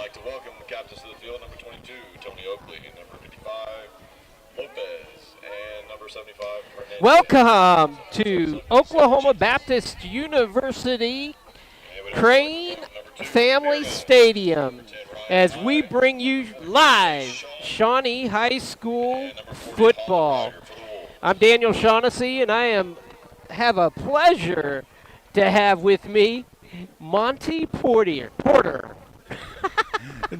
like to welcome the captains to the field, number 22, Tony Oakley, number 55, Lopez, and number 75, Hernandez. Welcome to Oklahoma Baptist University Crane Family Stadium as we bring you live Shawnee High School football. I'm Daniel Shaughnessy, and I have a pleasure to have with me Monty Porter.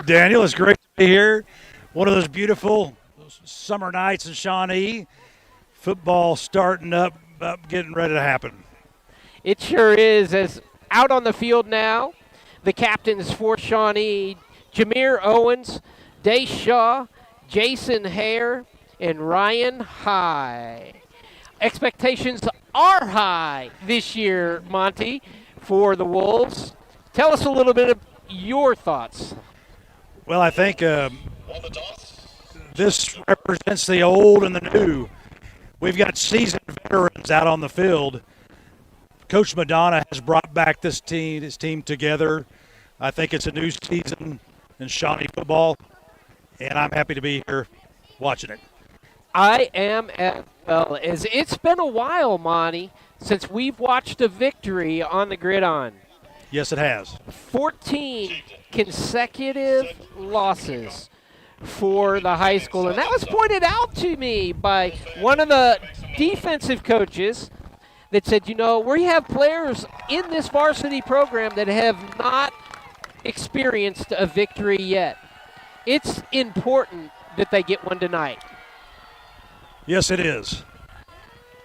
Daniel, it's great to be here. One of those beautiful summer nights in Shawnee. Football starting up, getting ready to happen. It sure is. As out on the field now, the captains for Shawnee, Jameer Owens, Day Shaw, Jason Hare, and Ryan High. Expectations are high this year, Monty, for the Wolves. Tell us a little bit of your thoughts. Well, I think this represents the old and the new. We've got seasoned veterans out on the field. Coach Madonna has brought back his team together. I think it's a new season in Shawnee football, and I'm happy to be here watching it. I am as well. As it's been a while, Monty, since we've watched a victory on the gridiron. Yes, it has. 14 consecutive losses for the high school. And that was pointed out to me by one of the defensive coaches that said, you know, we have players in this varsity program that have not experienced a victory yet. It's important that they get one tonight. Yes, it is.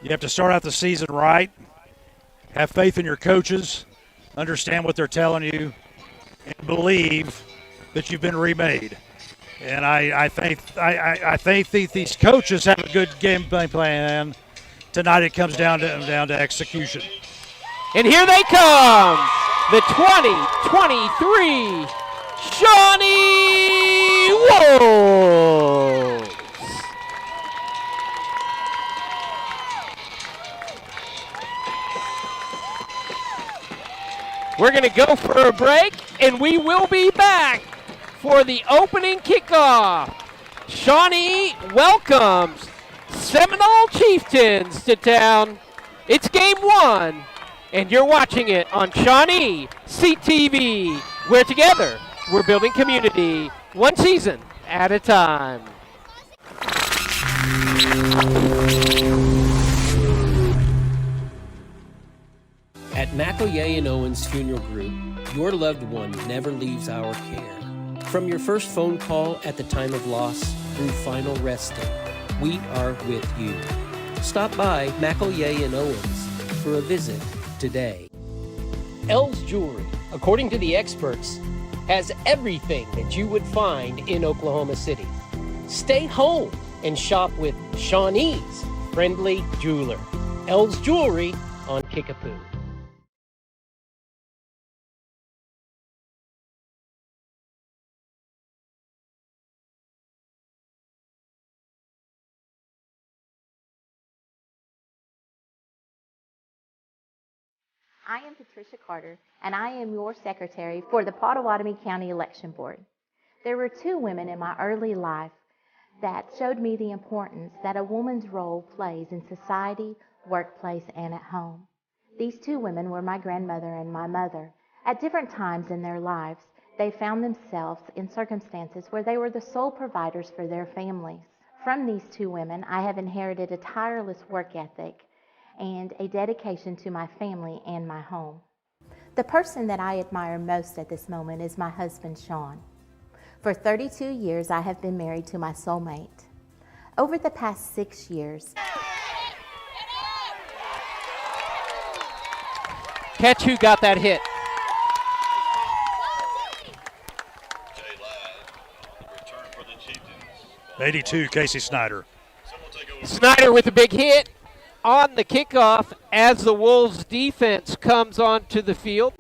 You have to start out the season right, have faith in your coaches, understand what they're telling you, and believe that you've been remade. And I think these coaches have a good game plan. Tonight it comes down to execution. And here they come, the 2023 Shawnee Wolves. We're going to go for a break, and we will be back for the opening kickoff. Shawnee welcomes Seminole Chieftains to town. It's game one, and you're watching it on ShawneeCTV, where together we're building community, one season at a time. At McElroy and Owens Funeral Group, your loved one never leaves our care. From your first phone call at the time of loss through final resting, we are with you. Stop by McElroy and Owens for a visit today. L's Jewelry, according to the experts, has everything that you would find in Oklahoma City. Stay home and shop with Shawnee's friendly jeweler. L's Jewelry on Kickapoo. I am Patricia Carter, and I am your secretary for the Pottawatomie County Election Board. There were two women in my early life that showed me the importance that a woman's role plays in society, workplace, and at home. These two women were my grandmother and my mother. At different times in their lives, they found themselves in circumstances where they were the sole providers for their families. From these two women, I have inherited a tireless work ethic and a dedication to my family and my home. The person that I admire most at this moment is my husband, Sean. For 32 years, I have been married to my soulmate. Over the past 6 years, Catch who got that hit. 82, Casey Snyder. Snyder with a big hit on the kickoff as the Wolves defense comes onto the field.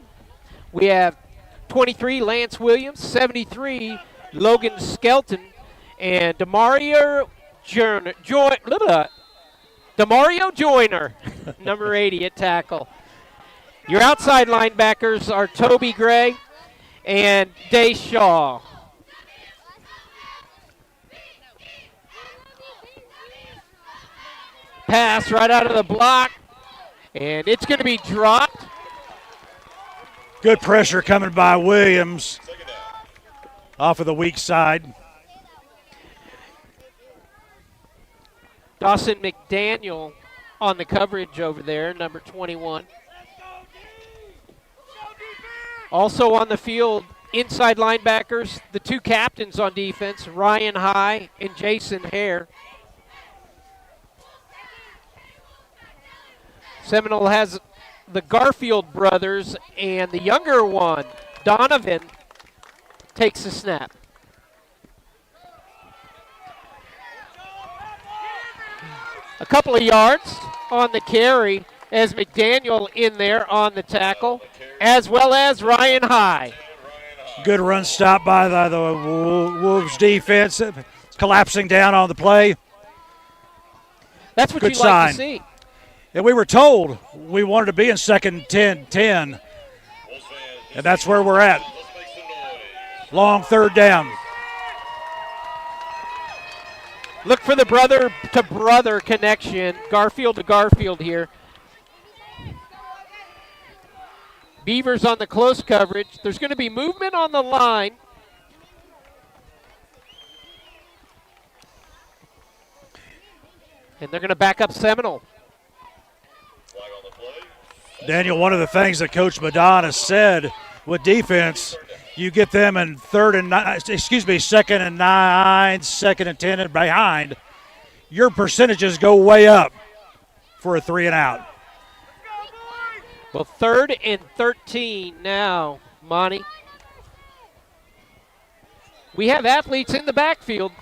We have 23, Lance Williams, 73, Logan Skelton, and Demario Joyner, number 80 at tackle. Your outside linebackers are Toby Gray and Day Shaw. pass right out of the block, and it's going to be dropped. Good pressure coming by Williams off of the weak side. Dawson McDaniel on the coverage over there, number 21. Also on the field, inside linebackers, the two captains on defense, Ryan High and Jason Hare. Seminole has the Garfield brothers, and the younger one, Donovan, takes the snap. A couple of yards on the carry as McDaniel in there on the tackle, as well as Ryan High. Good run stop by the Wolves defense. It's collapsing down on the play. That's what Good you like sign. to see. And we were told we wanted to be in second 10, and that's where we're at. Long third down. Look for the brother-to-brother connection, Garfield to Garfield here. Beavers on the close coverage. There's going to be movement on the line. And they're going to back up Seminole. Daniel, one of the things that Coach Madonna said with defense, you get them in second and 9, second and 10 and behind, your percentages go way up for a 3 and out. Well, 3rd and 13 now, Monty. We have athletes in the backfield.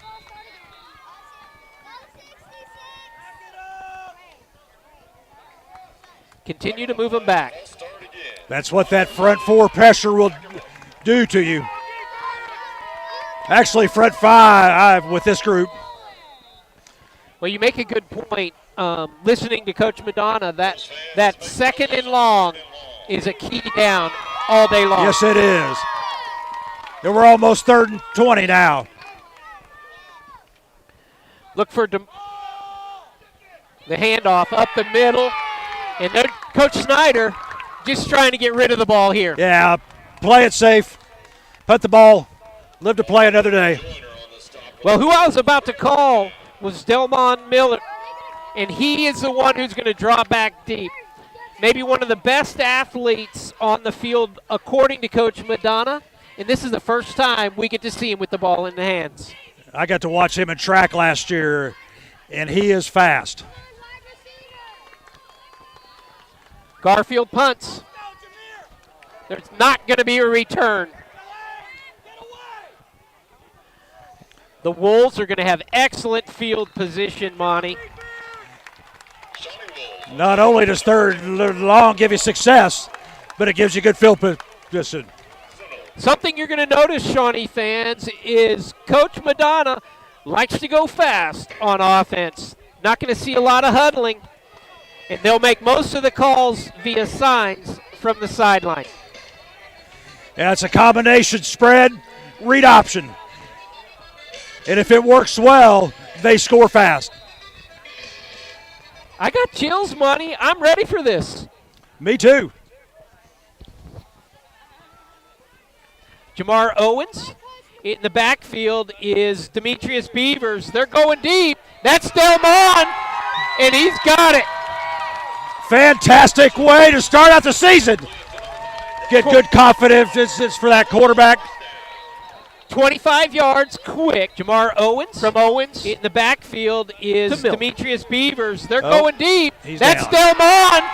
Continue to move them back. That's what that front 4 pressure will do to you. Actually, front 5 with this group. Well, you make a good point. Listening to Coach Madonna, that second and long is a key down all day long. Yes, it is. And we're almost 3rd and 20 now. Look for the handoff up the middle. And then Coach Snyder just trying to get rid of the ball here. Yeah, play it safe. Put the ball. Live to play another day. Well, who I was about to call was Delmon Miller. And he is the one who's going to draw back deep. Maybe one of the best athletes on the field, according to Coach Madonna. And this is the first time we get to see him with the ball in the hands. I got to watch him in track last year, and he is fast. Garfield punts. There's not going to be a return. The Wolves are going to have excellent field position, Monty. Not only does 3rd and long give you success, but it gives you good field position. Something you're going to notice, Shawnee fans, is Coach Madonna likes to go fast on offense. Not going to see a lot of huddling, and they'll make most of the calls via signs from the sideline. Yeah, it's a combination spread, read option. And if it works well, they score fast. I got chills, Monty. I'm ready for this. Me too. Jamar Owens. In the backfield is Demetrius Beavers. They're going deep. That's Delmon, and he's got it. Fantastic way to start out the season. Get good confidence for that quarterback. 25 yards quick. Jamar Owens from Owens. In the backfield is Demetrius Beavers. They're going deep. That's down. Delmon,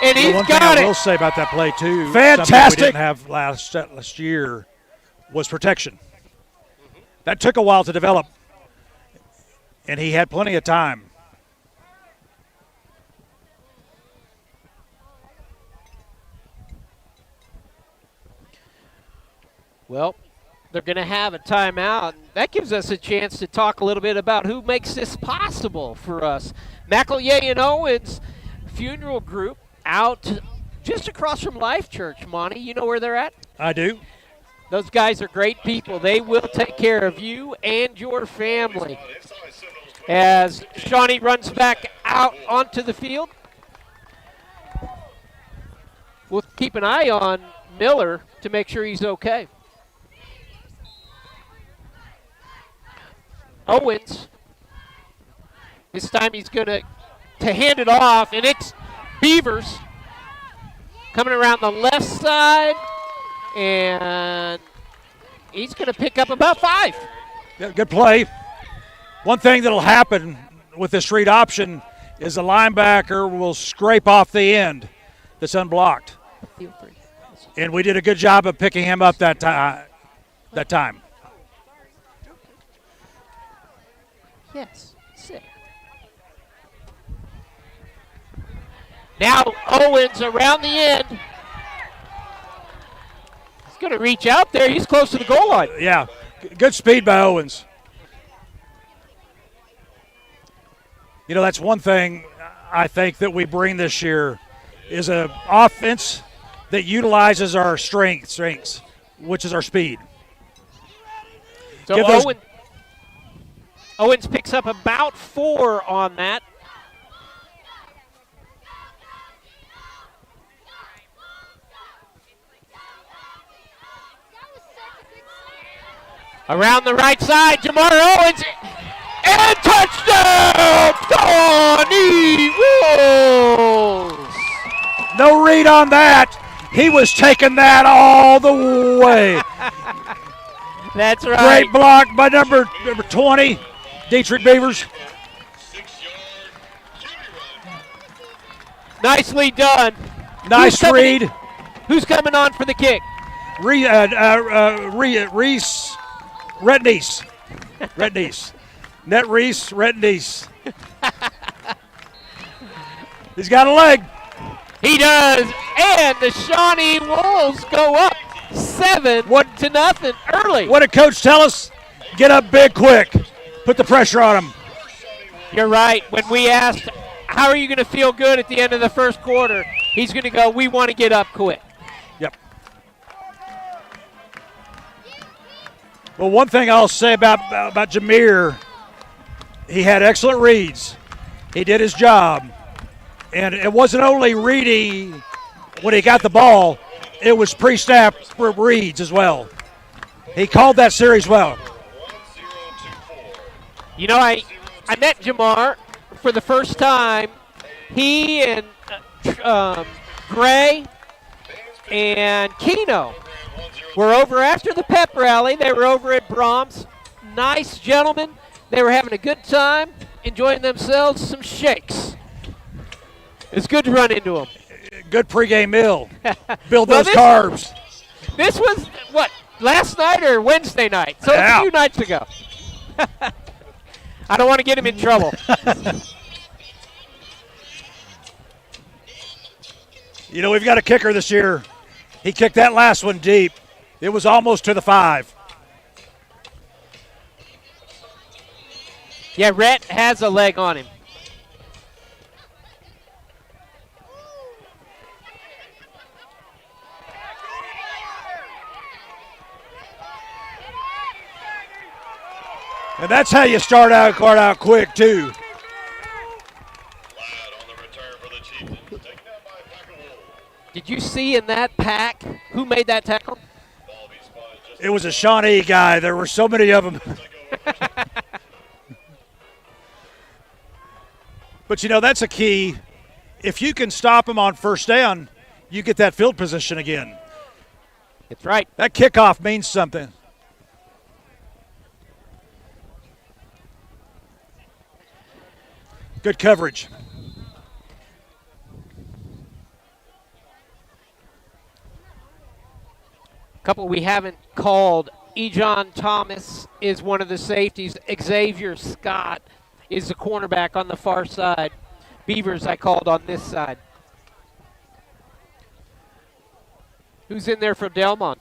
and he's One got thing it. I will say about that play too, fantastic. Something we didn't have last year was protection. That took a while to develop, and he had plenty of time. Well, they're going to have a timeout. That gives us a chance to talk a little bit about who makes this possible for us. McElroy and Owens Funeral Group out just across from Life Church, Monty. You know where they're at? I do. Those guys are great people. They will take care of you and your family. as Shawnee runs back out onto the field. We'll keep an eye on Miller to make sure he's okay. Owens, this time he's going to hand it off, and it's Beavers coming around the left side, and he's going to pick up about 5. Yeah, good play. One thing that'll happen with this read option is the linebacker will scrape off the end that's unblocked. And we did a good job of picking him up that time. Yes, sick. Now Owens around the end. He's going to reach out there. He's close to the goal line. Yeah, good speed by Owens. You know, that's one thing I think that we bring this year is an offense that utilizes our strengths, which is our speed. So Owens picks up about 4 on that. Around the right side, Jamar Owens, and touchdown, Shawnee Wolves! No read on that. He was taking that all the way. That's right. Great block by number 20, Dietrich Beavers. Nicely done. Nice read. Who's coming on for the kick? Reese Redniece. Net Reese Redniece. He's got a leg. He does. And the Shawnee Wolves go up 7-0 early. What did Coach tell us? Get up big quick. Put the pressure on him. You're right. When we asked, how are you going to feel good at the end of the first quarter? He's going to go, we want to get up quick. Yep. Well, one thing I'll say about Jameer, he had excellent reads. He did his job. And it wasn't only reading when he got the ball, it was pre-snap reads as well. He called that series well. You know, I met Jamar for the first time. He and Gray and Keno were over after the pep rally. They were over at Brahms. Nice gentlemen. They were having a good time, enjoying themselves some shakes. It's good to run into them. Good pregame meal. Build those carbs. This was, what, last night or Wednesday night? So it's a few nights ago. I don't want to get him in trouble. You know, we've got a kicker this year. He kicked that last one deep. It was almost to the 5. Yeah, Rhett has a leg on him. And that's how you start out quick, too. Did you see in that pack who made that tackle? It was a Shawnee guy. There were so many of them. But, you know, that's a key. If you can stop them on first down, you get that field position again. That's right. That kickoff means something. Good coverage. Couple we haven't called. Ejon Thomas is one of the safeties. Xavier Scott is the cornerback on the far side. Beavers I called on this side. Who's in there for Delmont?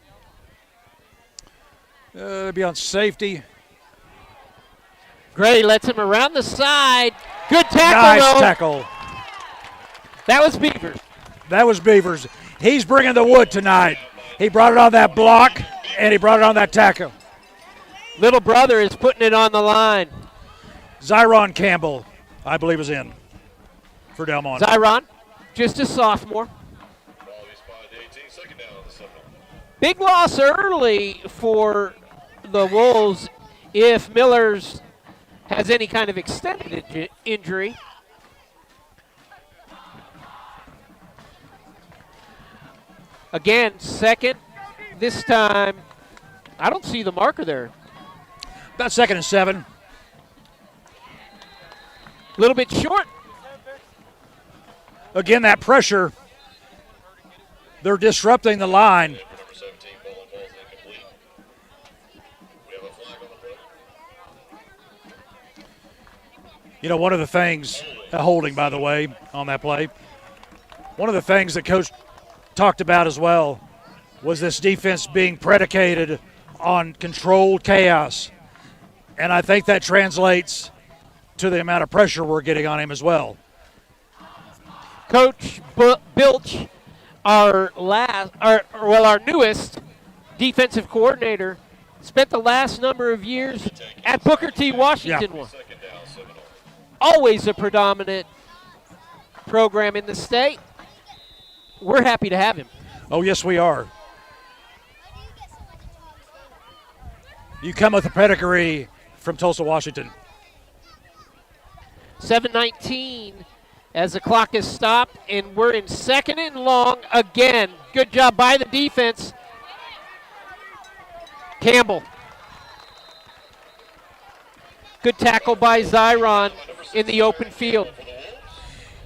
Be on safety. Gray lets him around the side. Good tackle, Nice though. tackle. That was Beavers. That was Beavers. He's bringing the wood tonight. He brought it on that block, and he brought it on that tackle. Little brother is putting it on the line. Zyron Campbell, I believe, is in for Del Monte. Zyron, just a sophomore. Ball will be spotted at 18. Second down on the Seminole. Big loss early for the Wolves if Millers has any kind of extended injury. Again, second. This time, I don't see the marker there. About 2nd and 7. A little bit short. Again, that pressure, they're disrupting the line. For number 17, bowling ball's incomplete. We have a flag on the play. You know, one of the things, holding, by the way, on that play, one of the things that Coach talked about as well was this defense being predicated on controlled chaos. And I think that translates to the amount of pressure we're getting on him as well. Coach Bilch, our newest defensive coordinator, spent the last number of years at Booker T. Washington. Yeah. Second down, Seminole. Always a predominant program in the state. We're happy to have him. Oh, yes, we are. You come with a pedigree from Tulsa, Washington. 7:19 as the clock is stopped, and we're in 2nd and long again. Good job by the defense. Campbell. Good tackle by Zyron in the open field.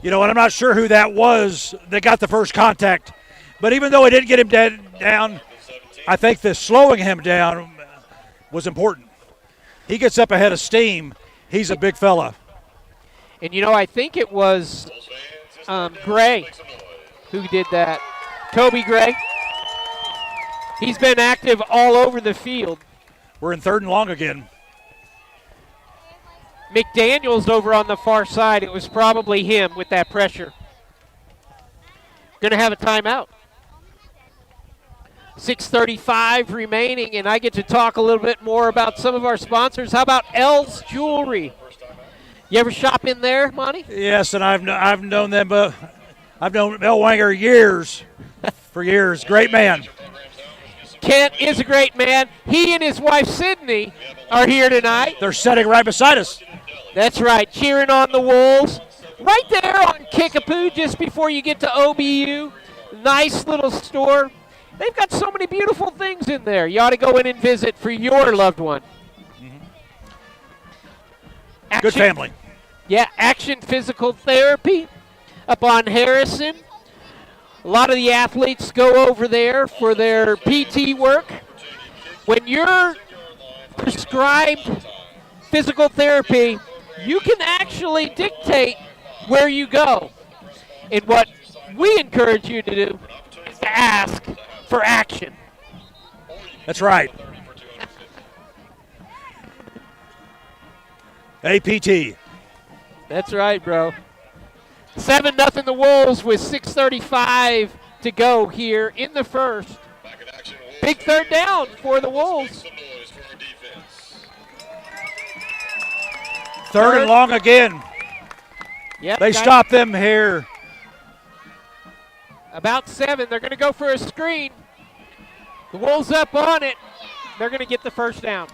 You know, and I'm not sure who that was that got the first contact. But even though it didn't get him down, I think the slowing him down was important. He gets up ahead of steam. He's a big fella. And, you know, I think it was Gray who did that. Toby Gray. He's been active all over the field. We're in 3rd and long again. McDaniel's over on the far side. It was probably him with that pressure. Going to have a timeout. 6:35 remaining, and I get to talk a little bit more about some of our sponsors. How about L's Jewelry? You ever shop in there, Monty? Yes, and I've known them. I've known Mel Wanger for years. Great man. Kent is a great man. He and his wife Sydney are here tonight. They're sitting right beside us. That's right, cheering on the Wolves. Right there on Kickapoo, just before you get to OBU. Nice little store. They've got so many beautiful things in there. You ought to go in and visit for your loved one. Good family. Yeah, Action Physical Therapy up on Harrison. A lot of the athletes go over there for their PT work. When you're prescribed physical therapy, you can actually dictate where you go. And what we encourage you to do is to ask for action. That's right. APT. That's right, bro. 7-0 the Wolves with 6:35 to go here in the first. Big 3rd down for the Wolves. 3rd and long again. Yep, They stop them here. About 7. They're going to go for a screen. The Wolves up on it. They're going to get the first down.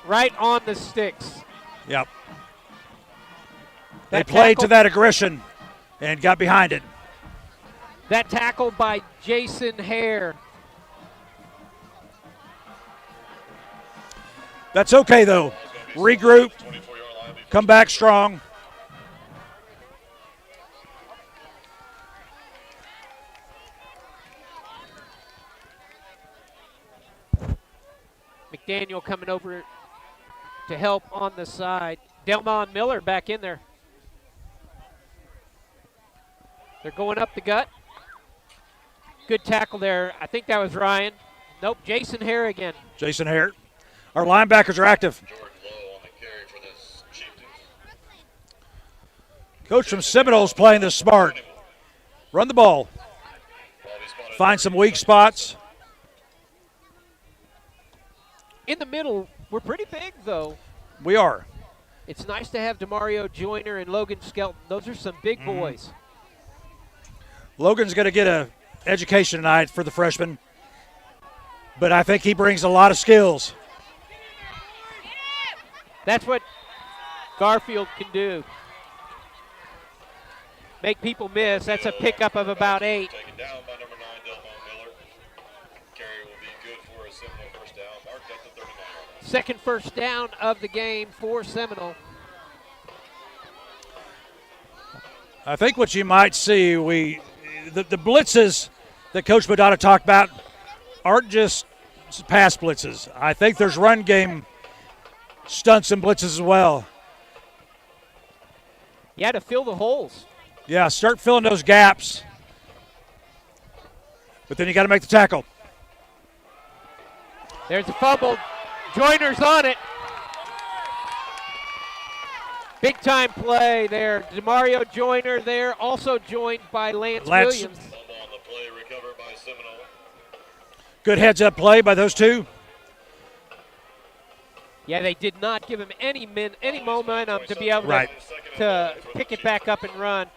Right on the sticks. Yep. They played to that aggression and got behind it. That tackle by Jason Hare. That's okay, though. Regroup. Come back strong. McDaniel coming over to help on the side. Delmon Miller back in there. They're going up the gut. Good tackle there. I think that was Ryan. Nope, Jason Hare again. Jason Hare. Our linebackers are active. Coach from Seminole's playing this smart. Run the ball. Find some weak spots. In the middle, we're pretty big, though. We are. It's nice to have DeMario Joyner and Logan Skelton. Those are some big boys. Logan's going to get an education tonight for the freshman, but I think he brings a lot of skills. That's what Garfield can do. Make people miss. That's a pickup of about 8. Taken down by number 9, Delmon Miller. Carry will be good for a Seminole first down, marked at the 39-yard line. Second first down of the game for Seminole. I think what you might see, the blitzes that Coach Madonna talked about aren't just pass blitzes. I think there's run game stunts and blitzes as well. Yeah, to fill the holes. Yeah, start filling those gaps. But then you got to make the tackle. There's a fumble. Joyner's on it. Big time play there. DeMario Joyner there, also joined by Lance Williams. Fumble on the play, recovered by Seminole. Good heads-up play by those two. Yeah, they did not give him any momentum to be able to pick it back up and run.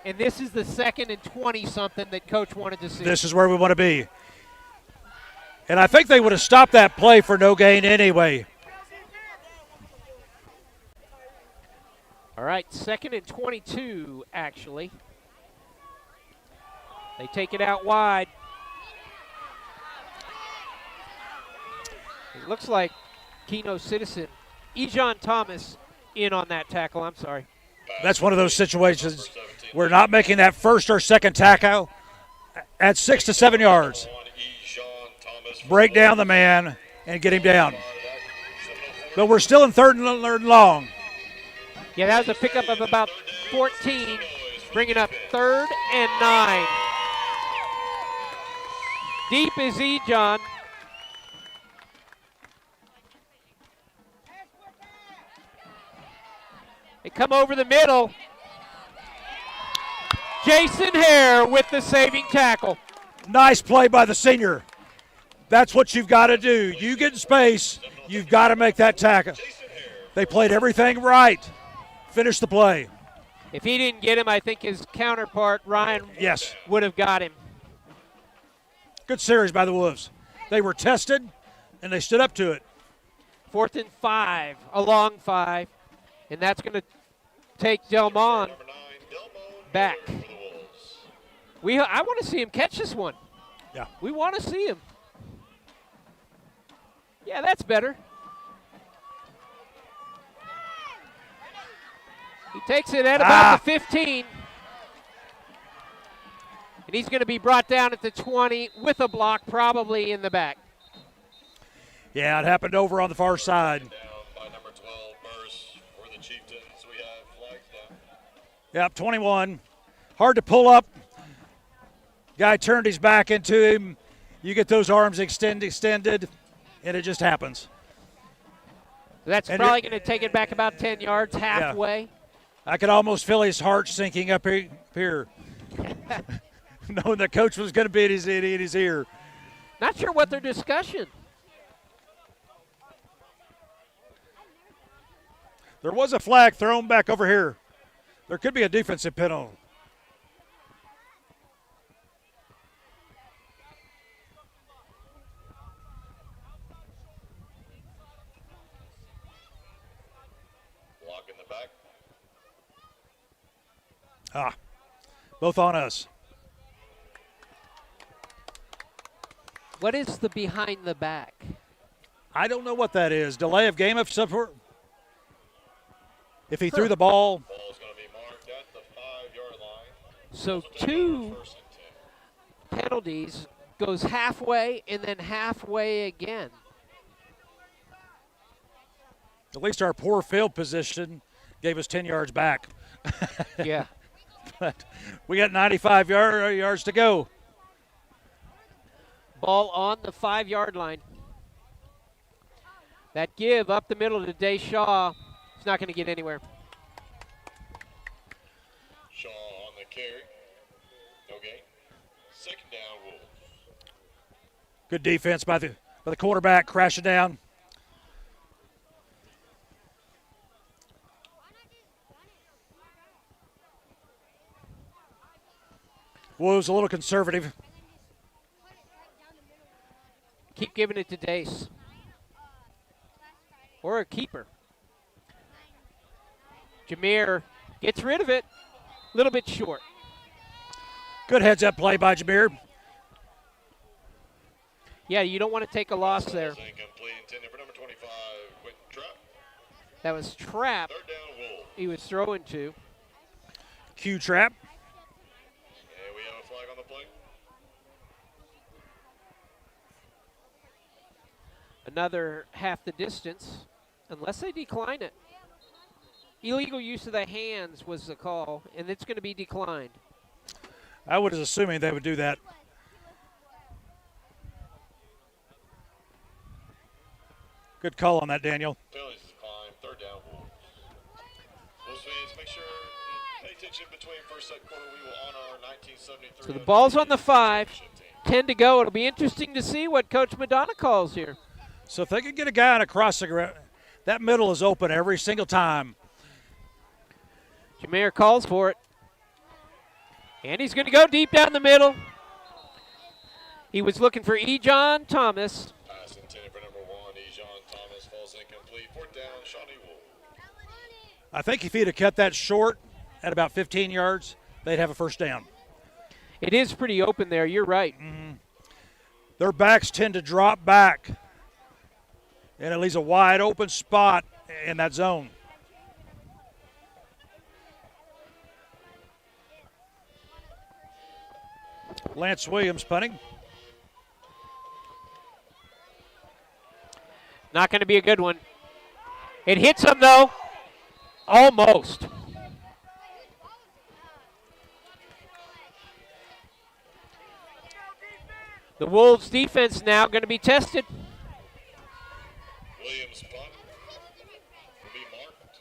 And this is the 2nd and 20-something that Coach wanted to see. This is where we want to be. And I think they would have stopped that play for no gain anyway. All right, 2nd and 22, actually. They take it out wide. It looks like Keno Citizen, Ejon Thomas, in on that tackle. I'm sorry. That's one of those situations. We're not making that first or second tackle at 6 to 7 yards. Break down the man and get him down. But we're still in 3rd and long. Yeah, that was a pickup of about 14, bringing up 3rd and 9. Deep is Ejon. They come over the middle. Jason Hare with the saving tackle. Nice play by the senior. That's what you've got to do. You get in space, you've got to make that tackle. They played everything right. Finish the play. If he didn't get him, I think his counterpart, Ryan, would have got him. Good series by the Wolves. They were tested, and they stood up to it. 4th and 5, a long 5. And that's going to take Delmon back. I want to see him catch this one. Yeah. We want to see him. Yeah, that's better. He takes it at about the 15. And he's going to be brought down at the 20 with a block probably in the back. Yeah, it happened over on the far side. Yep, 21. Hard to pull up. Guy turned his back into him. You get those arms extended, and it just happens. That's probably going to take it back about 10 yards, halfway. Yeah. I could almost feel his heart sinking up here. Knowing the coach was going to be in his ear. Not sure what their discussion. There was a flag thrown back over here. There could be a defensive penalty. Block in the back. Both on us. What is the behind the back? I don't know what that is. Delay of game of support. If he threw the ball. Ball's going to be marked at the 5-yard line. So 2 penalties, goes halfway and then halfway again. At least our poor field position gave us 10 yards back. Yeah. But we got 95 yards to go. Ball on the 5-yard line. That give up the middle to Day Shaw. He's not going to get anywhere. Shaw on the carry. No gain. 2nd down, Wolves. Good defense by the quarterback, crashing down. Wolves a little conservative. Keep giving it to Dace. Or a keeper. Jameer gets rid of it. A little bit short. Good heads-up play by Jameer. Yeah, you don't want to take a loss there. Incomplete, intended for number 25, Quentin Trapp. That was Trapp Third down, Wolves. he was throwing to. Q trap. And we have a flag on the play. Another half the distance, unless they decline it. Illegal use of the hands was the call, and it's going to be declined. I was assuming they would do that. Good call on that, Daniel. Penalties decline, third down, Wolves. Wolves fans, make sure you pay attention between first and second quarter. We will honor our 1973. So the ball's on the 5, 10 to go. It'll be interesting to see what Coach Madonna calls here. So if they could get a guy on a crossing route, that middle is open every single time. Jameer calls for it. And he's going to go deep down the middle. He was looking for Ejon Thomas. Pass intended for number 1, Ejon Thomas, falls incomplete. Fourth down, Shawnee Wolves. I think if he'd have cut that short at about 15 yards, they'd have a first down. It is pretty open there. You're right. Their backs tend to drop back, and it leaves a wide open spot in that zone. Lance Williams punting. Not going to be a good one. It hits him, though. Almost. The Wolves' defense now going to be tested. Williams punt will be marked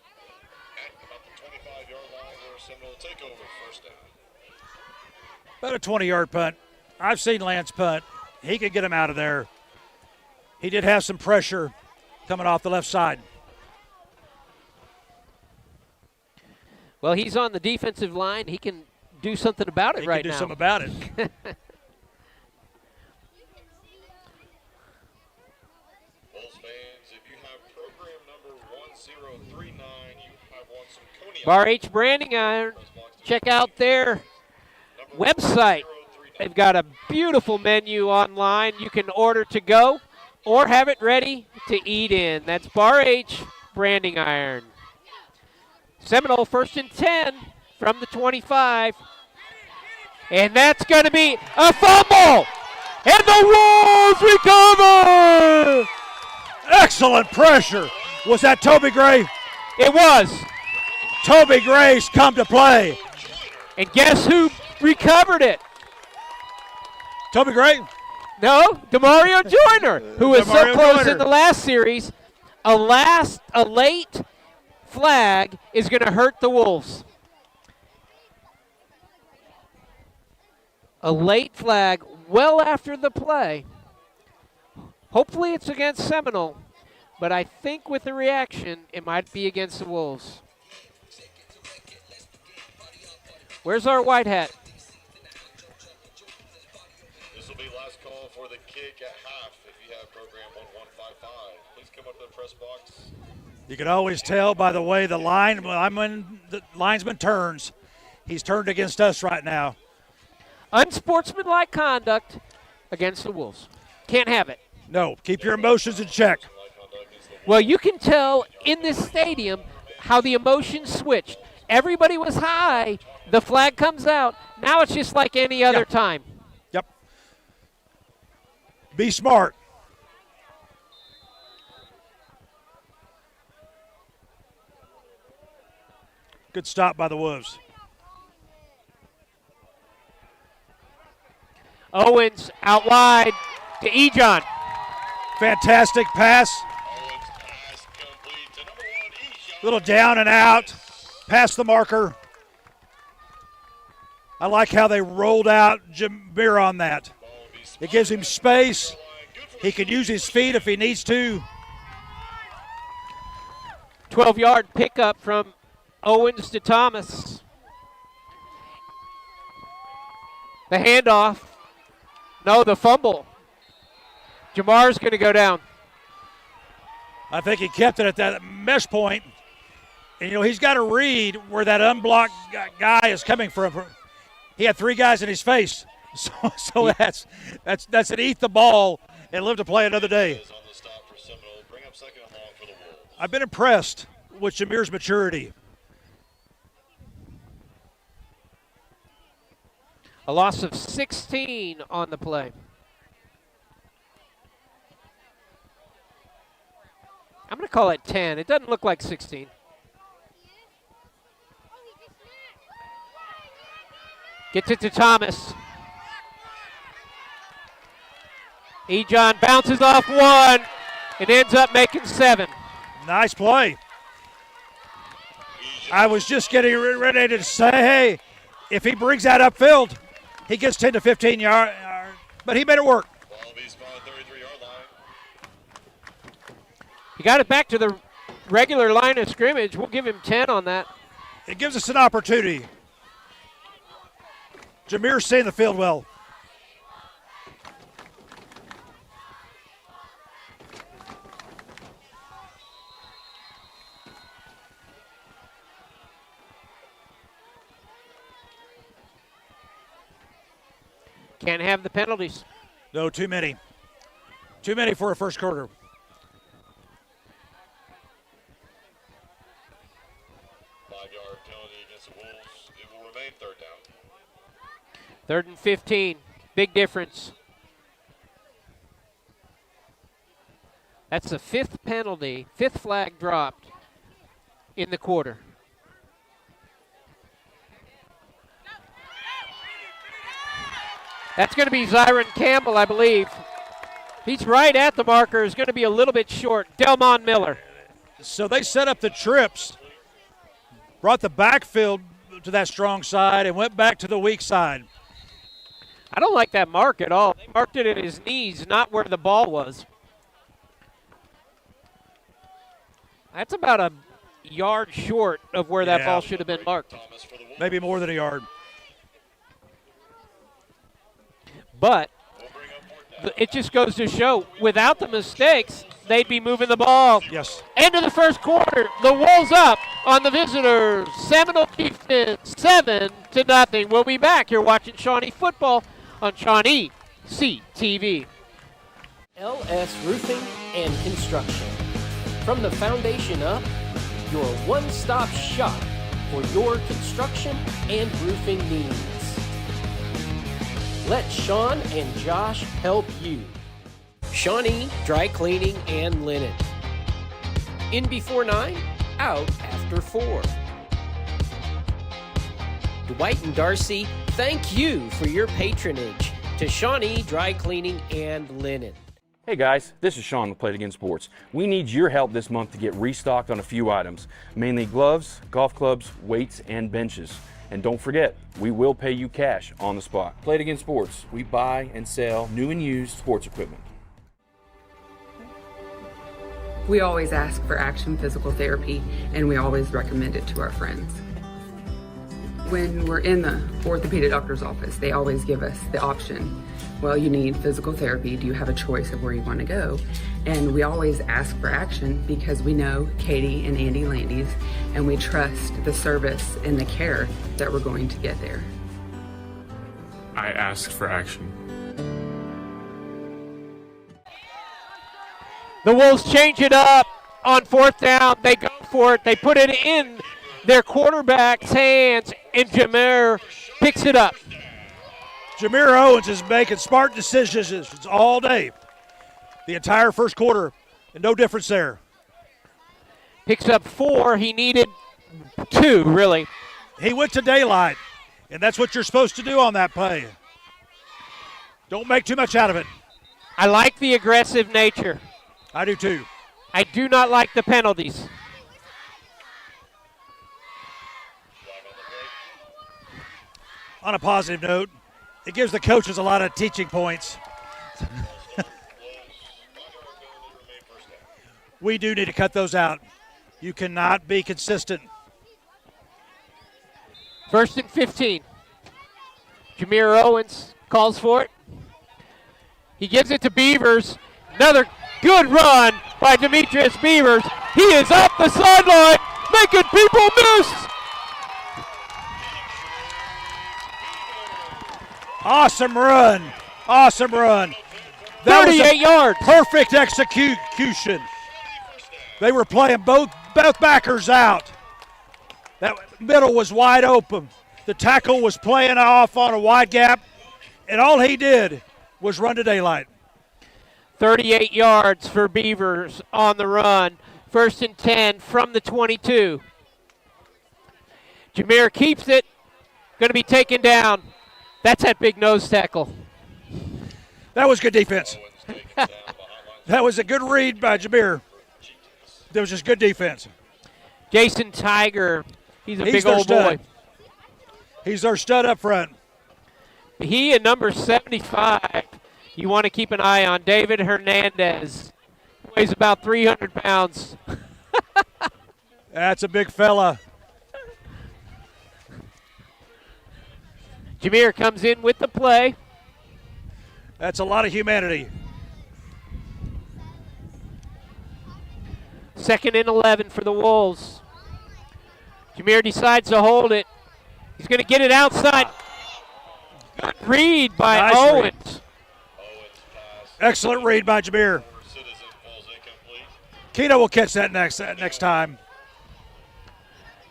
at about the 25-yard line where Seminole will take over first down. About a 20-yard punt. I've seen Lance punt. He could get him out of there. He did have some pressure coming off the left side. Well, he's on the defensive line. He can do something about it right now. He can do something about it. Wolves fans, if you have program number 1039, you have won some Coney Bar H Branding Iron. Check out their website. They've got a beautiful menu online. You can order to go or have it ready to eat in. That's Bar H Branding Iron. Seminole first and 10 from the 25. And that's going to be a fumble. And the Wolves recover. Excellent pressure. Was that Toby Gray? It was. Toby Gray's come to play. And guess who recovered it? Toby Gray? No, Demario Joyner, who was so Demario close Joyner. in the last series. A late flag is going to hurt the Wolves. A late flag well after the play. Hopefully it's against Seminole, but I think with the reaction, it might be against the Wolves. Where's our white hat? This will be last call for the kick at half. If you have program 1155, please come up to the press box. You can always tell by the way the linesman turns. He's turned against us right now. Unsportsmanlike conduct against the Wolves. Can't have it. No, keep your emotions in check. Well, you can tell in this stadium how the emotions switched. Everybody was high. The flag comes out. Now it's just like any other time. Yep. Be smart. Good stop by the Wolves. Owens out wide to Ejon. Fantastic pass. Owens pass complete to number 1, Ejon. Little down and out. Past the marker. I like how they rolled out Jameer on that. It gives him space. He can use his feet if he needs to. 12-yard pickup from Owens to Thomas. The handoff. No, the fumble. Jamar's going to go down. I think he kept it at that mesh point. And, he's got to read where that unblocked guy is coming from. He had 3 guys in his face. So that's an eat the ball and live to play another day. I've been impressed with Jameer's maturity. A loss of 16 on the play. I'm going to call it 10. It doesn't look like 16. Gets it to Thomas. Ejon bounces off 1 and ends up making 7. Nice play. I was just getting ready to say, hey, if he brings that upfield, he gets 10 to 15 yards, but he made it work. He got it back to the regular line of scrimmage. We'll give him 10 on that. It gives us an opportunity. Jameer's seeing the field well. Can't have the penalties. No, too many. Too many for a first quarter. Penalty against the Wolves. It will remain 3rd down. 3rd and 15. Big difference. That's the 5th penalty, 5th flag dropped in the quarter. That's going to be Zyron Campbell, I believe. He's right at the marker. Is going to be a little bit short. Delmon Miller. So they set up the trips, brought the backfield to that strong side, and went back to the weak side. I don't like that mark at all. They marked it at his knees, not where the ball was. That's about a yard short of where that ball should have been marked. Maybe more than a yard. But it just goes to show, without the mistakes, they'd be moving the ball. Yes. End of the first quarter. The Wolves up on the visitors. Seminole Chieftains 7-0. We'll be back. You're watching Shawnee Football on ShawneeCTV. LS Roofing and Construction. From the foundation up, your one-stop shop for your construction and roofing needs. Let Sean and Josh help you. Shawnee Dry Cleaning and Linen. In before 9, out after 4. Dwight and Darcy, thank you for your patronage to Shawnee Dry Cleaning and Linen. Hey guys, this is Sean with Play It Again Sports. We need your help this month to get restocked on a few items, mainly gloves, golf clubs, weights, and benches. And don't forget, we will pay you cash on the spot. Play It Again Sports. We buy and sell new and used sports equipment. We always ask for Action Physical Therapy, and we always recommend it to our friends. When we're in the orthopedic doctor's office, they always give us the option, well, you need physical therapy. Do you have a choice of where you want to go? And we always ask for Action because we know Katie and Andy Landys, and we trust the service and the care that we're going to get there. I asked for Action. The Wolves change it up on 4th down. They go for it. They put it in their quarterback's hands, and Jameer picks it up. Jameer Owens is making smart decisions all day. The entire first quarter, and no difference there. Picks up 4. He needed 2, really. He went to daylight, and that's what you're supposed to do on that play. Don't make too much out of it. I like the aggressive nature. I do too. I do not like the penalties. On a positive note, it gives the coaches a lot of teaching points. We do need to cut those out. You cannot be consistent. 1st and 15. Jameer Owens calls for it. He gives it to Beavers. Another good run by Demetrius Beavers. He is up the sideline, making people miss. Awesome run. Awesome run. That 38 yards. Perfect execution. They were playing both backers out. That middle was wide open. The tackle was playing off on a wide gap, and all he did was run to daylight. 38 yards for Beavers on the run. 1st and 10 from the 22. Jameer keeps it. Going to be taken down. That's that big nose tackle. That was good defense. That was a good read by Jameer. That was just good defense. Jason Tiger, he's a big old boy. He's our stud up front. He and number 75, you want to keep an eye on, David Hernandez. Weighs about 300 pounds. That's a big fella. Jameer comes in with the play. That's a lot of humanity. 2nd and 11 for the Wolves. Jameer decides to hold it. He's going to get it outside. Good read by Nice Owens. Excellent read by Jameer. Keno will catch that next time.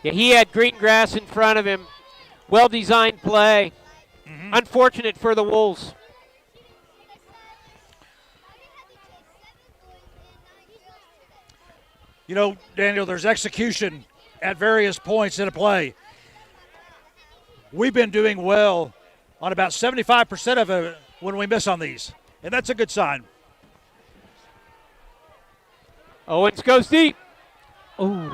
Yeah, he had green grass in front of him. Well-designed play. Unfortunate for the Wolves. You know, Daniel, there's execution at various points in a play. We've been doing well on about 75% of it when we miss on these, and that's a good sign. Owens goes deep. Ooh.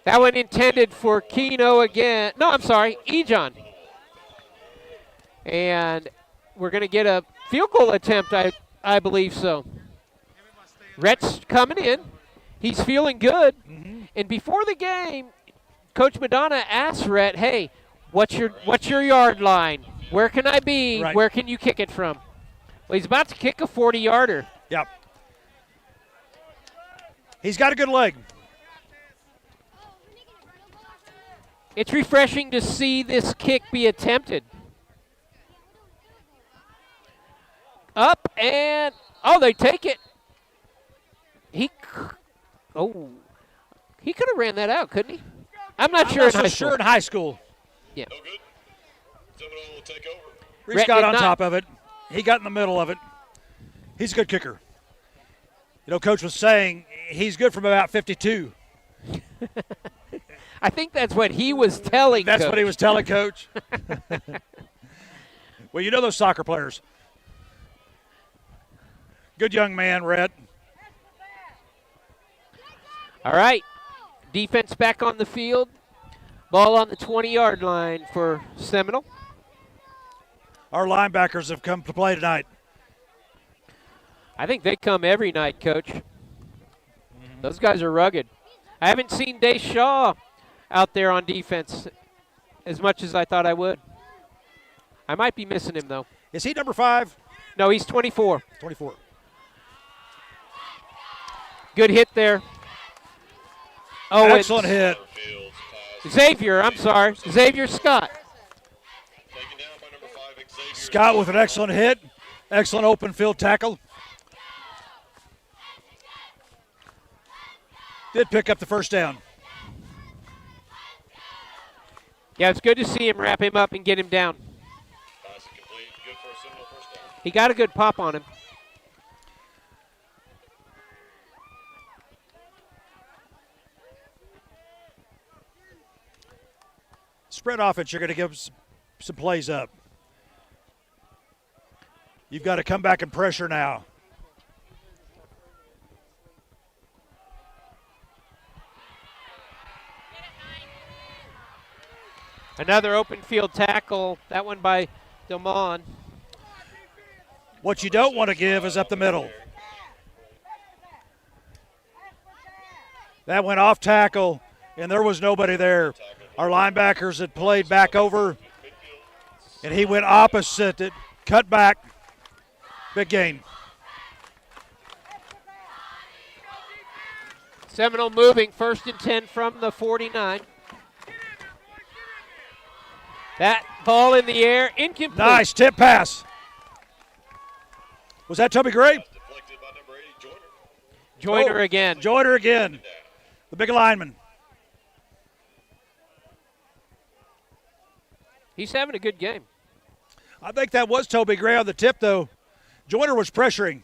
That one intended for Keno again. No, I'm sorry, Ejon. And we're going to get a field goal attempt, I believe so. Rhett's coming in. He's feeling good. And before the game, Coach Madonna asked Rhett, hey, what's your yard line? Where can I be? Right. Where can you kick it from? Well, he's about to kick a 40-yarder. Yep. He's got a good leg. It's refreshing to see this kick be attempted. Up and, they take it. He could have ran that out, couldn't he? I'm not sure in high school. Yeah. No good. Seminole will take over. Reese got on top of it. He got in the middle of it. He's a good kicker. You know, Coach was saying he's good from about 52. I think that's what he was telling That's Coach. what he was telling Coach. Well, you know those soccer players. Good young man, Rhett. All right. Defense back on the field. Ball on the 20-yard line for Seminole. Our linebackers have come to play tonight. I think they come every night, Coach. Those guys are rugged. I haven't seen Day Shaw out there on defense as much as I thought I would. I might be missing him, though. Is he number 5? No, he's 24. 24. Good hit there. Oh, excellent hit. Xavier Scott. Scott with an excellent hit. Excellent open field tackle. Did pick up the first down. Yeah, it's good to see him wrap him up and get him down. He got a good pop on him. Spread offense, you're going to give some plays up. You've got to come back and pressure now. Another open field tackle, that one by Delmon. What you don't want to give is up the middle. That went off tackle, and there was nobody there. Our linebackers had played back over, and he went opposite it, cut back. Big gain. Seminole moving, 1st and 10 from the 49. That ball in the air, incomplete. Nice tip pass. Was that Toby Gray? Joyner again. Joyner again. The big lineman. He's having a good game. I think that was Toby Gray on the tip, though. Joyner was pressuring.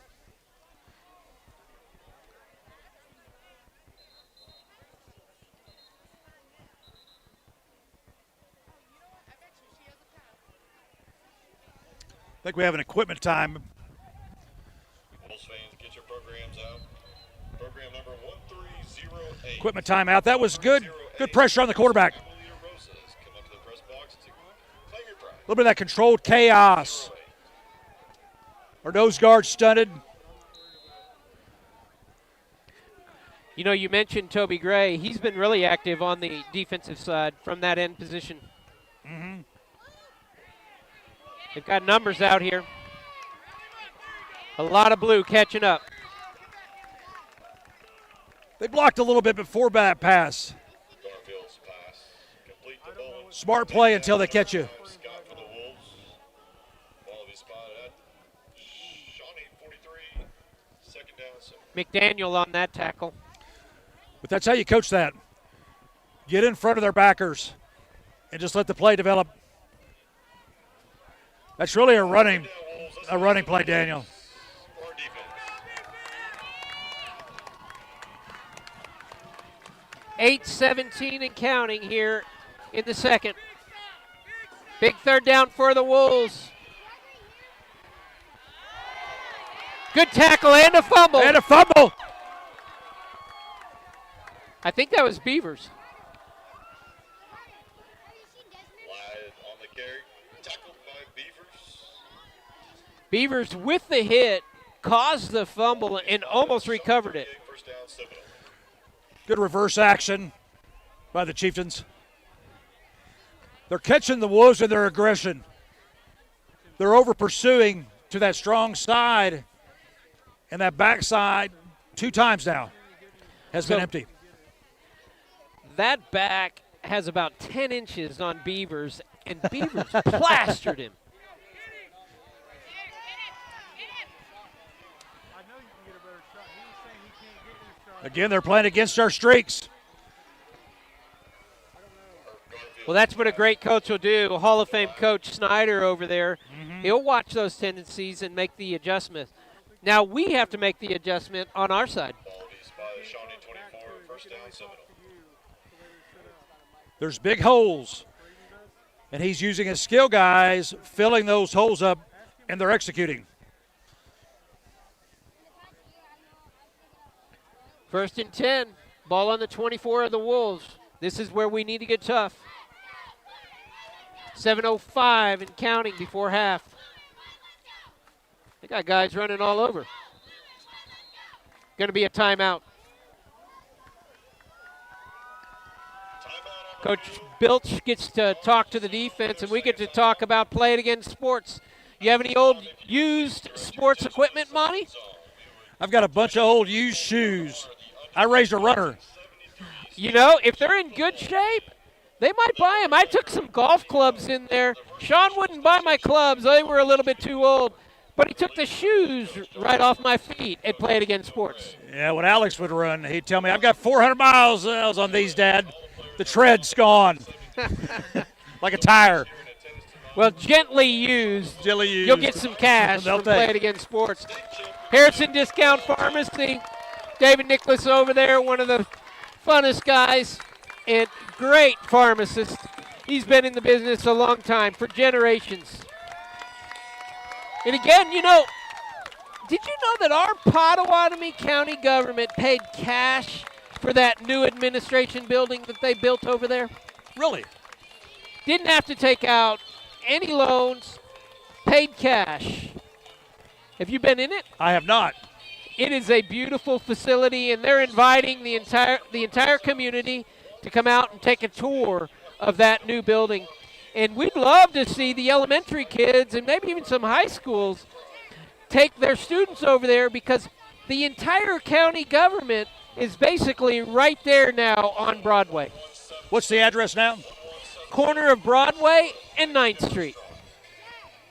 I think we have an equipment time. Bulls fans, get your programs out. Program number 1308. Equipment timeout. That was good. Good pressure on the quarterback. A little bit of that controlled chaos. Our nose guard stunted. You know, you mentioned Toby Gray. He's been really active on the defensive side from that end position. Mm-hmm. They've got numbers out here. A lot of blue catching up. They blocked a little bit before that pass. Smart play until they catch you. McDaniel on that tackle. But that's how you coach that. Get in front of their backers and just let the play develop. That's really a running play, Daniel. 8:17 and counting here in the second. Big 3rd down for the Wolves. Good tackle and a fumble. And a fumble. I think that was Beavers. On the carry, tackled by Beavers. Beavers with the hit caused the fumble and almost recovered it. First down, Seminole. Good reverse action by the Chieftains. They're catching the Wolves in their aggression. They're over pursuing to that strong side, and that backside 2 times now has been empty. That back has about 10 inches on Beavers, and Beavers plastered him. Again, they're playing against our streaks. Well, that's what a great coach will do. Hall of Fame coach Snyder over there. He'll watch those tendencies and make the adjustment. Now we have to make the adjustment on our side. Shawnee 24, first down, Seminole. There's big holes, and he's using his skill guys, filling those holes up, and they're executing. 1st and 10, ball on the 24 of the Wolves. This is where we need to get tough. 7:05 and counting before half. They got guys running all over. Going to be a timeout. Coach Bilch gets to talk to the defense, and we get to talk about playing against sports. You have any old used sports equipment, Monty? I've got a bunch of old used shoes. I raised a runner. You know, if they're in good shape, they might buy them. I took some golf clubs in there. Sean wouldn't buy my clubs. They were a little bit too old. But he took the shoes right off my feet and played against sports. Yeah, when Alex would run, he'd tell me, I've got 400 miles on these, Dad. The tread's gone. Like a tire. Well, gently used. You'll get some cash from playing against sports. Harrison Discount Pharmacy. David Nicholas over there, one of the funnest guys and great pharmacist. He's been in the business a long time, for generations. And again, you know, did you know that our Potawatomi County government paid cash for that new administration building that they built over there? Really? Didn't have to take out any loans, paid cash. Have you been in it? I have not. It is a beautiful facility, and they're inviting the entire community to come out and take a tour of that new building. And we'd love to see the elementary kids and maybe even some high schools take their students over there, because the entire county government is basically right there now on Broadway. What's the address now? Corner of Broadway and 9th Street.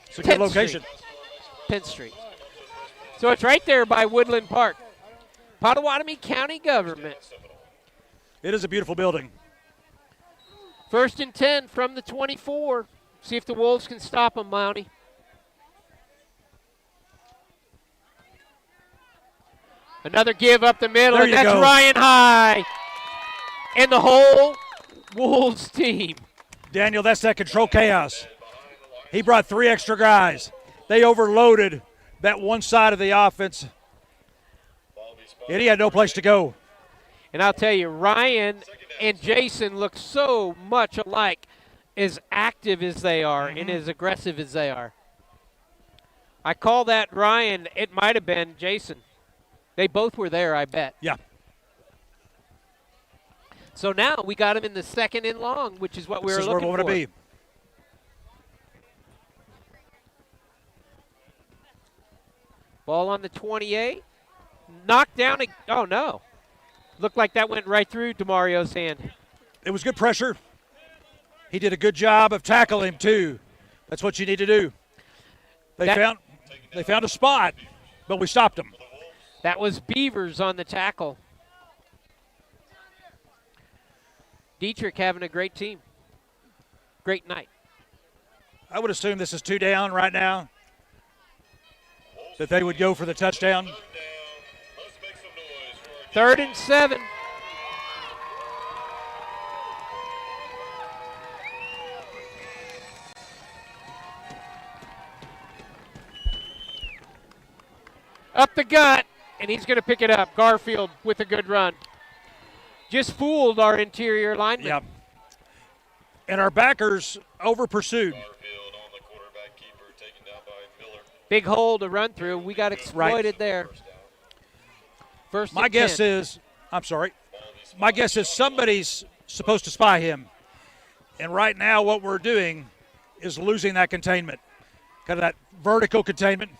It's a good location. 10th Street. So it's right there by Woodland Park. Potawatomi County government. It is a beautiful building. 1st and 10 from the 24. See if the Wolves can stop them, Mountie. Another give up the middle, There and you that's go. Ryan High. And the whole Wolves team. Daniel, that's that control chaos. He brought 3 extra guys. They overloaded that one side of the offense, and he had no place to go. And I'll tell you, Ryan and Jason look so much alike, as active as they are and as aggressive as they are. I call that Ryan. It might have been Jason. They both were there, I bet. Yeah. So now we got him in the 2nd and long, which is what we were looking for. This is where we want to be. Ball on the 28. Knocked down. Oh, no. Looked like that went right through DeMario's hand. It was good pressure. He did a good job of tackling him, too. That's what you need to do. They found a spot, but we stopped him. That was Beavers on the tackle. Dietrich having a great team. Great night. I would assume this is 2 down right now, that they would go for the touchdown. 3rd and 7. Up the gut, and he's going to pick it up. Garfield with a good run. Just fooled our interior lineman. Yeah. And our backers over-pursued. Big hole to run through. We got exploited there. First My guess is somebody's supposed to spy him. And right now what we're doing is losing that containment. Kind of that vertical containment.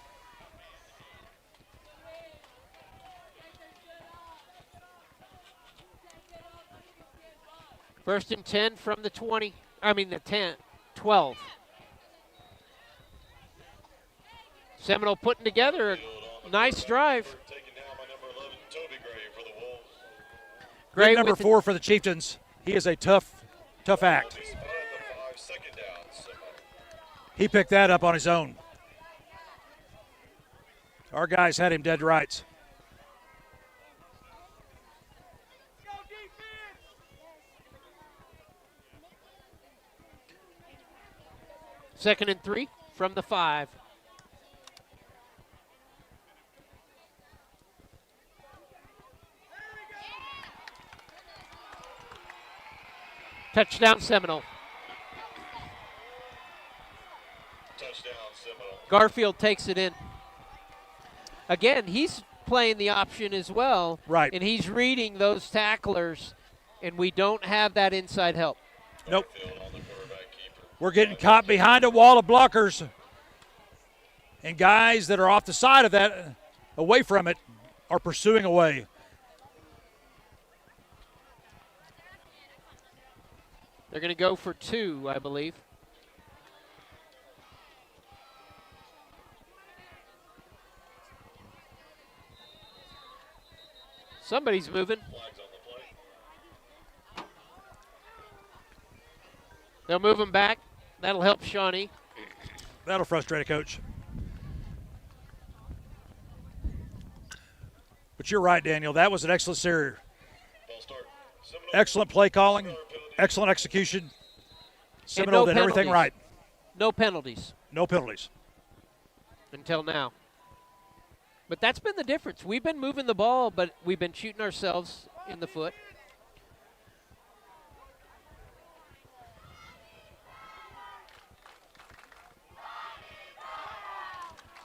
First and 10 from the 20. I mean the 12. Seminole putting together a nice drive. Great number 4 for the Chieftains. He is a tough act. He picked that up on his own. Our guys had him dead to rights. Second and 3 from the 5. Touchdown Seminole. Garfield takes it in. Again, he's playing the option as well. Right. And he's reading those tacklers, and we don't have that inside help. Nope. We're getting caught behind a wall of blockers. And guys that are off the side of that, away from it, are pursuing away. They're going to go for 2, I believe. Somebody's moving. They'll move him back. That'll help Shawnee. That'll frustrate a coach. But you're right, Daniel. That was an excellent series. Excellent play calling. Excellent execution. Seminole did everything right. No penalties. No penalties. Until now. But that's been the difference. We've been moving the ball, but we've been shooting ourselves in the foot.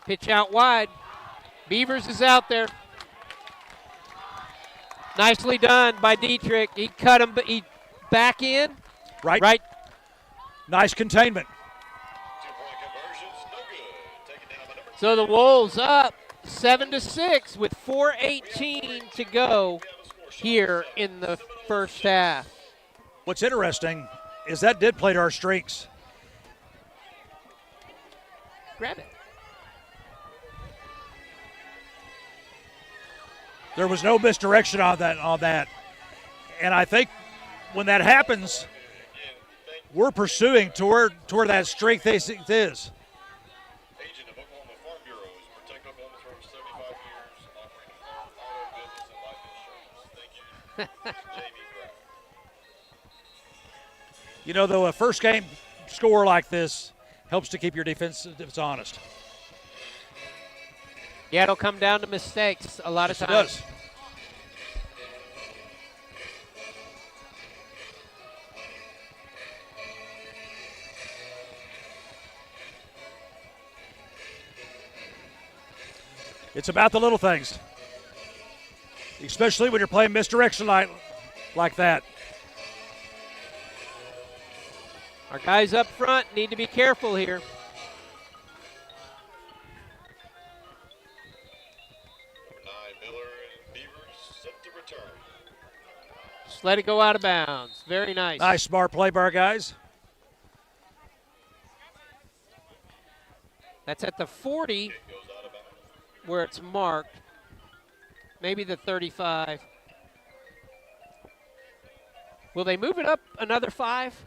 Pitch out wide. Beavers is out there. Nicely done by Dietrich. He cut him, but he back in. Right Nice containment. 2-point conversions, no good. Taken down by number So the Wolves up 7-6 with 4:18 to go here in the first half. What's interesting is that did play to our strengths. Grab it. There was no misdirection on that. And I think when that happens, we're pursuing toward that strength is. agent of Oklahoma Farm Bureaus. Protect Oklahoma for over 75 years, offering farm, auto, business, and life insurance. Thank you, Jamie Brown. You know, though, a first game score like this helps to keep your defense honest. Yeah, it'll come down to mistakes a lot of Yes, times. it does. It's about the little things, especially when you're playing misdirection like that. Our guys up front need to be careful here. Number 9, Miller and Beavers set to return. Just let it go out of bounds. Very nice. Nice, smart play by our guys. That's at the 40 Goes out of bounds. where it's marked. Maybe the 35. Will they move it up another 5?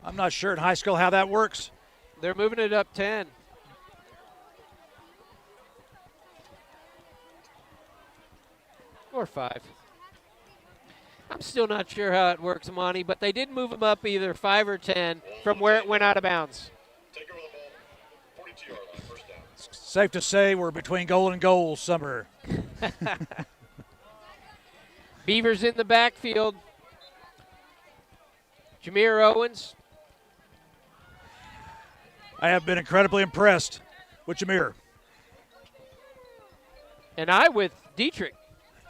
I'm not sure in high school how that works. They're moving it up 10. Or 5. I'm still not sure how it works, Monty, but they did move them up either 5 or 10 from where it went out of bounds. Take over the ball, 42-yard line, first down. Safe to say we're between goal and goal somewhere. Beavers in the backfield. Jameer Owens. I have been incredibly impressed with Jameer. And I with Dietrich.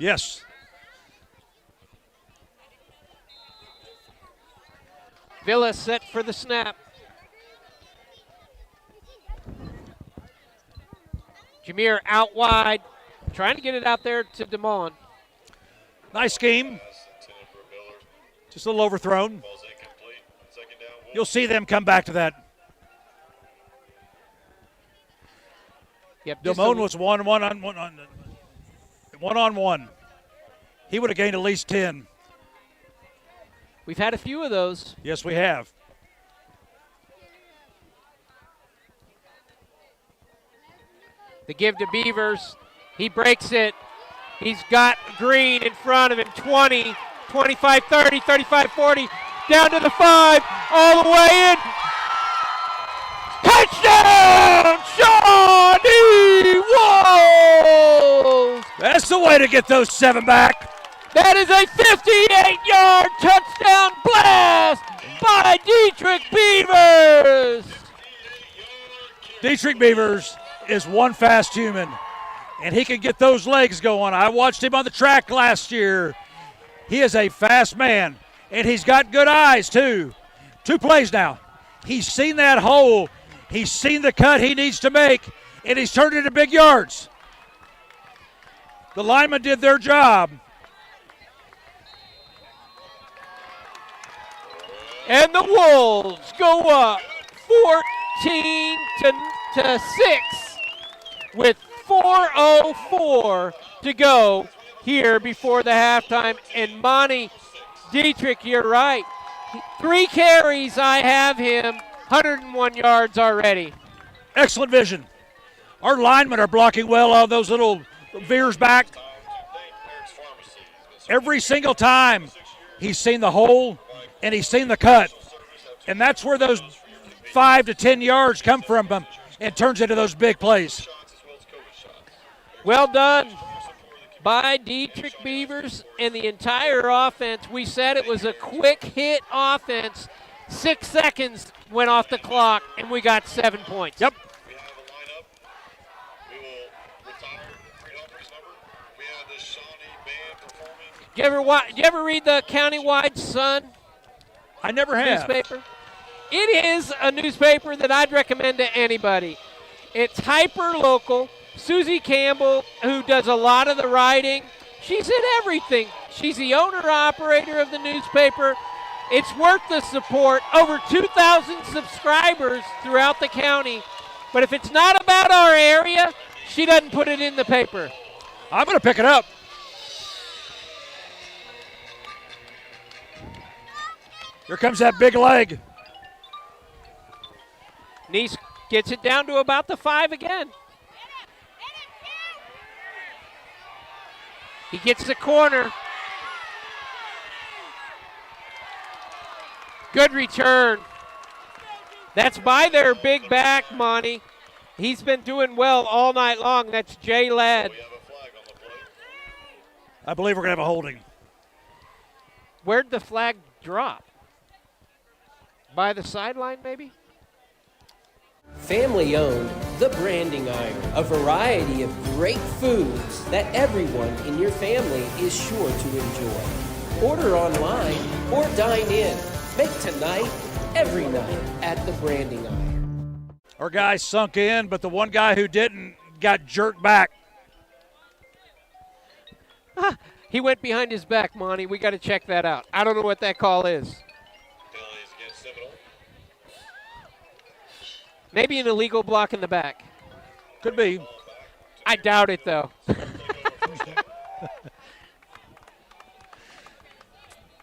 Yes. Villa set for the snap. Jameer out wide, trying to get it out there to DeMond. Nice scheme. Intended for Miller. Just a little overthrown. Ball's incomplete. Second down, Wolves. You'll see them come back to that. Yep, just DeMond a- was one-on-one. He would have gained at least 10. We've had a few of those. Yes, we have. The give to Beavers. He breaks it. He's got Green in front of him. 20, 25, 30, 35, 40. Down to the 5. All the way in. Touchdown! Shawnee Wolves! That's the way to get those 7 back. That is a 58-yard touchdown blast by Dietrich Beavers. Dietrich Beavers is one fast human, and he can get those legs going. I watched him on the track last year. He is a fast man, and he's got good eyes, too. 2 plays now. He's seen that hole. He's seen the cut he needs to make, and he's turned it into big yards. The linemen did their job. And the Wolves go up 14 to 6 with 4:04 to go here before the halftime. And Monty Dietrich, you're right. 3 carries, I have him, 101 yards already. Excellent vision. Our linemen are blocking well on those little veers back. Every single time he's seen the hole and he's seen the cut. And that's where those 5 to 10 yards come from him and turns into those big plays. Well done by Dietrich Beavers and the entire offense. We said it was a quick hit offense. 6 seconds went off the clock, and we got 7 points. Yep. We have a lineup. We will Do you ever read the Countywide Sun I never have. newspaper? It is a newspaper that I'd recommend to anybody. It's hyper local. Susie Campbell, who does a lot of the writing, she's in everything. She's the owner-operator of the newspaper. It's worth the support. Over 2,000 subscribers throughout the county. But if it's not about our area, she doesn't put it in the paper. I'm going to pick it up. Here comes that big leg. Nice gets it down to about the 5 again. He gets the corner. Good return. That's by their big back, Monty. He's been doing well all night long. That's Jay Ladd. I believe we're going to have a holding. Where'd the flag drop? By the sideline, maybe? Family owned, The Branding Iron. A variety of great foods that everyone in your family is sure to enjoy. Order online or dine in. Make tonight every night at The Branding Iron. Our guy sunk in, but the one guy who didn't got jerked back. He went behind his back, Monty. We got to check that out. I don't know what that call is. Penalties against Seminole. Maybe an illegal block in the back. Could be. I doubt it, though.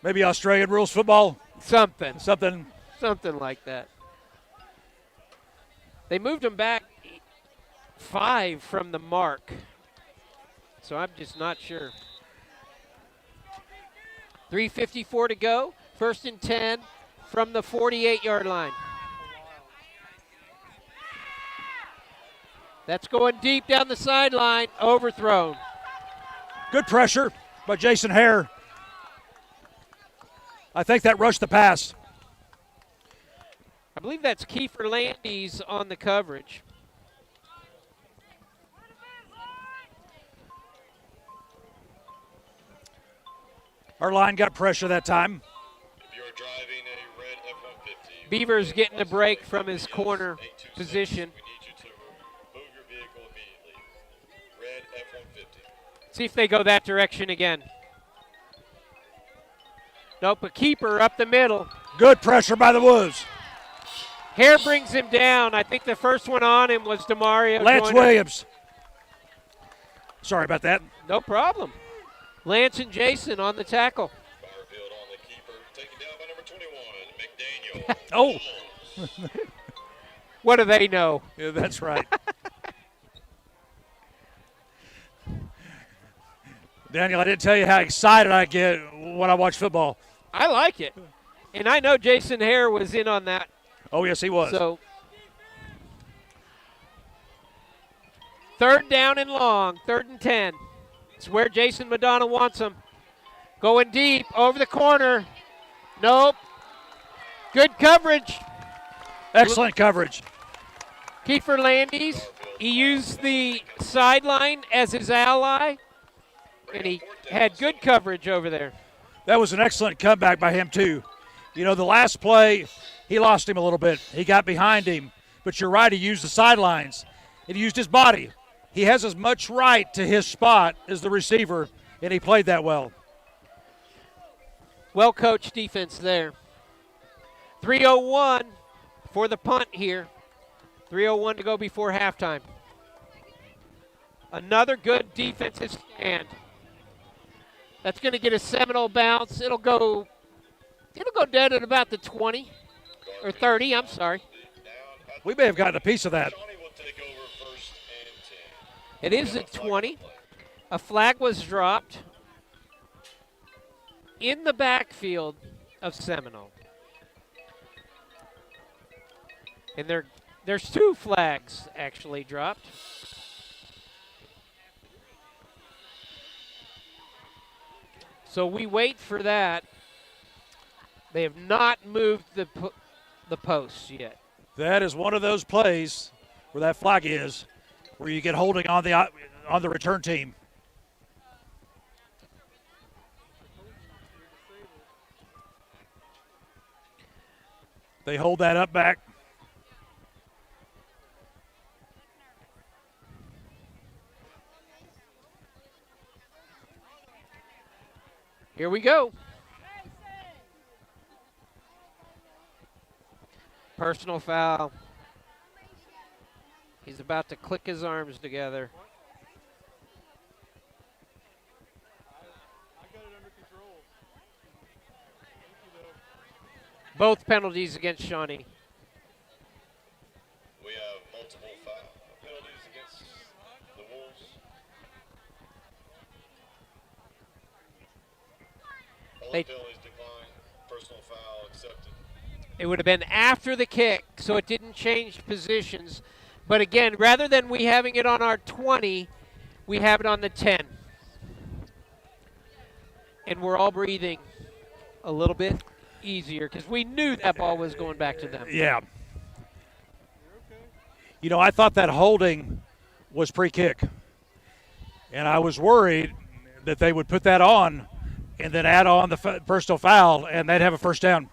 Maybe Australian rules football. Something like that. They moved him back 5 from the mark, so I'm just not sure. 3:54 to go. 1st and 10 from the 48-yard line. That's going deep down the sideline. Overthrown. Good pressure by Jason Hare. I think that rushed the pass. I believe that's Kiefer Landis on the coverage. Our line got pressure that time. If you're driving a red F-150, Beaver's getting a break from his corner position. we need you to move your vehicle immediately. Red F-150. See if they go that direction again. Nope, a keeper up the middle. Good pressure by the Wolves. Hare brings him down. I think the first one on him was DeMario. Lance Joyner. Williams. Sorry about that. No problem. Lance and Jason on the tackle. Barfield on the keeper, taken down by number 21, McDaniel. Oh, What do they know? yeah, that's right. Daniel, I didn't tell you how excited I get when I watch football. I like it. And I know Jason Hare was in on that. Oh, yes, he was. So, 3rd down and long, 3rd and 10. It's where Jason Madonna wants him. Going deep, over the corner. Nope. Good coverage. Excellent coverage. Kiefer Landis, he used the sideline as his ally, and he had good coverage over there. That was an excellent comeback by him, too. You know, the last play, he lost him a little bit. He got behind him. But you're right, he used the sidelines. And he used his body. He has as much right to his spot as the receiver, and he played that well. Well-coached defense there. 3:01 for the punt here. 3:01 to go before halftime. Another good defensive stand. That's going to get a Seminole bounce. It'll go dead at about the 20 or 30. I'm sorry. We may have gotten a piece of that. Shawnee will take over 1st and 10. It is at 20. A flag was dropped in the backfield of Seminole. And there's 2 flags actually dropped. So we wait for that. They have not moved the posts yet. That is one of those plays where that flag is, where you get holding on the return team. They hold that up back. Here we go. Personal foul. He's about to click his arms together. Both penalties against Shawnee. We have multiple foul penalties against the Wolves. All the penalties declined. Personal foul accepted. It would have been after the kick, so it didn't change positions. But again, rather than we having it on our 20, we have it on the 10. And we're all breathing a little bit easier because we knew that ball was going back to them. Yeah. You know, I thought that holding was pre-kick. And I was worried that they would put that on and then add on the personal foul, and they'd have a first down.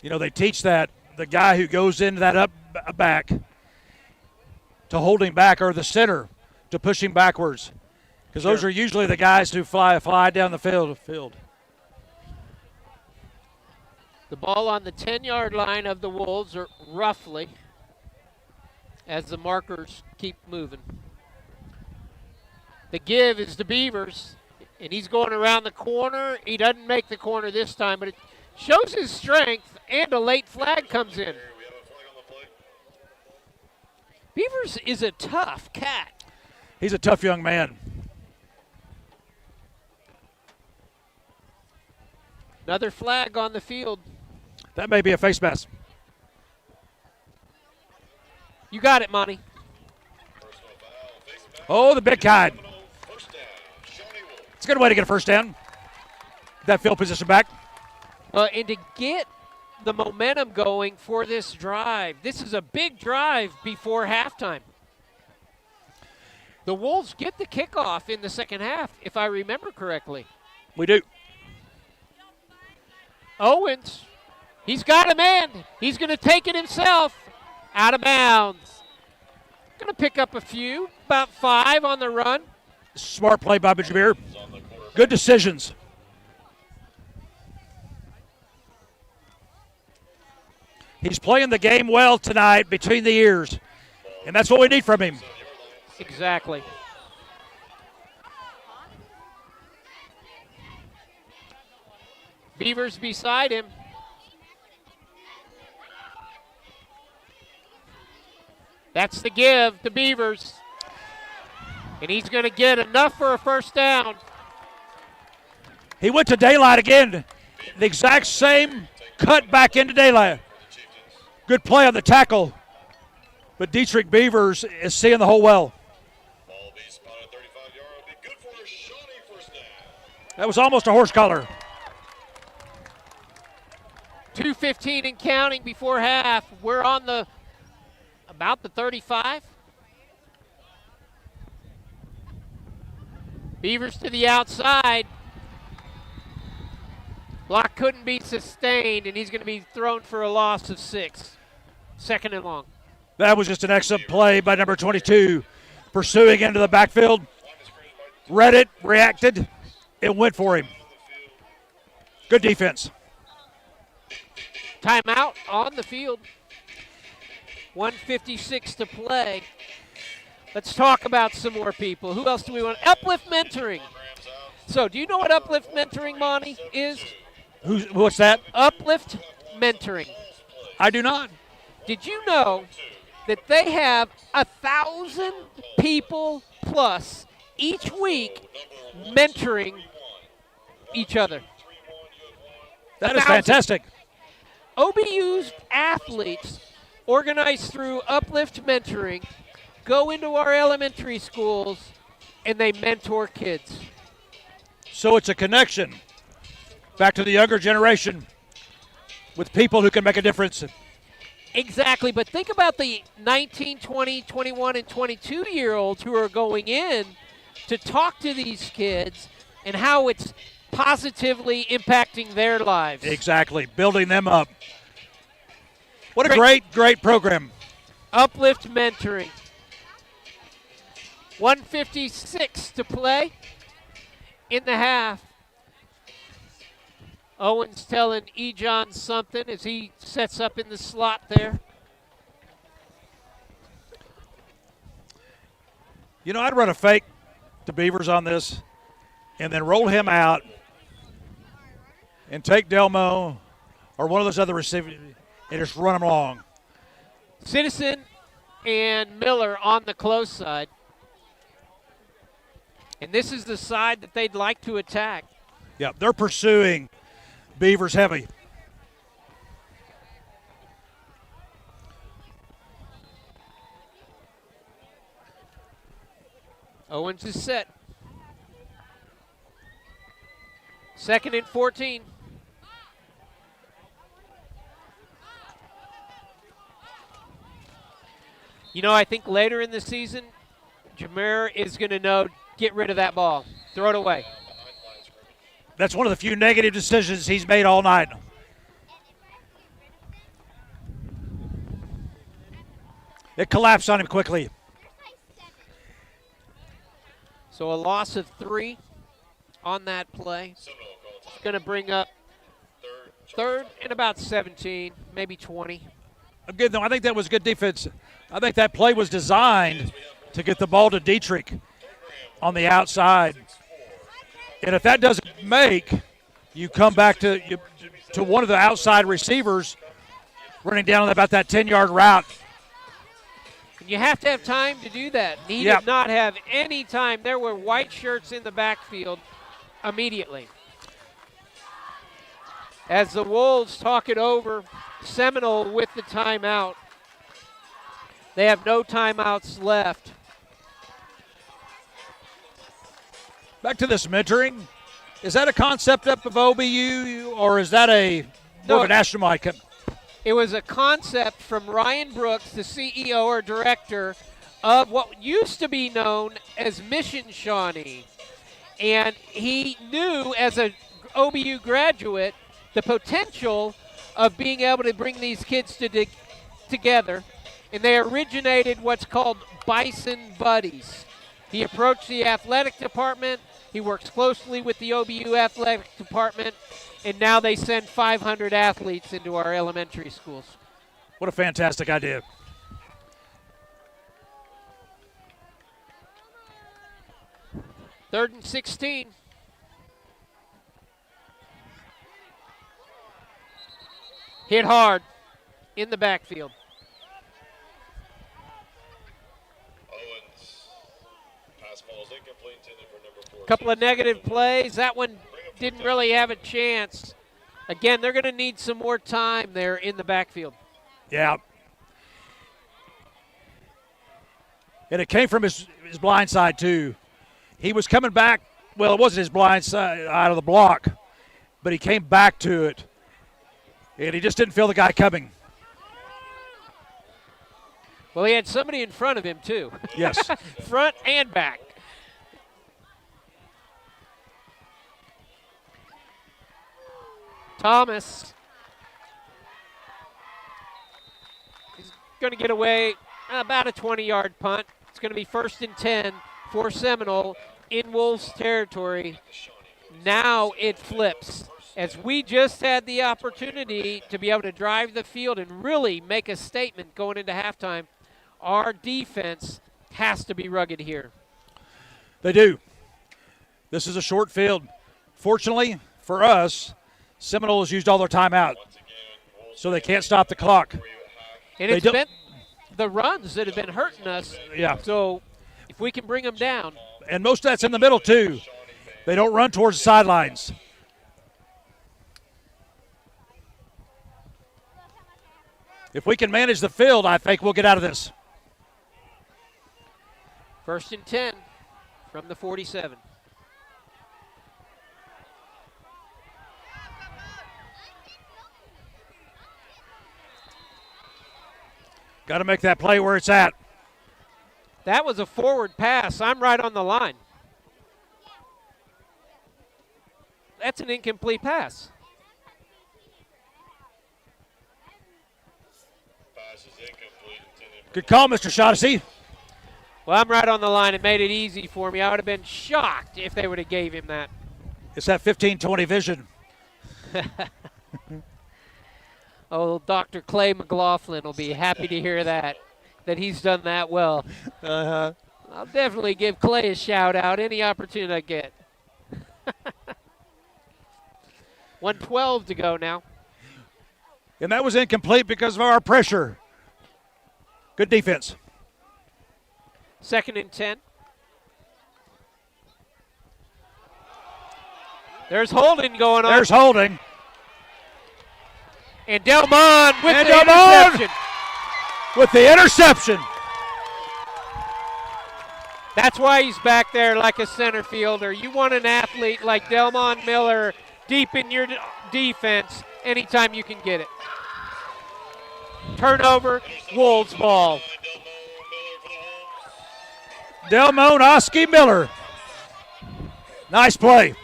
You know, they teach that the guy who goes into that up back to holding back or the center to push him backwards, because those are usually the guys who fly down the field. The ball on the 10-yard line of the Wolves, are roughly, as the markers keep moving. The give is to Beavers, and he's going around the corner. He doesn't make the corner this time, but it shows his strength, and a late flag comes in. Beavers is a tough cat. He's a tough young man. Another flag on the field. That may be a face mask. You got it, Monty. Oh, the big kind. It's a good way to get a first down. That field position back. And to get the momentum going for this drive. This is a big drive before halftime. The Wolves get the kickoff in the second half, if I remember correctly. We do. Owens, he's got a man. He's going to take it himself. Out of bounds. Going to pick up a few, about 5 on the run. Smart play by Jameer. Good decisions. He's playing the game well tonight between the ears, and that's what we need from him. Exactly. Beavers beside him. That's the give to Beavers. And he's going to get enough for a first down. He went to daylight again. The exact same cut back into daylight. Good play on the tackle. But Dietrich Beavers is seeing the hole well. Ball be spotted 35-yard. Be good for a Shawnee first down. That was almost a horse collar. 2:15 and counting before half. We're on about the 35. Beavers to the outside. Block couldn't be sustained, and he's going to be thrown for a loss of 6. Second and long. That was just an excellent play by number 22. Pursuing into the backfield. Read it, reacted, and went for him. Good defense. Timeout on the field. 1:56 to play. Let's talk about some more people. Who else do we want? Uplift Mentoring. So, do you know what Uplift Mentoring, Monty, is? What's that? Uplift Mentoring. I do not. Did you know that they have 1,000 people plus each week mentoring each other? That is fantastic. OBU's athletes, organized through Uplift Mentoring, go into our elementary schools and they mentor kids. So it's a connection back to the younger generation with people who can make a difference. Exactly, but think about the 19, 20, 21, and 22-year-olds who are going in to talk to these kids and how it's positively impacting their lives. Exactly, building them up. What a great program. Uplift mentoring. 1:56 to play in the half. Owens telling Ejon something as he sets up in the slot there. You know, I'd run a fake to Beavers on this and then roll him out and take Delmo or one of those other receivers and just run them long. Citizen and Miller on the close side. And this is the side that they'd like to attack. Yeah, they're pursuing Beavers heavy. Owens is set. 2nd and 14. You know, I think later in the season, Jameer is going to know, get rid of that ball. Throw it away. That's one of the few negative decisions he's made all night. It collapsed on him quickly. So a loss of 3 on that play. It's going to bring up 3rd and about 17, maybe 20. Again, though, I think that was good defense. I think that play was designed to get the ball to Dietrich on the outside. And if that doesn't make, you come back to one of the outside receivers running down about that 10-yard route. And you have to have time to do that. He did not have any time. There were white shirts in the backfield immediately. As the Wolves talk it over, Seminole with the timeout. They have no timeouts left. Back to this mentoring. Is that a concept up of OBU, or is that more of a national market? It was a concept from Ryan Brooks, the CEO or director of what used to be known as Mission Shawnee. And he knew as an OBU graduate the potential of being able to bring these kids together. And they originated what's called Bison Buddies. He approached the athletic department. He works closely with the OBU athletic department. And now they send 500 athletes into our elementary schools. What a fantastic idea. Third and 16. Hit hard in the backfield. Owens. Pass ball is incomplete, intended for number 4. Couple of negative plays. That one didn't really have a chance. Again, they're going to need some more time there in the backfield. Yeah. And it came from his blind side, too. He was coming back. Well, it wasn't his blind side out of the block, but he came back to it, and he just didn't feel the guy coming. Well, he had somebody in front of him, too. Yes. Front and back. Thomas. He's going to get away about a 20-yard punt. It's going to be 1st and 10 for Seminole in Wolves territory. Now it flips. As we just had the opportunity to be able to drive the field and really make a statement going into halftime, our defense has to be rugged here. They do. This is a short field. Fortunately for us, Seminole has used all their timeout, so they can't stop the clock. And it's been the runs that have been hurting us. Yeah. So if we can bring them down. And most of that's in the middle, too. They don't run towards the sidelines. If we can manage the field, I think we'll get out of this. 1st and 10 from the 47. Got to make that play where it's at. That was a forward pass. I'm right on the line. That's an incomplete pass. Pass is incomplete. Good call, Mr. Shaughnessy. Well, I'm right on the line. It made it easy for me. I would have been shocked if they would have gave him that. It's that 15-20 vision. Oh, Dr. Clay McLaughlin will be happy to hear that he's done that well. Uh-huh. I'll definitely give Clay a shout out any opportunity I get. 1:12 to go now. And that was incomplete because of our pressure. Good defense. 2nd and 10. There's holding going on. There's holding. And Delmon with And the Delmon interception. With the interception. That's why he's back there like a center fielder. You want an athlete like Delmon Miller deep in your defense anytime you can get it. Turnover, Wolves ball. Delmon Oski Miller. Nice play.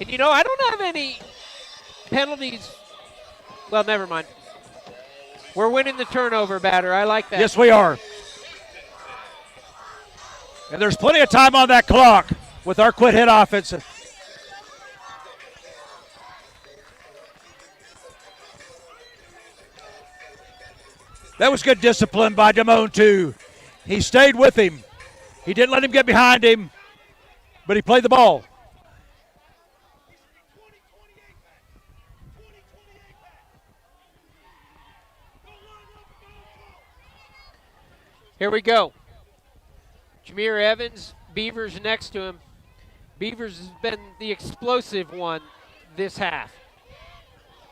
And you know, I don't have any penalties. Well, never mind. We're winning the turnover batter. I like that. Yes, we are. And there's plenty of time on that clock with our quit hit offense. That was good discipline by Damone, too. He stayed with him. He didn't let him get behind him, but he played the ball. Here we go. Jameer Evans, Beavers next to him. Beavers has been the explosive one this half.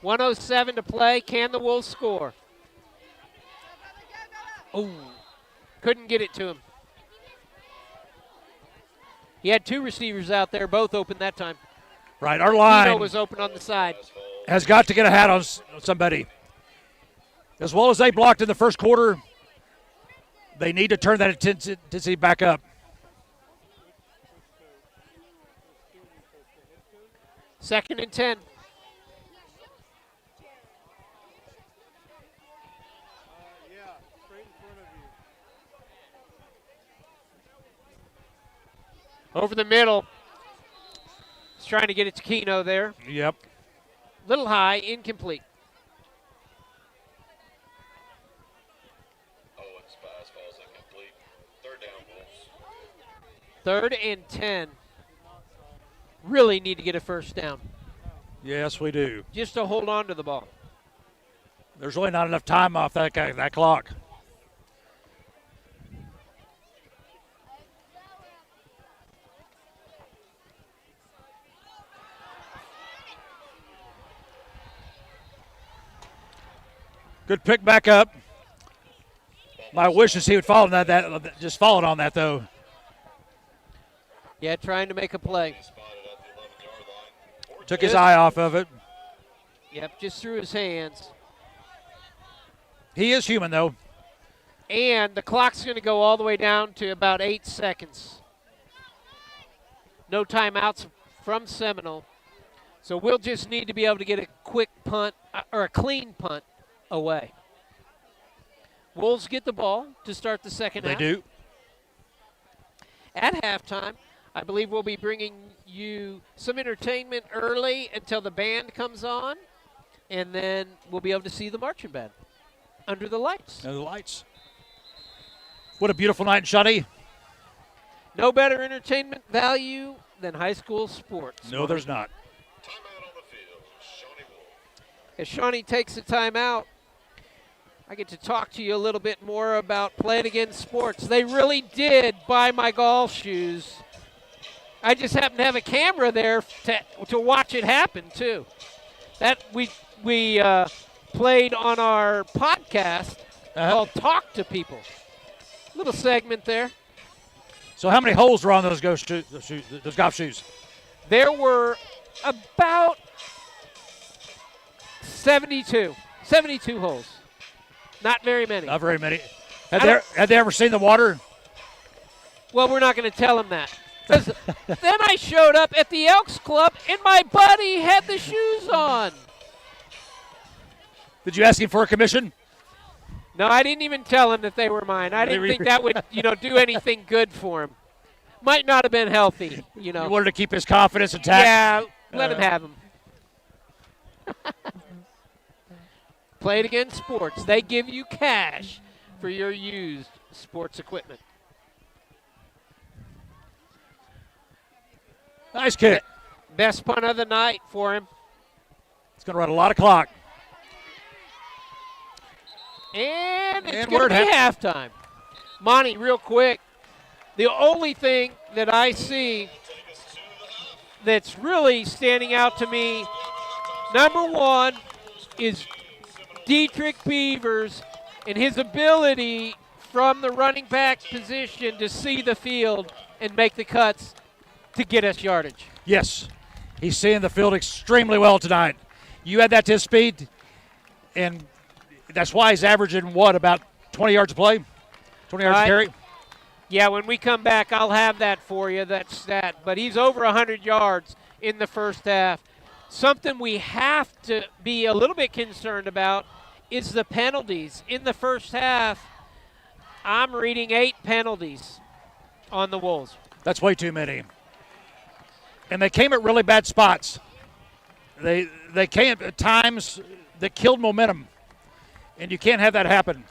1:07 to play. Can the Wolves score? Oh, couldn't get it to him. He had two receivers out there, both open that time. Right, our line Tino was open on the side. has got to get a hat on somebody. As well as they blocked in the first quarter, they need to turn that intensity back up. Second and 10. Over the middle. He's trying to get it to Keno there. Yep. Little high, incomplete. Owens' pass falls incomplete. 3rd down, Wolves. 3rd and 10. Really need to get a first down. Yes, we do. Just to hold on to the ball. There's really not enough time off that clock. Good pick back up. My wish is he would fall on that just falling on that, though. Yeah, trying to make a play. Took his eye off of it. Yep, just through his hands. He is human, though. And the clock's going to go all the way down to about 8 seconds. No timeouts from Seminole. So we'll just need to be able to get a quick punt or a clean punt away. Wolves get the ball to start the second half. They do. At halftime, I believe we'll be bringing you some entertainment early until the band comes on, and then we'll be able to see the marching band under the lights. Under the lights. What a beautiful night in Shawnee. No better entertainment value than high school sports. No, there's not. Timeout on the field. Shawnee Wolves. As Shawnee takes a timeout, I get to talk to you a little bit more about Play It Again Sports. They really did buy my golf shoes. I just happen to have a camera there to watch it happen, too. That we played on our podcast called Talk to People. Little segment there. So how many holes were on those golf shoes? There were about 72 holes. Not very many. Not very many. Had they ever seen the water? Well, we're not going to tell them that. 'Cause then I showed up at the Elks Club, and my buddy had the shoes on. Did you ask him for a commission? No, I didn't even tell him that they were mine. I didn't think that would, do anything good for him. Might not have been healthy, You wanted to keep his confidence intact? Yeah, let him have them. Play it against Sports. They give you cash for your used sports equipment. Nice kick. Best punt of the night for him. It's going to run a lot of clock. And it's And going we're to be halftime. Monty, real quick, the only thing that I see that's really standing out to me, number one, is Dietrich Beavers and his ability from the running back position to see the field and make the cuts to get us yardage. Yes, he's seeing the field extremely well tonight. You add that to his speed, and that's why he's averaging, about 20 yards a play? 20 yards a carry? Yeah, when we come back, I'll have that for you, that stat. But he's over 100 yards in the first half. Something we have to be a little bit concerned about is the penalties. In the first half, I'm reading 8 penalties on the Wolves. That's way too many. And they came at really bad spots. They came at times that killed momentum, and you can't have that happen.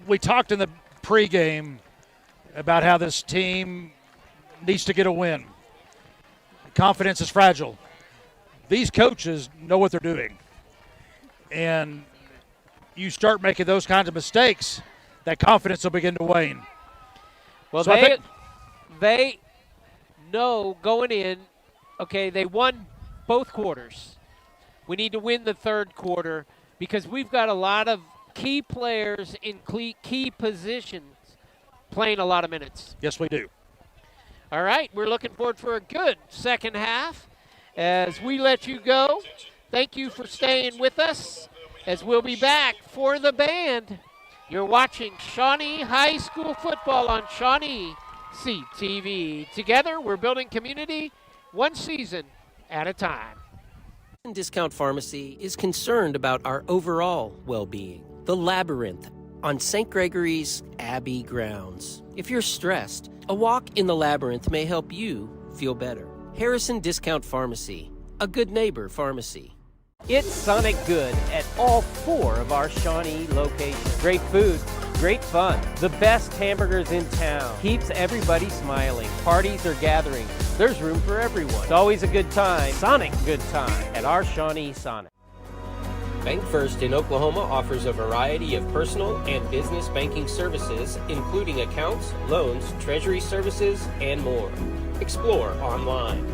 We talked in the pregame about how this team needs to get a win. Confidence is fragile. These coaches know what they're doing. And you start making those kinds of mistakes, that confidence will begin to wane. Well, So they know going in, okay, they won both quarters. We need to win the third quarter because we've got a lot of key players in key positions playing a lot of minutes. Yes, we do. All right, we're looking forward for a good second half as we let you go. Thank you for staying with us as we'll be back for the band. You're watching Shawnee High School football on ShawneeCTV. Together, we're building community one season at a time. Discount Pharmacy is concerned about our overall well-being. The Labyrinth on St. Gregory's Abbey grounds. If you're stressed, a walk in the Labyrinth may help you feel better. Harrison Discount Pharmacy, a good neighbor pharmacy. It's Sonic Good at all 4 of our Shawnee locations. Great food, great fun, the best hamburgers in town. Keeps everybody smiling. Parties or gatherings, there's room for everyone. It's always a good time, Sonic good time, at our Shawnee Sonic. Bank First in Oklahoma offers a variety of personal and business banking services, including accounts, loans, treasury services, and more. Explore online.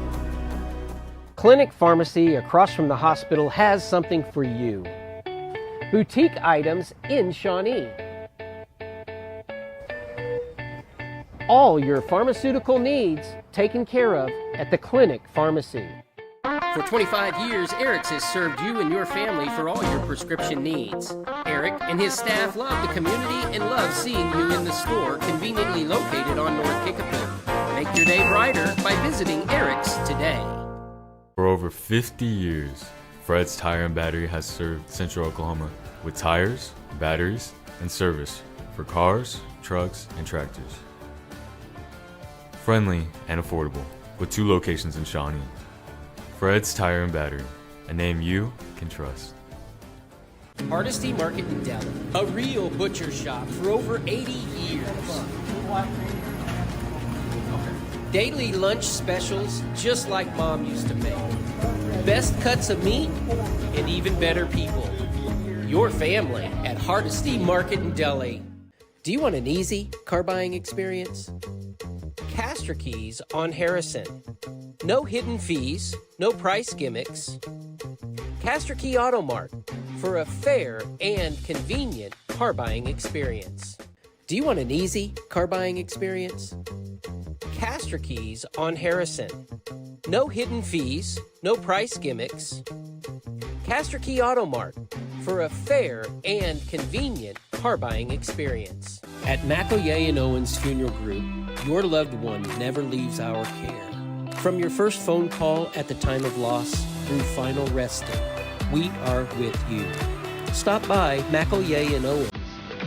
Clinic Pharmacy across from the hospital has something for you. Boutique items in Shawnee. All your pharmaceutical needs taken care of at the Clinic Pharmacy. For 25 years, Eric's has served you and your family for all your prescription needs. Eric and his staff love the community and love seeing you in the store conveniently located on North Kickapoo. Make your day brighter by visiting Eric's today. For over 50 years, Fred's Tire and Battery has served Central Oklahoma with tires, batteries, and service for cars, trucks, and tractors. Friendly and affordable, with 2 locations in Shawnee. Fred's Tire and Battery, a name you can trust. Hardesty Market in Delhi, a real butcher shop for over 80 years. Daily lunch specials just like Mom used to make. Best cuts of meat and even better people. Your family at Hardesty Market in Delhi. Do you want an easy car buying experience? Castor Keys on Harrison. No hidden fees, no price gimmicks. Castor Key Auto Mart for a fair and convenient car buying experience. Do you want an easy car buying experience? Castor Keys on Harrison. No hidden fees, no price gimmicks. Castor Key Auto Mart for a fair and convenient car buying experience. At McElroy and Owens Funeral Group, your loved one never leaves our care. From your first phone call at the time of loss through final resting, we are with you. Stop by McElroy and Owens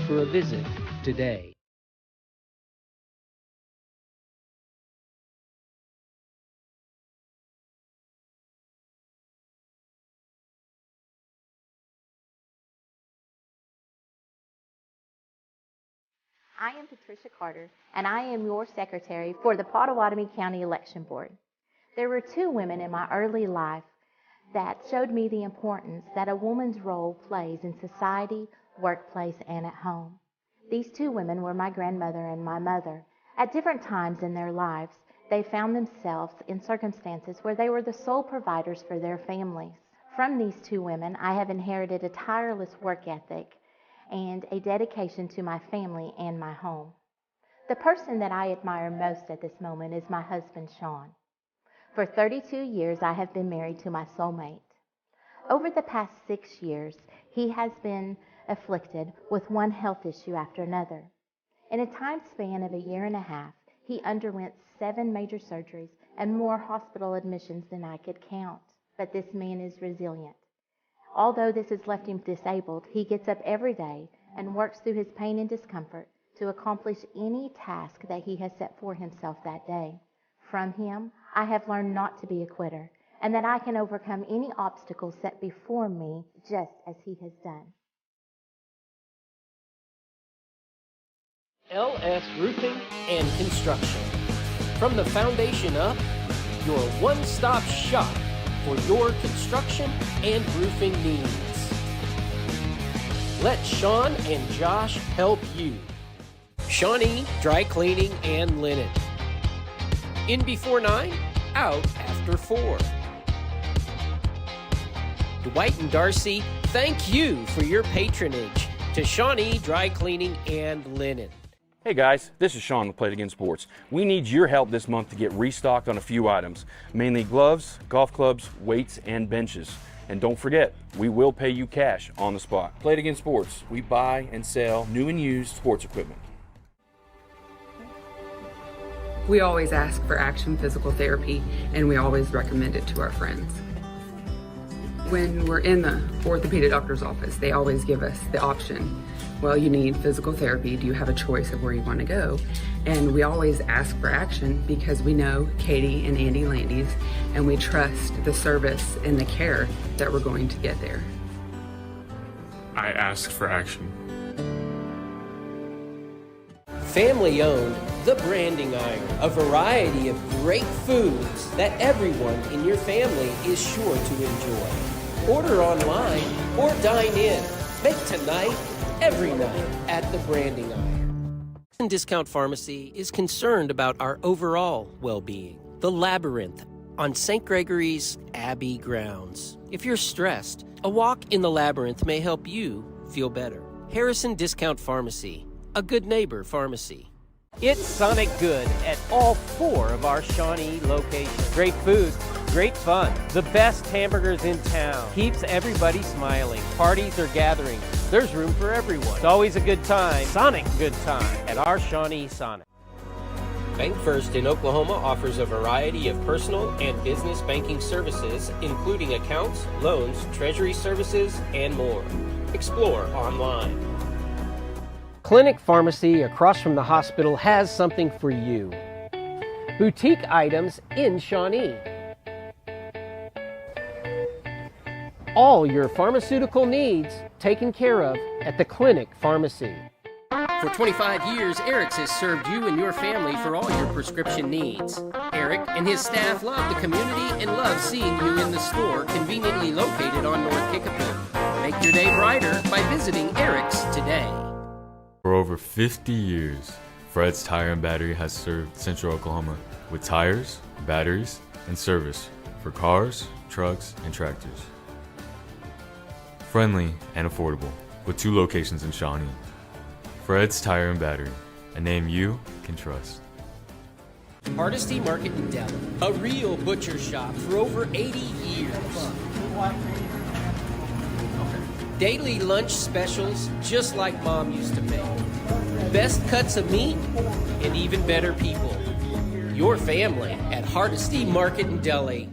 for a visit today. I am Patricia Carter, and I am your secretary for the Potawatomi County Election Board. There were two women in my early life that showed me the importance that a woman's role plays in society, workplace, and at home. These two women were my grandmother and my mother. At different times in their lives, they found themselves in circumstances where they were the sole providers for their families. From these two women, I have inherited a tireless work ethic and a dedication to my family and my home. The person that I admire most at this moment is my husband, Sean. For 32 years, I have been married to my soulmate. Over the past 6 years, he has been afflicted with one health issue after another. In a time span of a year and a half, he underwent 7 major surgeries and more hospital admissions than I could count. But this man is resilient. Although this has left him disabled, he gets up every day and works through his pain and discomfort to accomplish any task that he has set for himself that day. From him, I have learned not to be a quitter, and that I can overcome any obstacle set before me just as he has done. LS Roofing and Construction. From the foundation up, your one-stop shop for your construction and roofing needs. Let Sean and Josh help you. Shawnee Dry Cleaning and Linen. In before 9, out after 4. Dwight and Darcy, thank you for your patronage to Shawnee Dry Cleaning and Linen. Hey guys, this is Sean with Play It Again Sports. We need your help this month to get restocked on a few items, mainly gloves, golf clubs, weights, and benches. And don't forget, we will pay you cash on the spot. Play It Again Sports. We buy and sell new and used sports equipment. We always ask for Action Physical Therapy, and we always recommend it to our friends. When we're in the orthopedic doctor's office, they always give us the option. Well, you need physical therapy. Do you have a choice of where you want to go? And we always ask for Action because we know Katie and Andy Landys, and we trust the service and the care that we're going to get there. I asked for Action. Family owned, The Branding Iron. A variety of great foods that everyone in your family is sure to enjoy. Order online or dine in. Make tonight every night at The Branding Iron. Discount Pharmacy is concerned about our overall well-being. The Labyrinth on St. Gregory's Abbey grounds. If you're stressed, a walk in the Labyrinth may help you feel better. Harrison Discount Pharmacy, a good neighbor pharmacy. It's Sonic Good at all 4 of our Shawnee locations. Great food, great fun, the best hamburgers in town. Keeps everybody smiling. Parties or gatherings, there's room for everyone. It's always a good time, Sonic good time, at our Shawnee Sonic. Bank First in Oklahoma offers a variety of personal and business banking services, including accounts, loans, treasury services, and more. Explore online. Clinic Pharmacy across from the hospital has something for you. Boutique items in Shawnee. All your pharmaceutical needs taken care of at the Clinic Pharmacy. For 25 years, Eric's has served you and your family for all your prescription needs. Eric and his staff love the community and love seeing you in the store conveniently located on North Kickapoo. Make your day brighter by visiting Eric's today. For over 50 years, Fred's Tire and Battery has served Central Oklahoma with tires, batteries, and service for cars, trucks, and tractors. Friendly and affordable, with 2 locations in Shawnee. Fred's Tire and Battery, a name you can trust. Hardesty Market in Dell, a real butcher shop for over 80 years. Daily lunch specials just like Mom used to make. best cuts of meat, and even better people. Your family at Hardesty Market and Deli.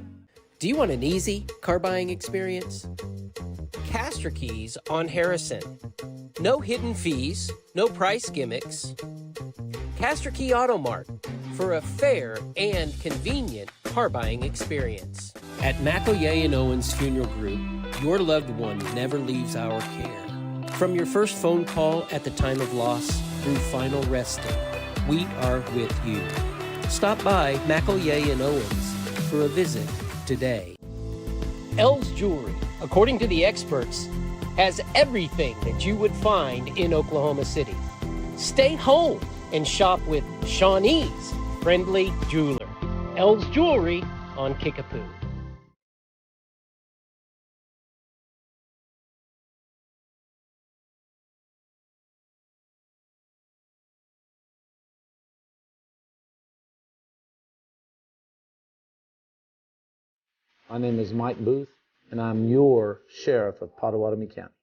Do you want an easy car buying experience? Castor Keys on Harrison. No hidden fees, no price gimmicks. Castor Key Auto Mart for a fair and convenient car buying experience. At McElroy and Owens Funeral Group, your loved one never leaves our care. From your first phone call at the time of loss through final resting, we are with you. Stop by McElroy and Owens for a visit today. L's Jewelry, according to the experts, has everything that you would find in Oklahoma City. Stay home and shop with Shawnee's friendly jeweler. L's Jewelry on Kickapoo. My name is Mike Booth, and I'm your sheriff of Pottawatomie County.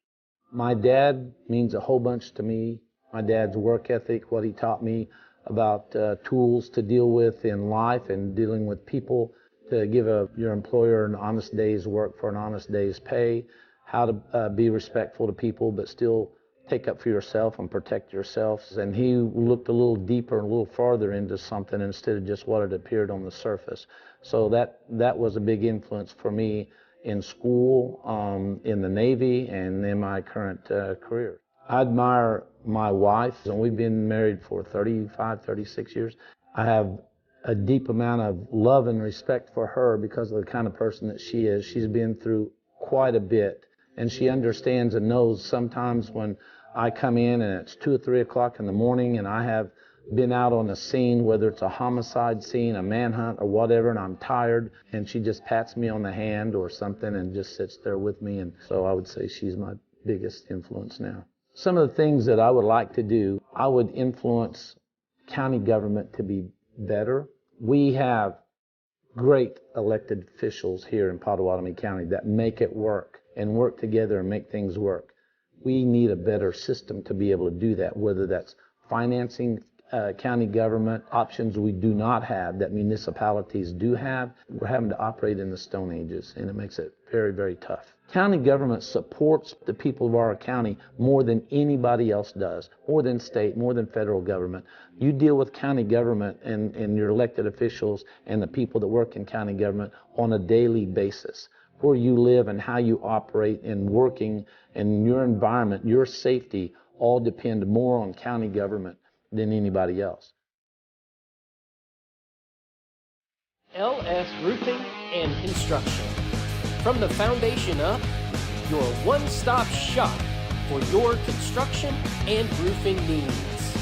My dad means a whole bunch to me. My dad's work ethic, what he taught me about tools to deal with in life and dealing with people, to give your employer an honest day's work for an honest day's pay, how to be respectful to people but still take up for yourself and protect yourself. And he looked a little deeper and a little farther into something instead of just what had appeared on the surface. So that was a big influence for me in school, in the Navy, and in my current career. I admire my wife, and we've been married for 35, 36 years. I have a deep amount of love and respect for her because of the kind of person that she is. She's been through quite a bit, and she understands and knows sometimes when I come in and it's 2 or 3 o'clock in the morning and I have been out on a scene, whether it's a homicide scene, a manhunt, or whatever, and I'm tired, and she just pats me on the hand or something and just sits there with me. And so I would say she's my biggest influence now. Some of the things that I would like to do, I would influence county government to be better. We have great elected officials here in Pottawatomie County that make it work and work together and make things work. We need a better system to be able to do that, whether that's financing county government, options we do not have that municipalities do have. We're having to operate in the Stone Ages, and it makes it very, very tough. County government supports the people of our county more than anybody else does, more than state, more than federal government. You deal with county government and your elected officials and the people that work in county government on a daily basis. Where you live and how you operate and working and your environment, your safety, all depend more on county government than anybody else. LS Roofing and Construction. From the foundation up, your one-stop shop for your construction and roofing needs.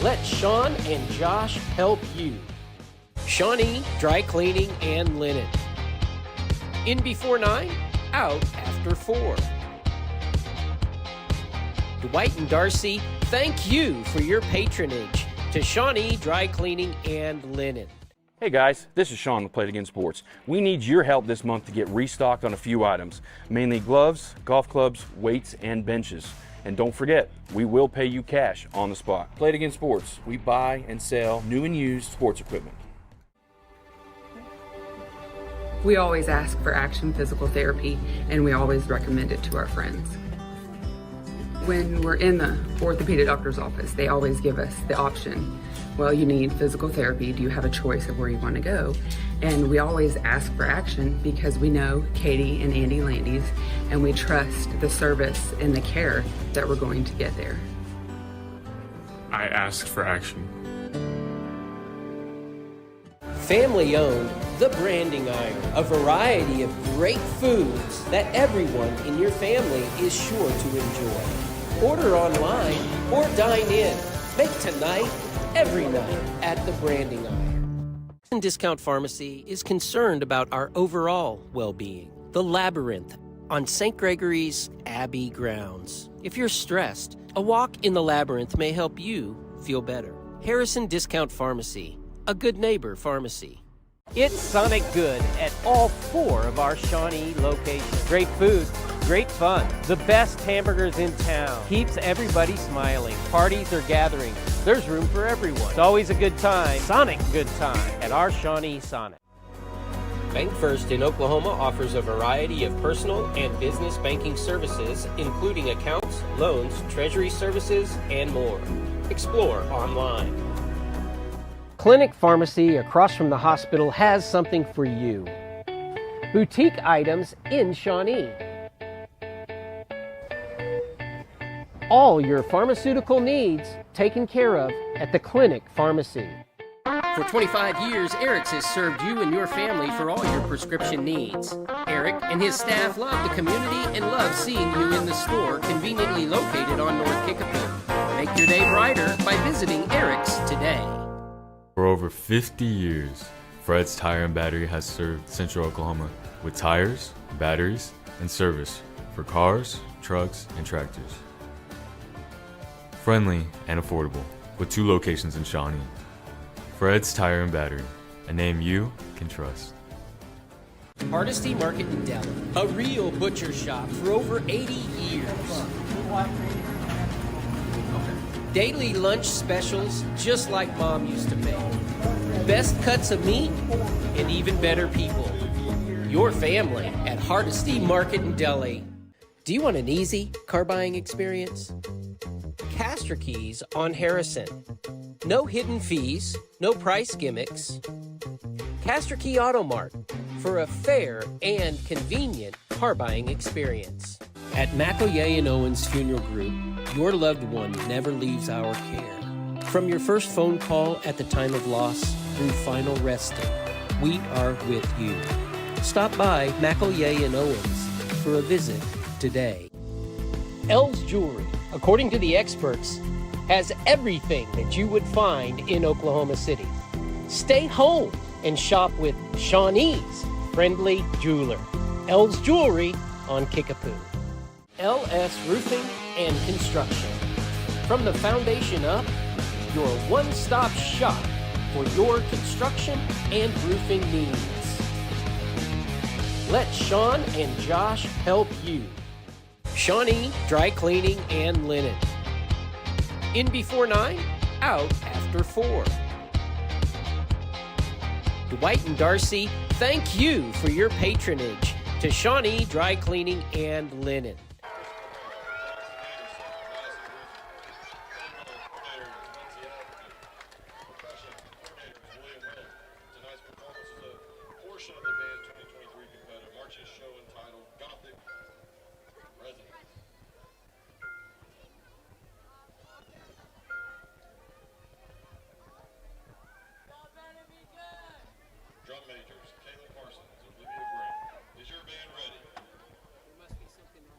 Let Sean and Josh help you. Shawnee Dry Cleaning and Linen. In before 9, out after 4. Dwight and Darcy, thank you for your patronage to Shawnee Dry Cleaning and Linen. Hey guys, this is Sean with Play It Again Sports. We need your help this month to get restocked on a few items, mainly gloves, golf clubs, weights, and benches. And don't forget, we will pay you cash on the spot. Play It Again Sports. We buy and sell new and used sports equipment. We always ask for Action Physical Therapy, and we always recommend it to our friends. When we're in the orthopedic doctor's office, they always give us the option, well, you need physical therapy. Do you have a choice of where you want to go? And we always ask for Action because we know Katie and Andy Landys, and we trust the service and the care that we're going to get there. I asked for Action. Family owned, The Branding Iron, a variety of great foods that everyone in your family is sure to enjoy. Order online or dine in. Make tonight every night at The Branding Iron. Discount Pharmacy is concerned about our overall well-being. The Labyrinth on St. Gregory's Abbey grounds. If you're stressed, a walk in the Labyrinth may help you feel better. Harrison Discount Pharmacy, a good neighbor pharmacy. It's Sonic Good at all 4 of our Shawnee locations. Great food, great great fun. The best hamburgers in town. Keeps everybody smiling. Parties or gatherings. There's room for everyone. It's always a good time. Sonic good time at our Shawnee Sonic. Bank First in Oklahoma offers a variety of personal and business banking services, including accounts, loans, treasury services, and more. Explore online. Clinic Pharmacy across from the hospital has something for you. Boutique items in Shawnee. All your pharmaceutical needs taken care of at the Clinic Pharmacy. For 25 years, Eric's has served you and your family for all your prescription needs. Eric and his staff love the community and love seeing you in the store conveniently located on North Kickapoo. Make your day brighter by visiting Eric's today. For over 50 years, Fred's Tire and Battery has served Central Oklahoma with tires, batteries, and service for cars, trucks, and tractors. Friendly and affordable, with 2 locations in Shawnee. Fred's Tire and Battery, a name you can trust. Hardesty Market in Delhi, a real butcher shop for over 80 years. Daily lunch specials just like Mom used to make. Best cuts of meat and even better people. Your family at Hardesty Market in Delhi. Do you want an easy car buying experience? Castor Keys on Harrison. No hidden fees, no price gimmicks. Castor Key Auto Mart for a fair and convenient car buying experience. At McElroy and Owens Funeral Group, your loved one never leaves our care. From your first phone call at the time of loss through final resting, we are with you. Stop by McElroy and Owens for a visit today. L's Jewelry, according to the experts, has everything that you would find in Oklahoma City. Stay home and shop with Shawnee's friendly jeweler. L's Jewelry on Kickapoo. LS Roofing and Construction. From the foundation up, your one-stop shop for your construction and roofing needs. Let Sean and Josh help you. Shawnee Dry Cleaning and Linen. In before 9, out after 4. Dwight and Darcy, thank you for your patronage to Shawnee Dry Cleaning and Linen. Is your band ready? There must be something on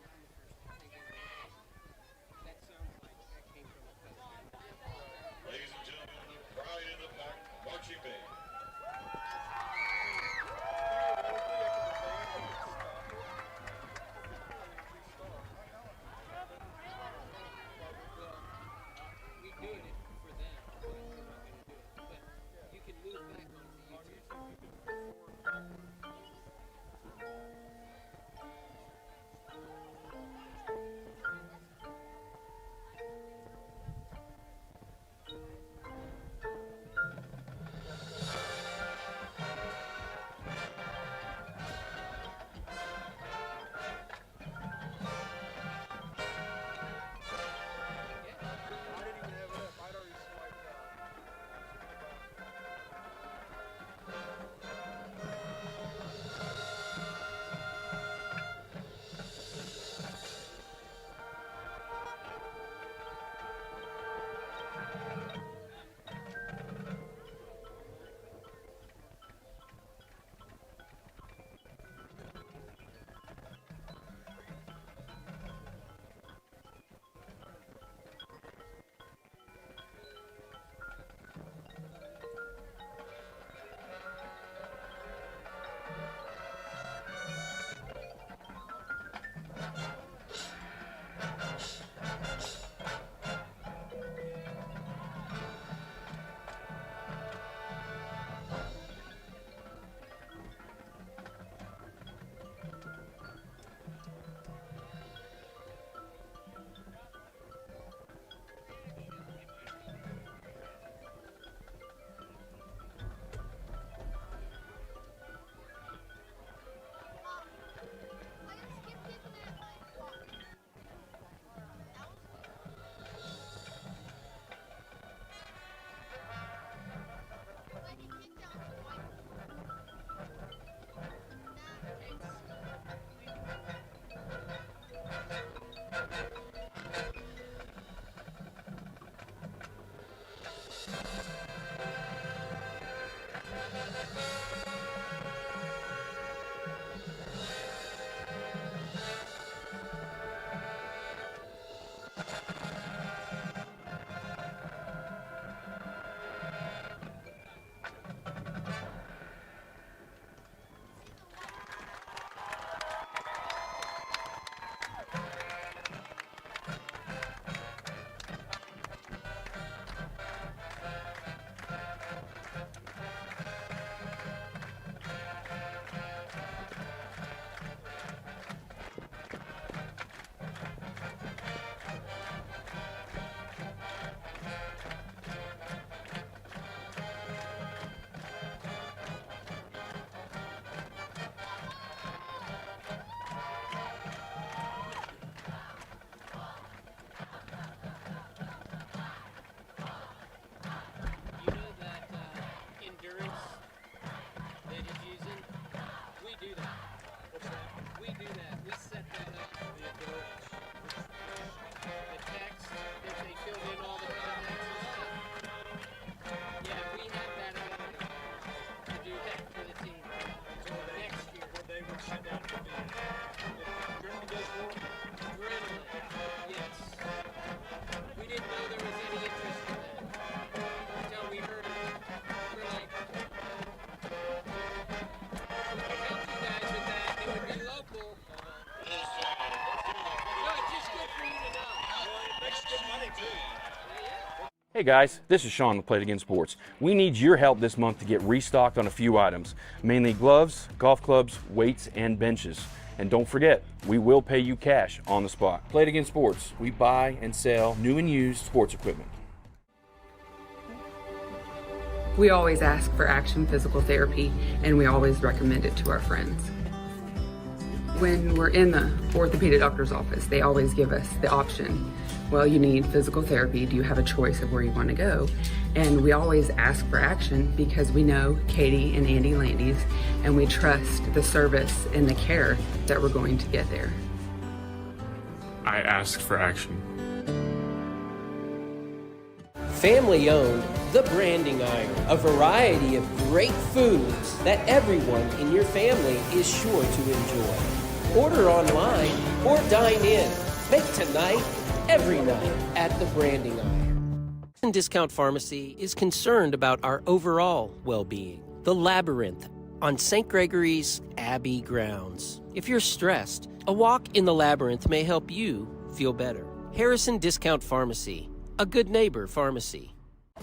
Hey guys, this is Sean with SHS Sports. We need your help this month to get restocked on a few items, mainly gloves, golf clubs, weights, and benches. And don't forget, we will pay you cash on the spot. SHS Sports, we buy and sell new and used sports equipment. We always ask for Action Physical Therapy, and we always recommend it to our friends. When we're in the orthopedic doctor's office, they always give us the option. Well, you need physical therapy. Do you have a choice of where you want to go? And we always ask for Action because we know Katie and Andy Landys, and we trust the service and the care that we're going to get there. I ask for Action. Family owned, The Branding Iron, a variety of great foods that everyone in your family is sure to enjoy. Order online or dine in. Make tonight every night at The Branding Iron. Discount Pharmacy is concerned about our overall well-being. The Labyrinth on St. Gregory's Abbey grounds. If you're stressed, a walk in the Labyrinth may help you feel better. Harrison Discount Pharmacy, a good neighbor pharmacy.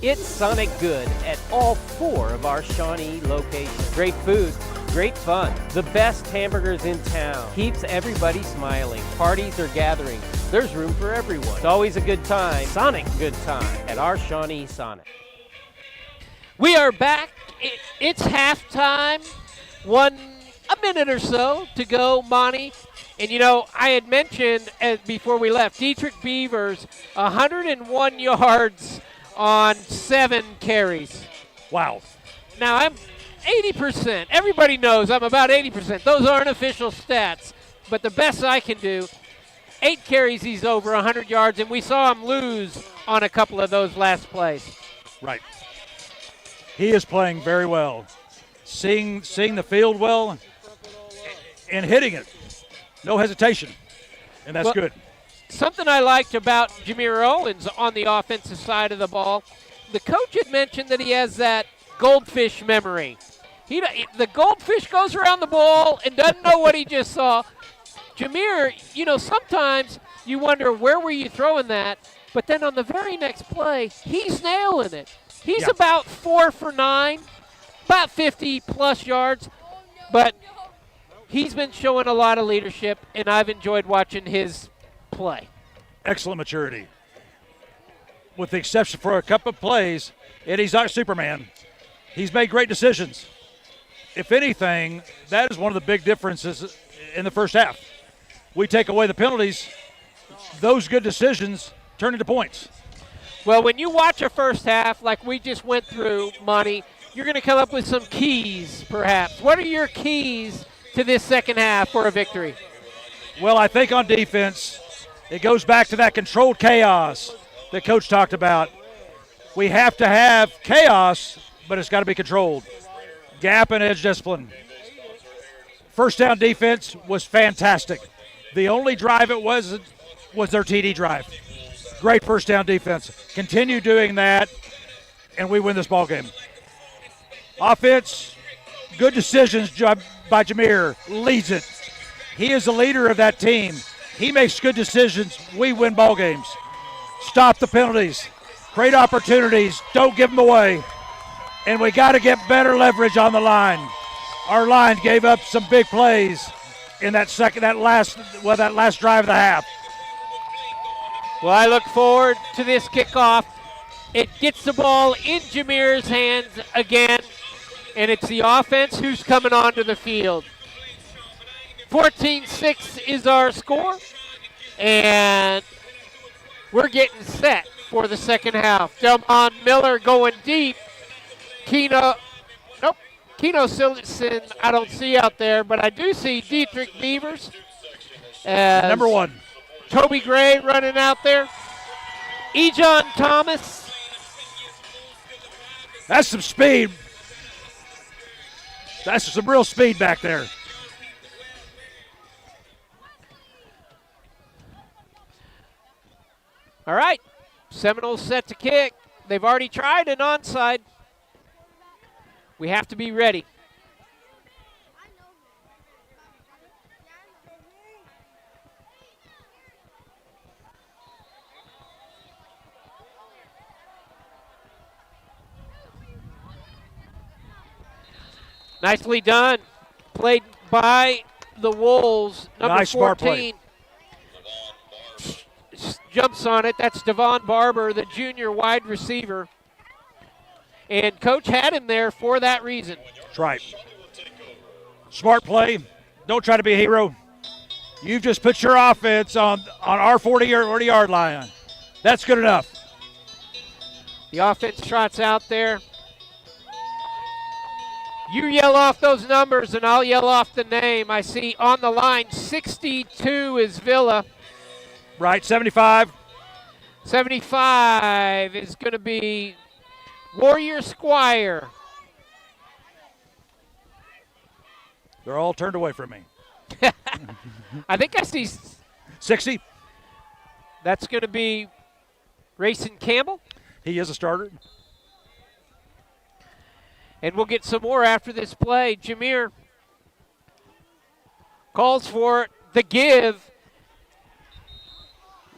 It's Sonic Good at all 4 of our Shawnee locations. Great food, great fun, the best hamburgers in town. Keeps everybody smiling. Parties or gatherings, there's room for everyone. It's always a good time, Sonic good time, at our Shawnee Sonic. We are back. It's halftime. A minute or so to go, Monty. And, you know, I had mentioned before we left, Dietrich Beavers, 101 yards on 7 carries. Wow. Now, I'm 80%. Everybody knows I'm about 80%. Those aren't official stats. But the best I can do, 8 carries, he's over 100 yards, and we saw him lose on a couple of those last plays. Right. He is playing very well. Seeing the field well and hitting it. No hesitation. And that's good. Something I liked about Jameer Owens on the offensive side of the ball, the coach had mentioned that he has that goldfish memory. The goldfish goes around the ball and doesn't know what he just saw. Jameer, you know, sometimes you wonder where were you throwing that, but then on the very next play, he's nailing it. He's about 4 for 9, about 50-plus yards, but he's been showing a lot of leadership, and I've enjoyed watching his play. Excellent maturity. With the exception for a couple of plays, Eddie's not Superman. He's made great decisions. If anything, that is one of the big differences in the first half. We take away the penalties, those good decisions turn into points. Well, when you watch a first half like we just went through, Monty, you're going to come up with some keys, perhaps. What are your keys to this second half for a victory? Well, I think on defense, it goes back to that controlled chaos that Coach talked about. We have to have chaos, but it's got to be controlled. Gap and edge discipline. First down defense was fantastic. The only drive it was their TD drive. Great first down defense. Continue doing that, and we win this ball game. Offense, good decisions by Jameer. Leads it. He is the leader of that team. He makes good decisions. We win ball games. Stop the penalties. Create opportunities. Don't give them away. And we got to get better leverage on the line. Our line gave up some big plays in that last drive of the half. Well, I look forward to this kickoff. It gets the ball in Jameer's hands again, and it's the offense who's coming onto the field. 14-6 is our score, and we're getting set for the second half. Delmon Miller going deep. Keno Silson I don't see out there, but I do see Dietrich Beavers. Number 1. Toby Gray running out there. Ejon Thomas. That's some speed. That's some real speed back there. All right, Seminoles set to kick. They've already tried an onside. We have to be ready. Nicely done. Played by the Wolves. Number nice 14. Jumps on it. That's Devon Barber, the junior wide receiver. And Coach had him there for that reason. That's right. Smart play. Don't try to be a hero. You've just put your offense on our 40-yard line. That's good enough. The offense trots out there. You yell off those numbers, and I'll yell off the name. I see on the line 62 is Villa. Right, 75. 75 is going to be Warrior Squire. They're all turned away from me. I think I see 60. That's going to be Rayson Campbell. He is a starter. And we'll get some more after this play. Jameer calls for the give.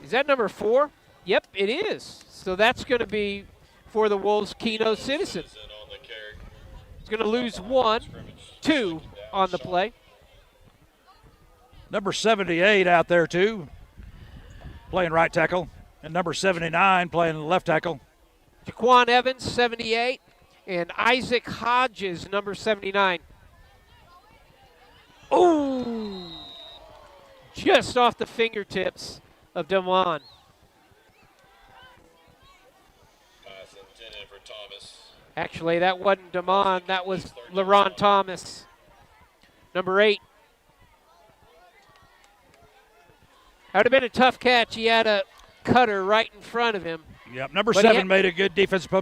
Is that number 4? Yep, it is. So that's going to be for the Wolves, Keno Citizen. It's going to lose 1, 2 on the play. Number 78 out there, too, playing right tackle. And number 79 playing left tackle. Jaquan Evans, 78. And Isaac Hodges, number 79. Oh! Just off the fingertips of Damon. Pass intended for Thomas. Actually, that wasn't Damon. That was LaRon Thomas, number 8. That would have been a tough catch. He had a cutter right in front of him. Yep, number 7 made a good defensive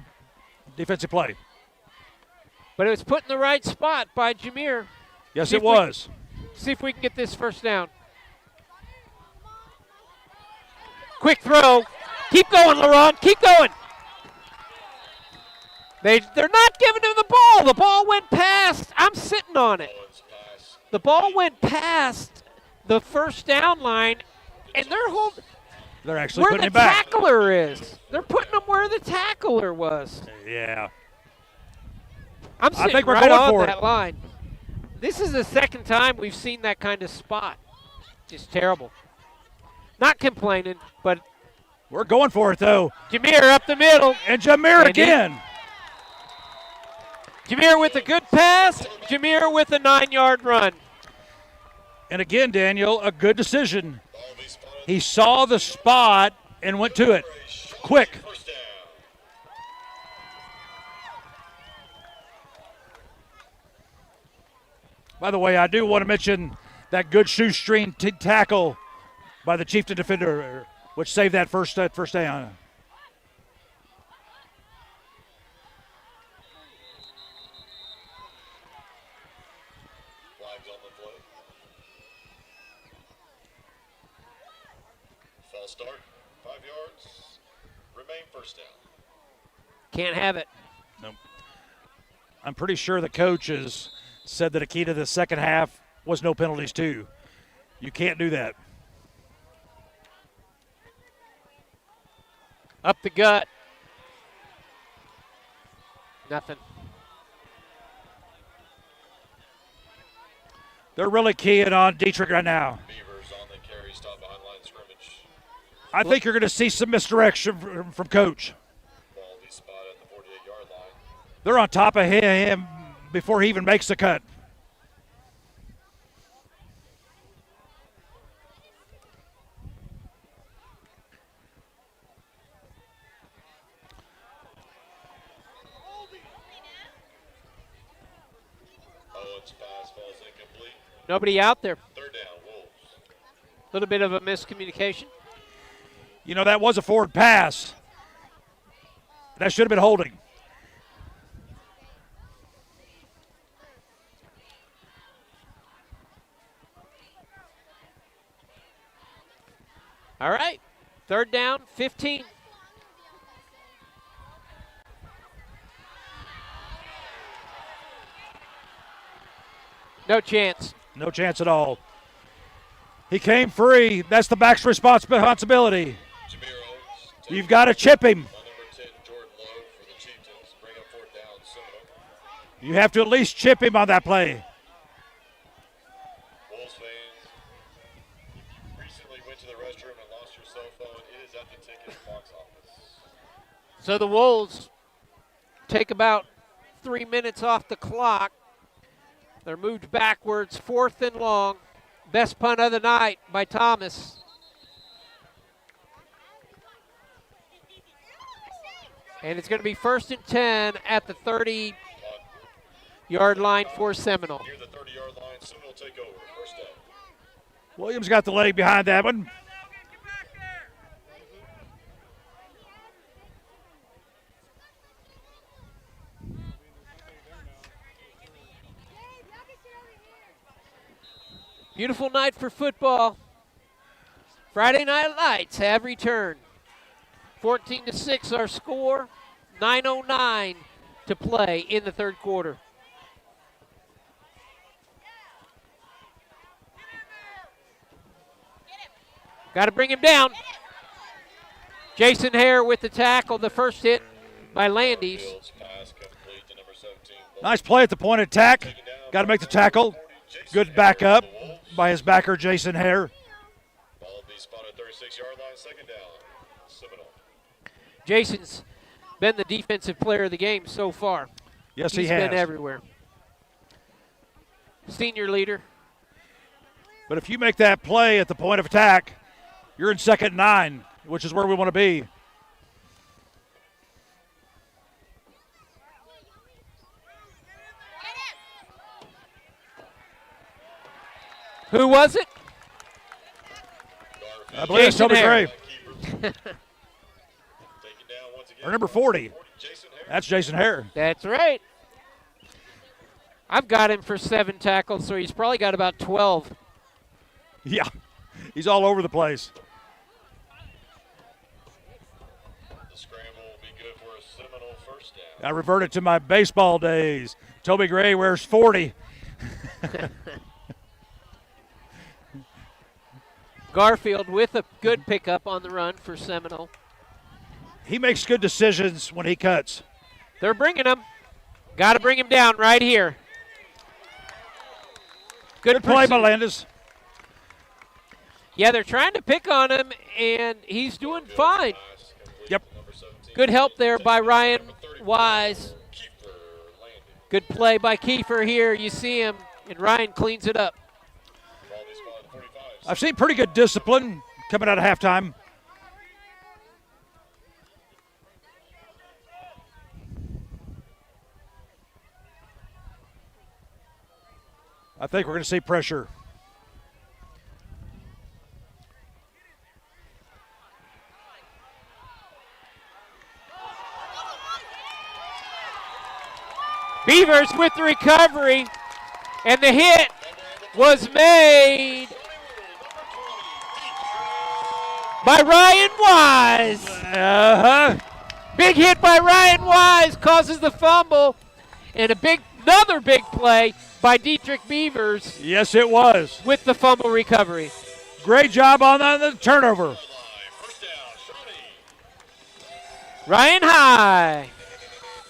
play. But it was put in the right spot by Jameer. Yes, it was. See if we can get this first down. Quick throw. Keep going, LaRon. Keep going. They're not giving him the ball. The ball went past. I'm sitting on it. The ball went past the first down line, and they're actually where putting the him back. tackler is. They're putting him where the tackler was. Yeah. I'm sitting think we're right going on for that it. line. This is the second time we've seen that kind of spot. Just terrible. Not complaining, but we're going for it, though. Jameer up the middle. And Jameer again. Jameer with a good pass. Jameer with a 9-yard run. And again, Daniel, a good decision. He saw the spot and went to it. Quick. By the way, I do want to mention that good shoestring tackle by the Chieftain defender, which saved that first down. False start, 5 yards, remain first down. Can't have it. Nope. I'm pretty sure the coaches said that a key to the second half was no penalties too. You can't do that. Up the gut. Nothing. They're really keying on Dietrich right now. Beavers on the carry, stop behind line scrimmage. I think you're going to see some misdirection from Coach. Ball will be spotted at the 48-yard line. They're on top of him before he even makes the cut. Owens' pass falls incomplete. Nobody out there. Third down, Wolves. A little bit of a miscommunication. You know, that was a forward pass. That should have been holding. All right. Third down, 15. No chance. No chance at all. He came free. That's the back's responsibility. Jameer Owens. You've got to chip him. On number 10, Jordan Lowe for the Chieftains. Bring up fourth down, Seminole. You have to at least chip him on that play. Wolves fans, recently went to the restroom and lost your cell phone. It is at the ticket box office. So the Wolves take about 3 minutes off the clock. They're moved backwards, 4th and long. Best punt of the night by Thomas. And it's going to be 1st and 10 at the 30-yard line for Seminole. Near the 30-yard line, Seminole take over. First down. Williams got the leg behind that one. Beautiful night for football. Friday Night Lights have returned. 14-6 our score. 9:09 to play in the third quarter. Got to bring him down. Jason Hare with the tackle. The first hit by Landis. Fields pass complete to number 17. Nice play at the point of attack. Got to make the tackle. Good backup by his backer, Jason Hare. Ball will be spotted 36-yard line, second down. Seminole. Jason's been the defensive player of the game so far. Yes, He's he has. been everywhere. Senior leader. But if you make that play at the point of attack, you're in 2nd and 9, which is where we want to be. Who was it? I believe it's Toby Hare. Gray. Or number 40. That's Jason Hare. That's right. I've got him for 7 tackles, so he's probably got about 12. Yeah, he's all over the place. The scramble will be good for a Seminole first down. I reverted to my baseball days. Toby Gray wears 40. Garfield with a good pickup on the run for Seminole. He makes good decisions when he cuts. They're bringing him. Got to bring him down right here. Good play by Landis. Yeah, they're trying to pick on him, and he's doing fine. Yep. Good help there by Ryan Wise. Good play by Kiefer here. You see him, and Ryan cleans it up. I've seen pretty good discipline coming out of halftime. I think we're going to see pressure. Beavers with the recovery, and the hit was made by Ryan Wise. Uh-huh. Big hit by Ryan Wise causes the fumble. And another big play by Dietrich Beavers. Yes, it was. With the fumble recovery. Great job on the turnover. Ryan High.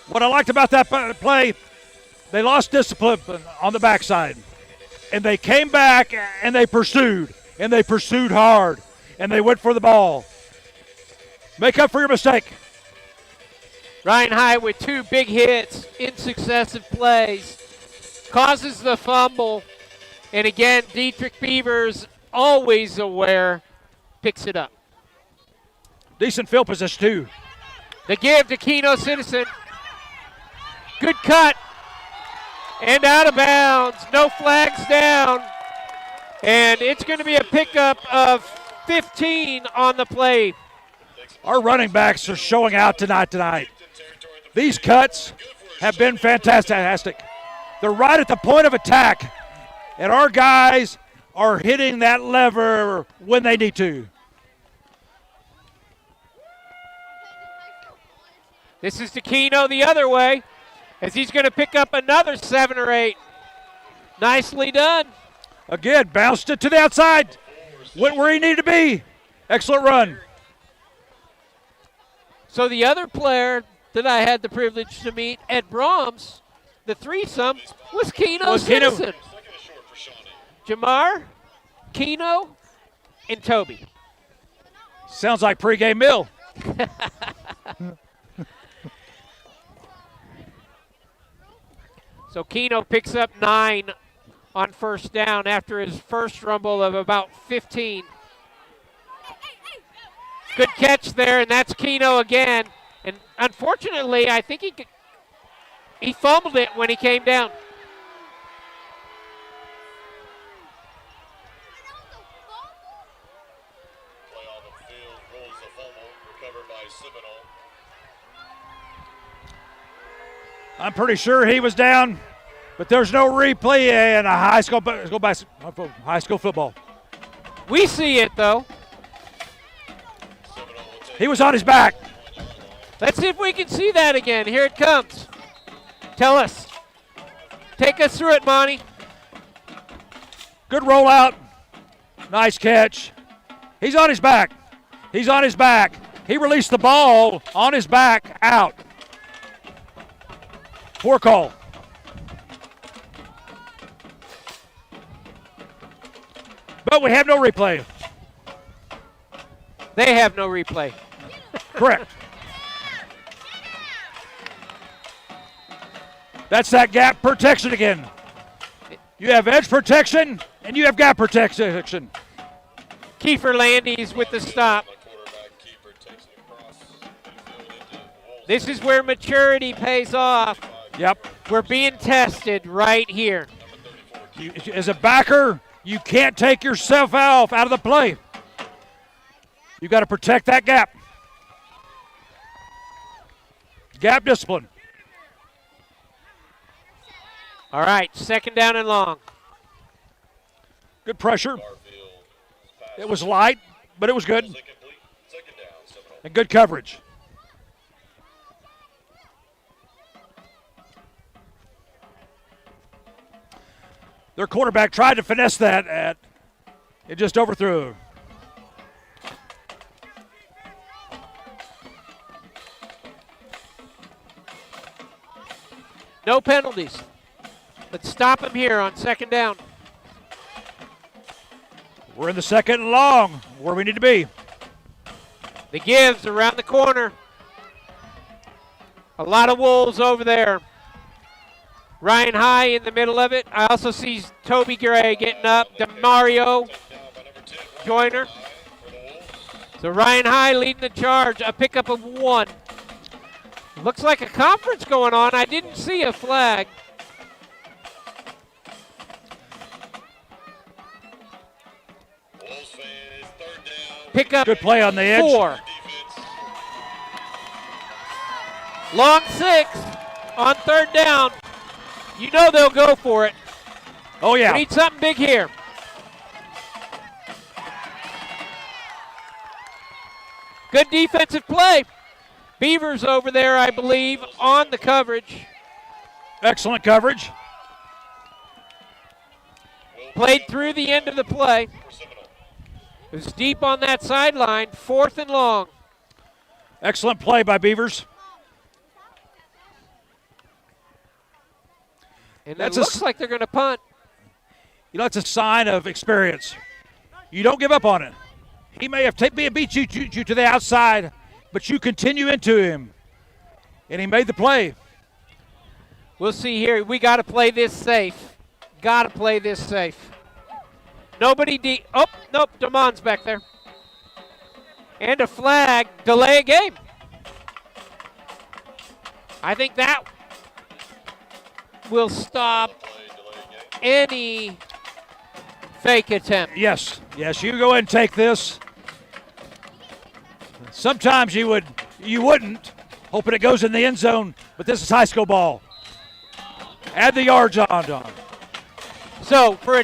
What I liked about that play, they lost discipline on the backside. And they came back and they pursued. And they pursued hard. And they went for the ball. Make up for your mistake. Ryan High with 2 big hits in successive plays. Causes the fumble. And again, Dietrich Beavers, always aware, picks it up. Decent field position, too. The give to Keno Citizen. Good cut. And out of bounds. No flags down. And it's going to be a pickup of 15 on the play. Our running backs are showing out tonight. These cuts have been fantastic. They're right at the point of attack. And our guys are hitting that lever when they need to. This is to Keno the other way, as he's going to pick up another 7 or 8. Nicely done. Again, bounced it to the outside. Went where he needed to be. Excellent run. So the other player that I had the privilege to meet at Brahms, the threesome, was Keno Citizen. Jamar, Keno, and Toby. Sounds like pregame meal. So Keno picks up 9 on first down after his first rumble of about 15. Good catch there, and that's Keno again. And unfortunately, I think he fumbled it when he came down. Play on the field, rolls the fumble, recovered by Seminole. I'm pretty sure he was down, but there's no replay in a high school football. We see it, though. He was on his back. Let's see if we can see that again. Here it comes. Tell us. Take us through it, Monty. Good rollout. Nice catch. He's on his back. He's on his back. He released the ball on his back out. Poor call. But we have no replay. They have no replay. Correct. That's that gap protection again. You have edge protection and you have gap protection. Kiefer Landis with the stop. This is where maturity pays off. Yep. We're being tested right here. As a backer, you can't take yourself out of the play. You got to protect that gap. Gap discipline. All right, second down and long. Good pressure. It was light, but it was good. And good coverage. Their quarterback tried to finesse that. It just overthrew. No penalties. Let's stop him here on second down. We're in the second and long, where we need to be. The gives around the corner. A lot of Wolves over there. Ryan High in the middle of it. I also see Toby Gray getting up. DeMario Joyner. So Ryan High leading the charge. A pickup of 1. Looks like a conference going on. I didn't see a flag. Pick up good play on the edge. 4. Long 6 on third down. You know they'll go for it. Oh, yeah. We need something big here. Good defensive play. Beavers over there, I believe, on the coverage. Excellent coverage. Played through the end of the play. It was deep on that sideline, 4th and long. Excellent play by Beavers. And it looks like they're going to punt. You know, it's a sign of experience. You don't give up on it. He may have beat you to the outside, but you continue into him. And he made the play. We'll see here. We got to play this safe. Got to play this safe. Nobody oh, nope, DeMond's back there. And a flag, delay a game. I think that will stop any fake attempt. Yes, you go ahead and take this. Sometimes you wouldn't, hoping it goes in the end zone, but this is high school ball. Add the yards on, Don. So for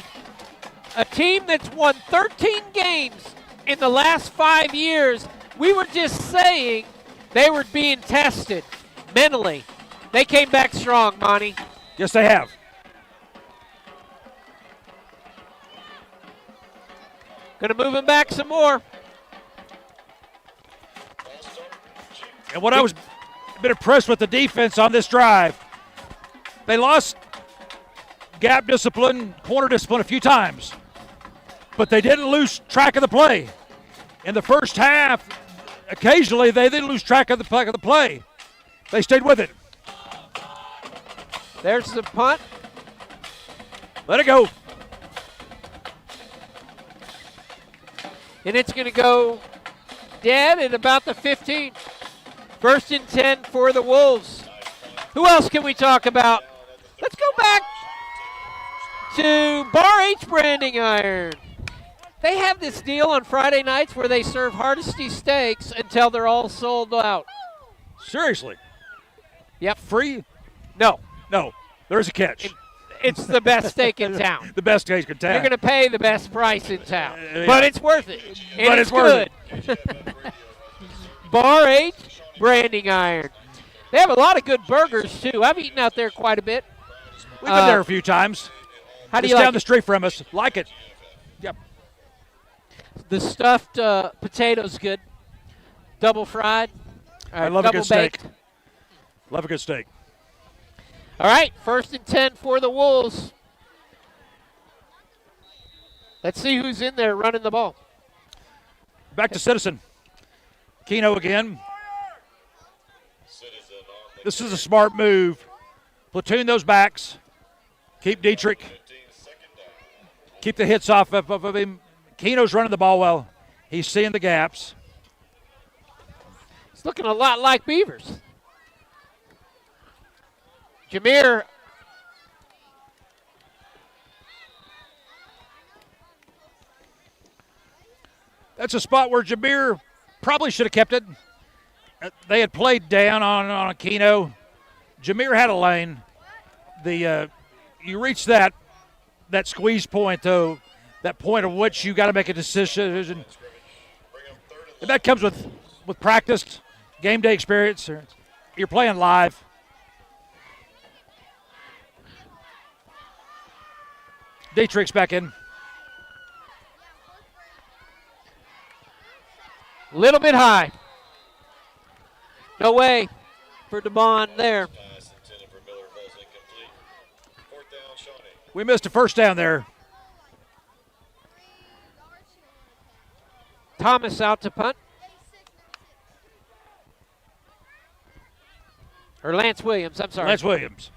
a team that's won 13 games in the last 5 years, we were just saying they were being tested mentally. They came back strong, Monty. Yes, they have. Going to move him back some more. And what I was a bit impressed with the defense on this drive, they lost gap discipline, corner discipline a few times, but they didn't lose track of the play. In the first half, occasionally they didn't lose track of the play. They stayed with it. There's the punt. Let it go. And it's going to go dead at about the 15. 1st and 10 for the Wolves. Who else can we talk about? Let's go back to Bar H Branding Iron. They have this deal on Friday nights where they serve Hardesty steaks until they're all sold out. Seriously? Yep. Free? No. No. There's a catch. It's the best steak in town. The best steak in town. You're going to pay the best price in town. But it's worth it. And but it's worth good. Bar H Branding Iron. They have a lot of good burgers, too. I've eaten out there quite a bit. We've been there a few times. How do Just you like down the street from us. Like it. Yep. The stuffed potatoes good. Double fried. I love a good baked. steak. Love a good steak. All right, 1st and 10 for the Wolves. Let's see who's in there running the ball. Back to Citizen. Keno again. This is a smart move. Platoon those backs. Keep Dietrich. Keep the hits off of him. Keno's running the ball well. He's seeing the gaps. It's looking a lot like Beavers. Jameer. That's a spot where Jameer probably should have kept it. They had played down on Aquino. Jameer had a lane. You reach that squeeze point, though, that point of which you got to make a decision. And that comes with practice, game day experience. You're playing live. Dietrich's back in. Little bit high. No way for DeMond there. We missed a first down there. Thomas out to punt. Or Lance Williams, I'm sorry. Lance Williams.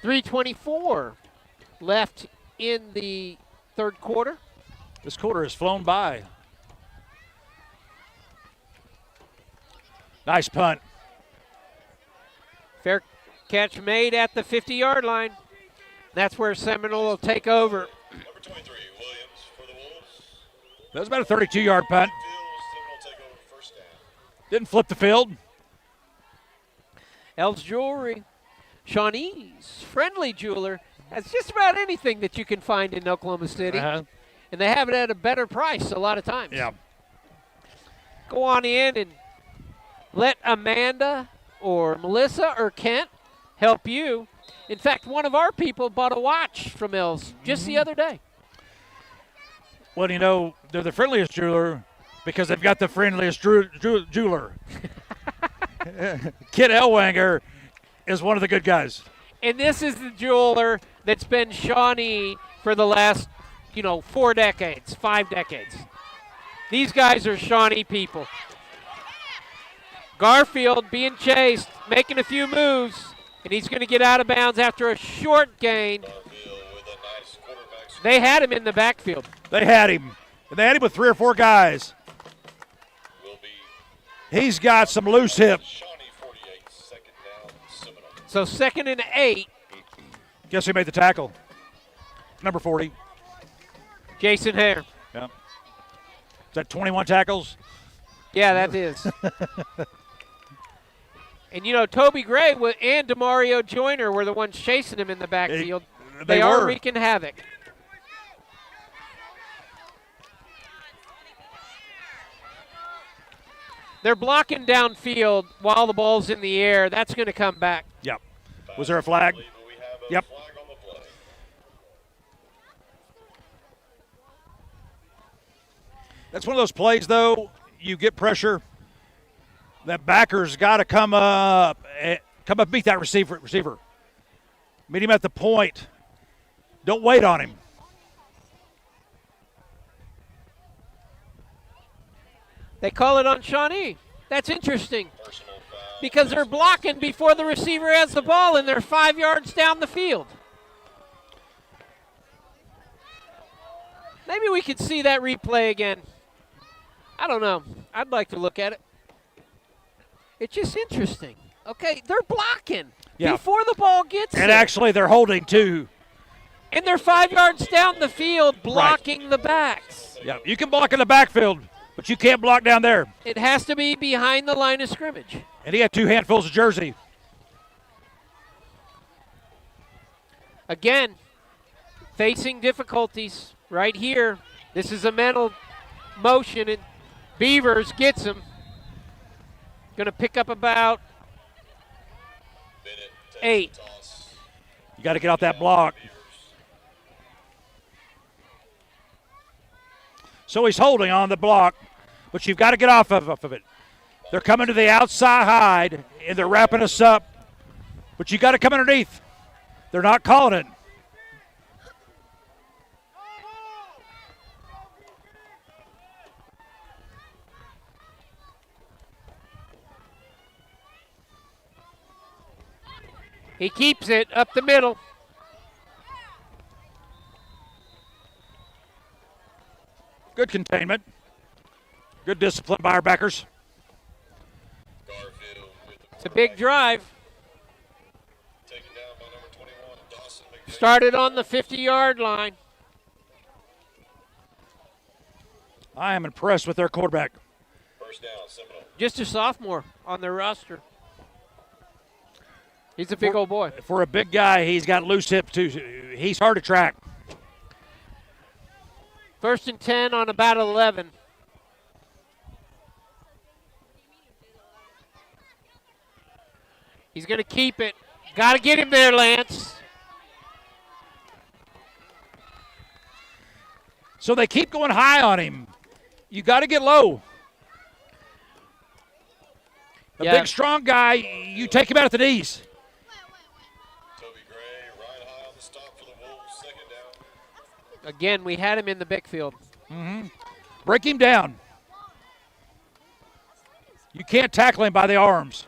.324 left in the third quarter. This quarter has flown by. Nice punt. Fair catch made at the 50-yard line. That's where Seminole will take over. Number 23, Williams for the Wolves. That was about a 32-yard punt. Seminole take over first down. Didn't flip the field. Ells Jewelry. Shawnee's Friendly Jeweler. That's just about anything that you can find in Oklahoma City. Uh-huh. And they have it at a better price a lot of times. Yeah. Go on in and let Amanda or Melissa or Kent help you. In fact, one of our people bought a watch from Mills just the other day. Well, you know, they're the friendliest jeweler because they've got the friendliest jeweler. Kit Elwanger is one of the good guys. And this is the jeweler that's been Shawnee for the last, 4 decades, 5 decades. These guys are Shawnee people. Garfield being chased, making a few moves, and he's going to get out of bounds after a short gain. They had him in the backfield. They had him. And they had him with 3 or 4 guys. He's got some loose hip. So 2nd and 8. Guess who made the tackle? Number 40. Jason Hare. Yeah. Is that 21 tackles? Yeah, that is. And, Toby Gray and DeMario Joyner were the ones chasing him in the backfield. They are wreaking havoc. They're blocking downfield while the ball's in the air. That's going to come back. Yep. Was there a flag? Yep. That's one of those plays, though, you get pressure. That backer's got to come up, beat that receiver. Meet him at the point. Don't wait on him. They call it on Shawnee. That's interesting because they're blocking before the receiver has the ball and they're 5 yards down the field. Maybe we could see that replay again. I don't know. I'd like to look at it. It's just interesting. Okay, they're blocking before the ball gets there. And actually, they're holding too. And they're 5 yards down the field blocking the backs. Yeah, you can block in the backfield, but you can't block down there. It has to be behind the line of scrimmage. And he had 2 handfuls of jersey. Again, facing difficulties right here. This is a mental motion, and Beavers gets him. Going to pick up about 8. You got to get off that block. So he's holding on the block, but you've got to get off of it. They're coming to the outside, and they're wrapping us up, but you got to come underneath. They're not calling it. He keeps it up the middle. Good containment. Good discipline by our backers. It's a big drive. Started on the 50-yard line. I am impressed with their quarterback. First down, Seminole. Just a sophomore on their roster. He's a big old boy. For a big guy, he's got loose hips too. He's hard to track. 1st and 10 on about 11. He's going to keep it. Got to get him there, Lance. So they keep going high on him. You got to get low. A big, strong guy, you take him out at the knees. Again, we had him in the backfield. Break him down. You can't tackle him by the arms.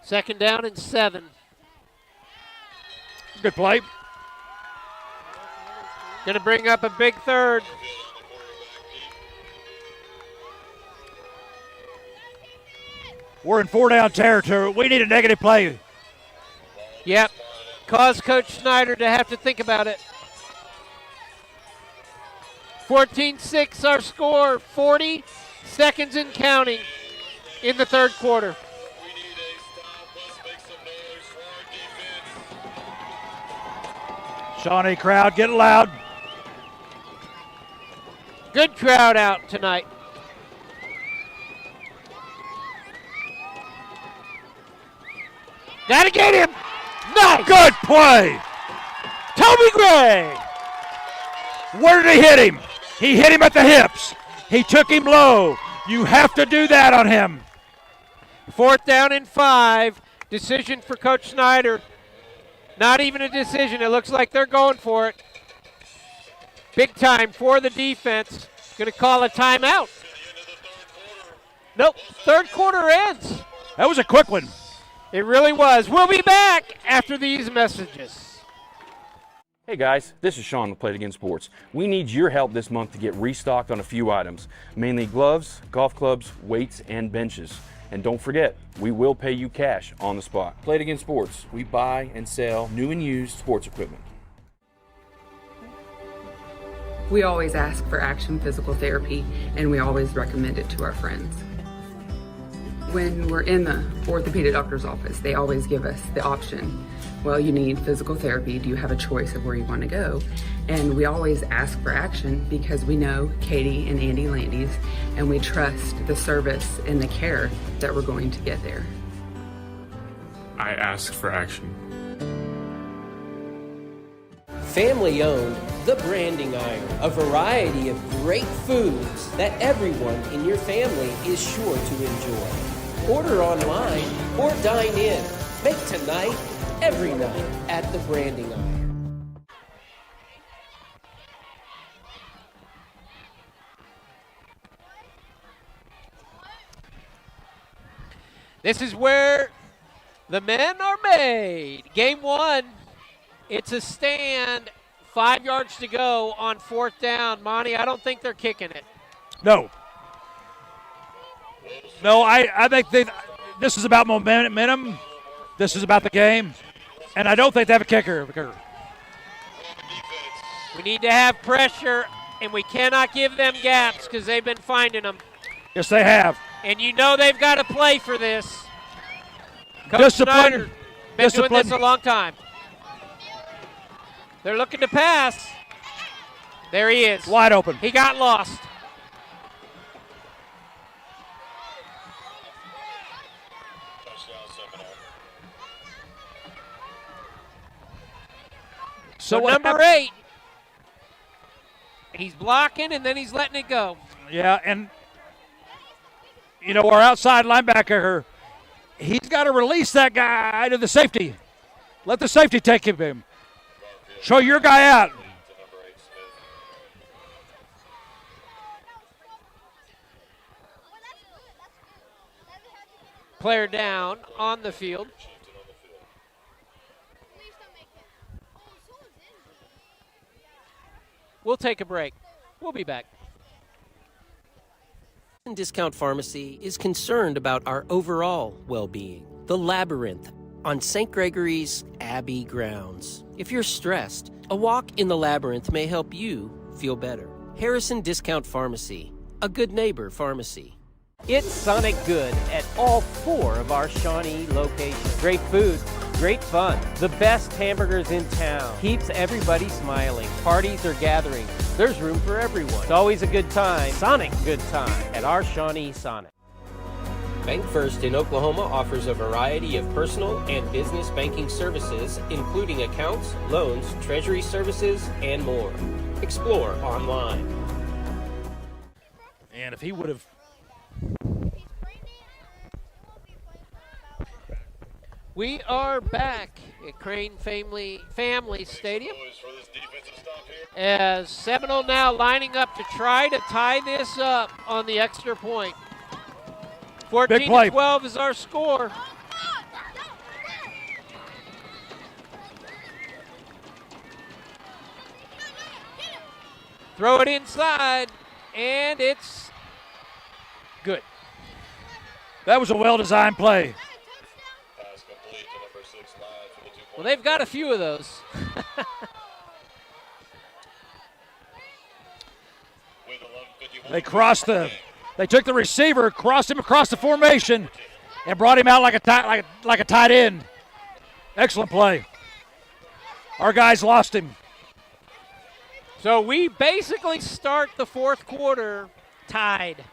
Second down and 7. Good play. Going to bring up a big third. We're in 4-down territory. We need a negative play. Yep. Cause Coach Snyder to have to think about it. 14-6 our score, 40 seconds and counting in the third quarter. We need a stop. Let's make some noise for our defense. Shawnee crowd, get loud. Good crowd out tonight. Gotta get him. Nice. Good play. Toby Gray. Where did he hit him? He hit him at the hips. He took him low. You have to do that on him. 4th down and 5. Decision for Coach Snyder. Not even a decision. It looks like they're going for it. Big time for the defense. Going to call a timeout. Nope. Third quarter ends. That was a quick one. It really was. We'll be back after these messages. Hey guys, this is Sean with Play It Again Sports. We need your help this month to get restocked on a few items, mainly gloves, golf clubs, weights, and benches. And don't forget, we will pay you cash on the spot. Play It Again Sports. We buy and sell new and used sports equipment. We always ask for Action Physical Therapy, and we always recommend it to our friends. When we're in the orthopedic doctor's office, they always give us the option. Well, you need physical therapy. Do you have a choice of where you want to go? And we always ask for Action because we know Katie and Andy Landys, and we trust the service and the care that we're going to get there. I ask for Action. Family owned, The Branding Iron, a variety of great foods that everyone in your family is sure to enjoy. Order online or dine in. Make tonight every night at The Branding Iron. This is where the men are made. Game 1, it's a stand, 5 yards to go on 4th down. Monty, I don't think they're kicking it. No. No, I think this is about momentum. This is about the game. And I don't think they have a kicker. We need to have pressure, and we cannot give them gaps because they've been finding them. Yes, they have. And you know they've got to play for this. Coach Snyder been doing this a long time. They're looking to pass. There he is. Wide open. He got lost. So number 8, he's blocking and then he's letting it go. Yeah, and, you know, our outside linebacker, he's got to release that guy to the safety. Let the safety take him. Show your guy out. Player down on the field. We'll take a break. We'll be back. Discount Pharmacy is concerned about our overall well-being. The Labyrinth on St. Gregory's Abbey grounds. If you're stressed, a walk in the Labyrinth may help you feel better. Harrison Discount Pharmacy, a good neighbor pharmacy. It's Sonic Good at all 4 of our Shawnee locations. Great food, great fun, the best hamburgers in town. Keeps everybody smiling. Parties or gatherings, there's room for everyone. It's always a good time, Sonic good time, at our Shawnee Sonic. Bank First in Oklahoma offers a variety of personal and business banking services, including accounts, loans, treasury services, and more. Explore online. And if he would have... We are back at Crane Family Stadium as Seminole now lining up to try to tie this up on the extra point. 14-12 is our score. Throw it inside, and it's good. That was a well-designed play. Well, they've got a few of those. They took the receiver, crossed him across the formation, and brought him out like a tight end. Excellent play. Our guys lost him. So we basically start the fourth quarter tied.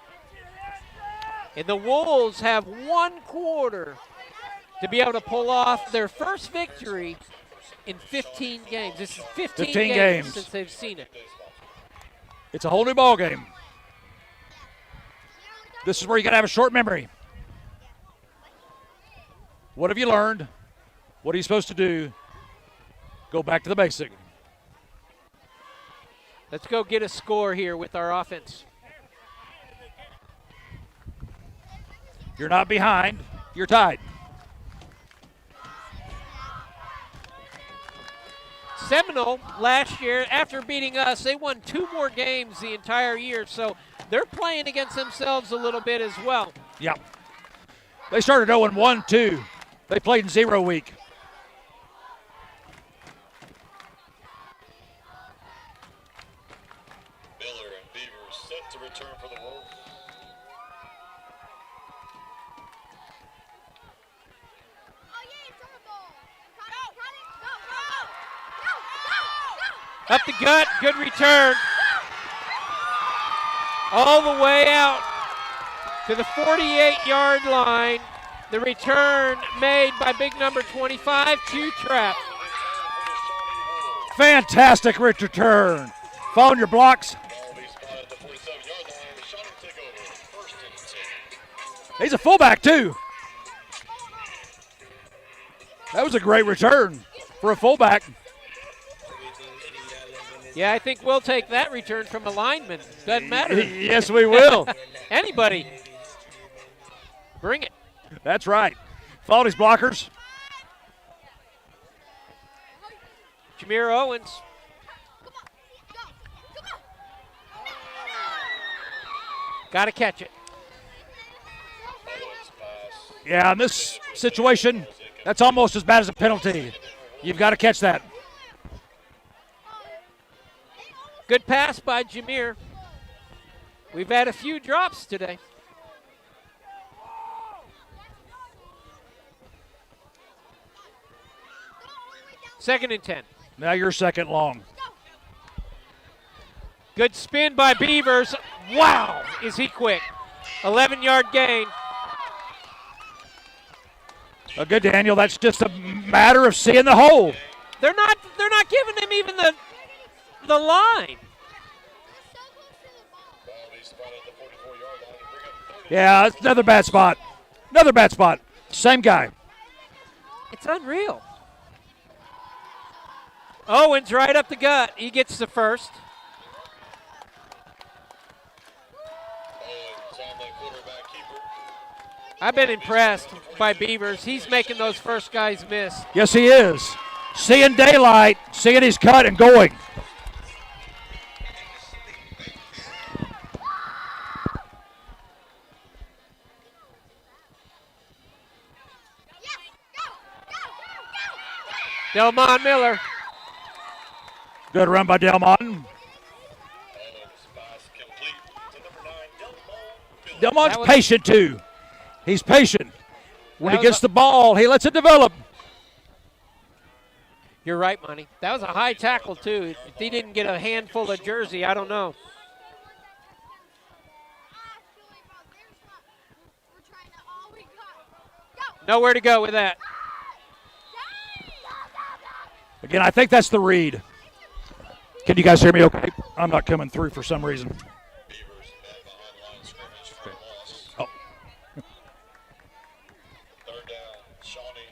And the Wolves have 1 quarter to be able to pull off their first victory in 15 games. This is 15 games since they've seen it. It's a whole new ball game. This is where you got to have a short memory. What have you learned? What are you supposed to do? Go back to the basic. Let's go get a score here with our offense. You're not behind. You're tied. Seminole last year, after beating us, they won 2 more games the entire year, so they're playing against themselves a little bit as well. Yeah. They started 0-1 too. They played in 0 week. Miller and Beavers set to return for the Wolves. Up the gut, good return. All the way out to the 48-yard line. The return made by big number 25, Q-Trap. Fantastic return. Following your blocks. He's a fullback too. That was a great return for a fullback. Yeah, I think we'll take that return from a lineman. Doesn't matter. Yes, we will. Anybody. Bring it. That's right. Followed his blockers. Jameer Owens. Got to catch it. Yeah, in this situation, that's almost as bad as a penalty. You've got to catch that. Good pass by Jameer. We've had a few drops today. Second and 10. Now you're second long. Good spin by Beavers. Wow, is he quick. 11-yard gain. Good, Daniel. That's just a matter of seeing the hole. They're not giving him even the line. Yeah, it's another bad spot. Another bad spot. Same guy. It's unreal. Owens right up the gut. He gets the first. I've been impressed by Beavers. He's making those first guys miss. Yes, he is. Seeing daylight, seeing his cut and going. Delmon Miller. Good run by Delmon. Delmon's patient too. He's patient. When he gets the ball, he lets it develop. You're right, Monty. That was a high tackle too. If he didn't get a handful of jersey, I don't know. Nowhere to go with that. Again, I think that's the read. Can you guys hear me okay? I'm not coming through for some reason. Oh. Third down, Shawnee.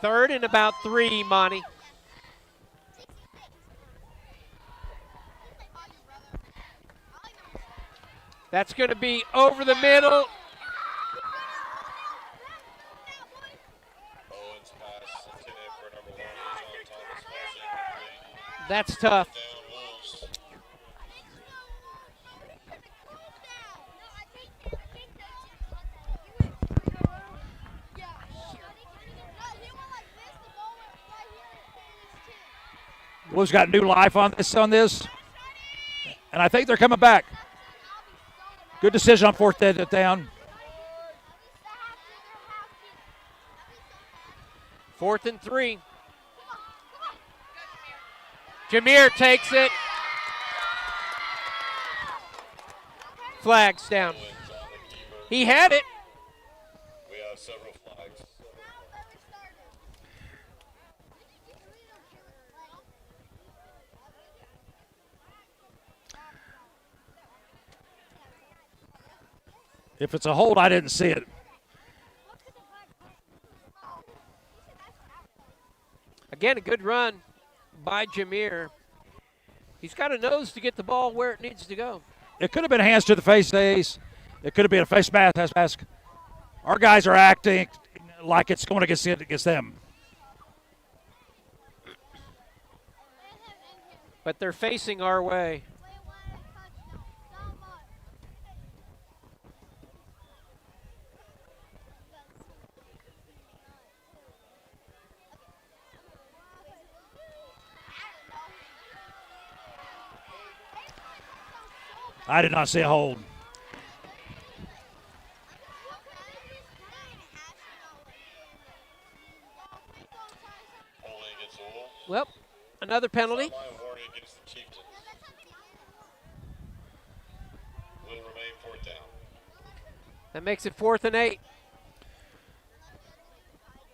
Third and about 3, Monty. That's going to be over the middle. That's tough. Blues got new life on this. And I think they're coming back. Good decision on fourth down. 4th and 3. Jameer takes it. Flags down. He had it. We have several flags. If it's a hold, I didn't see it. Again, a good run by Jameer. He's got a nose to get the ball where it needs to go. It could have been hands to the face, Ace. It could have been a face mask. Our guys are acting like it's going against them. But they're facing our way. I did not see a hold. Well, another penalty. Against the Chieftains. Will remain 4th down. That makes it 4th and 8.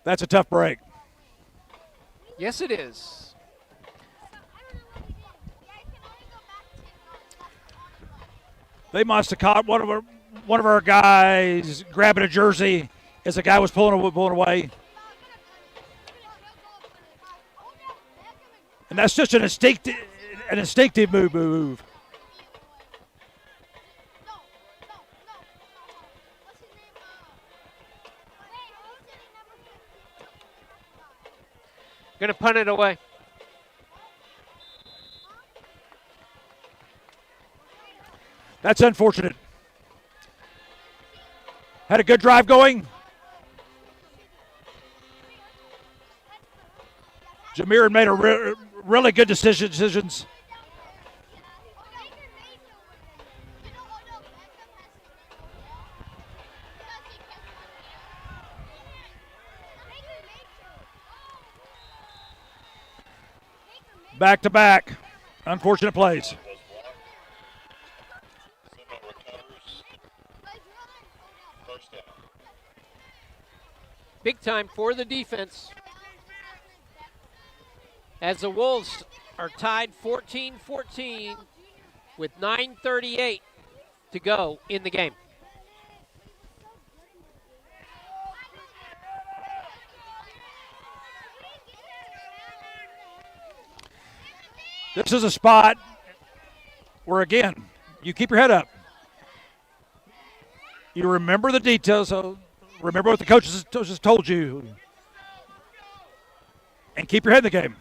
That's a tough break. Yes, it is. They must have caught one of our guys grabbing a jersey as the guy was pulling away. And that's just an instinctive move. Going to punt it away. That's unfortunate. Had a good drive going. Jameer made a really good decisions. Back to back. Unfortunate plays. Big time for the defense. As the Wolves are tied 14-14 with 9:38 to go in the game. This is a spot where, again, you keep your head up. You remember the details. So remember what the coaches just told you. And keep your head in the game.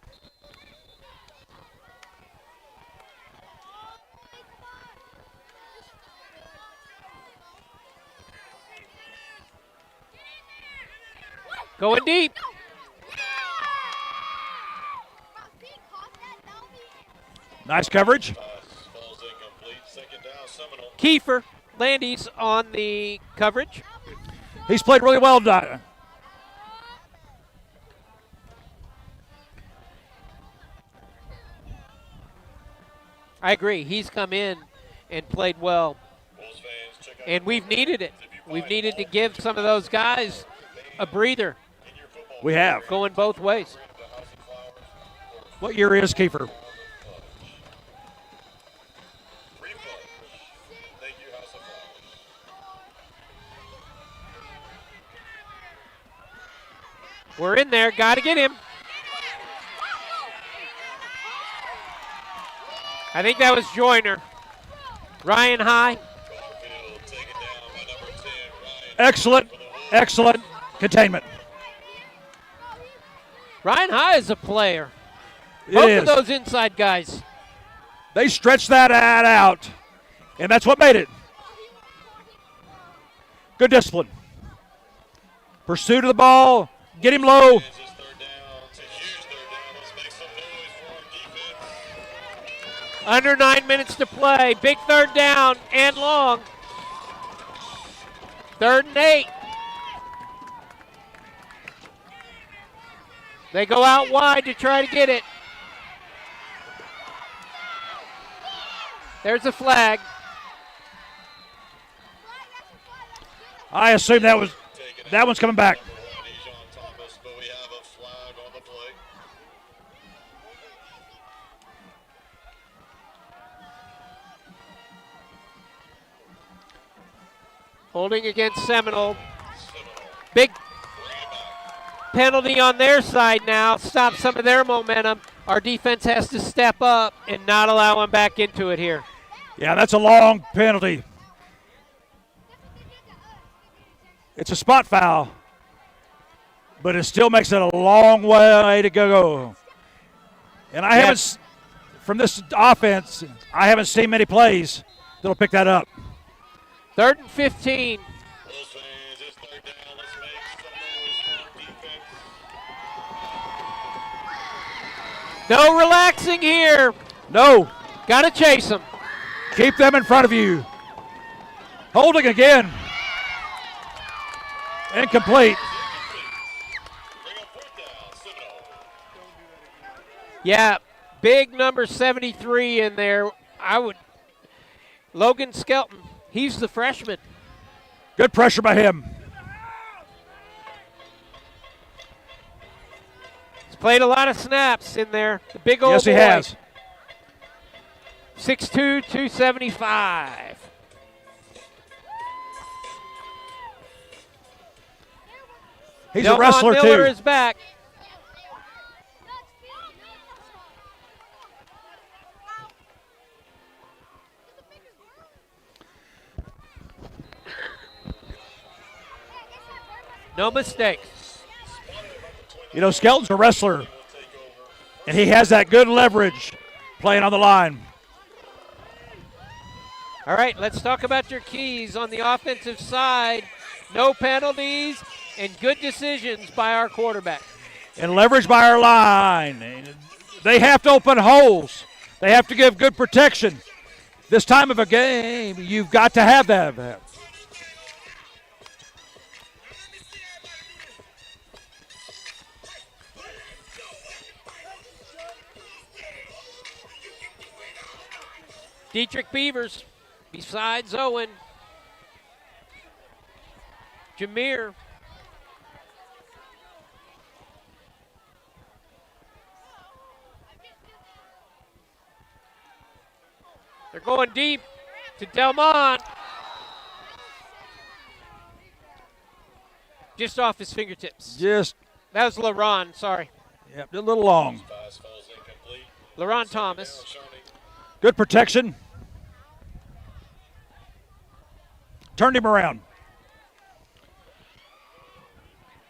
Going deep. Nice coverage. Kiefer Landy's on the coverage. He's played really well tonight. I agree. He's come in and played well. And we've needed it. We've needed to give some of those guys a breather. We have. Going both ways. What year is Kiefer? We're in there. Got to get him. I think that was Joyner. Ryan High. Excellent containment. Ryan High is a player. Both of those inside guys. They stretched that out, and that's what made it. Good discipline. Pursuit of the ball. Get him low. Under 9 minutes to play. Big third down and long. 3rd and 8. They go out wide to try to get it. There's a flag. I assume that one's coming back. Holding against Seminole. Big penalty on their side now. Stop some of their momentum. Our defense has to step up and not allow them back into it here. Yeah, that's a long penalty. It's a spot foul, but it still makes it a long way to go. And I haven't, from this offense, I haven't seen many plays that'll pick that up. 3rd and 15. No relaxing here. No. Got to chase them. Keep them in front of you. Holding again. Incomplete. Yeah, big number 73 in there. Logan Skelton, he's the freshman. Good pressure by him. He's played a lot of snaps in there. The big old Yes, he boy. has. 6'2", 275. He's a wrestler, Miller too. is back. No mistakes. You know, Skelton's a wrestler, and he has that good leverage playing on the line. All right, let's talk about your keys on the offensive side. No penalties and good decisions by our quarterback. And leverage by our line. They have to open holes. They have to give good protection. This time of a game, you've got to have that. Dietrich Beavers besides Owen. Jameer. They're going deep to Delmont. Just off his fingertips. That was LaRon, sorry. Yep, a little long. LaRon Thomas. Good protection. Turned him around.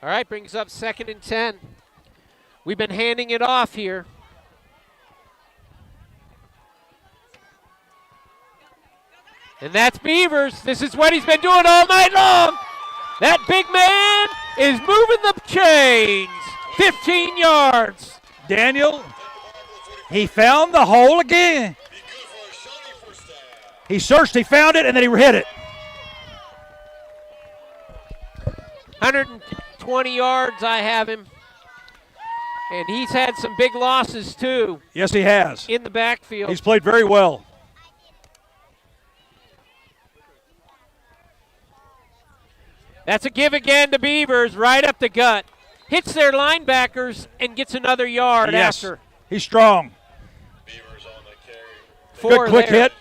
All right, brings up 2nd and 10. We've been handing it off here. And that's Beavers. This is what he's been doing all night long. That big man is moving the chains. 15 yards. Daniel, he found the hole again. He searched, he found it, and then he hit it. 120 yards I have him. And he's had some big losses too. Yes, he has. In the backfield. He's played very well. That's a give again to Beavers, right up the gut. Hits their linebackers and gets another yard after. He's strong. Good quick hit.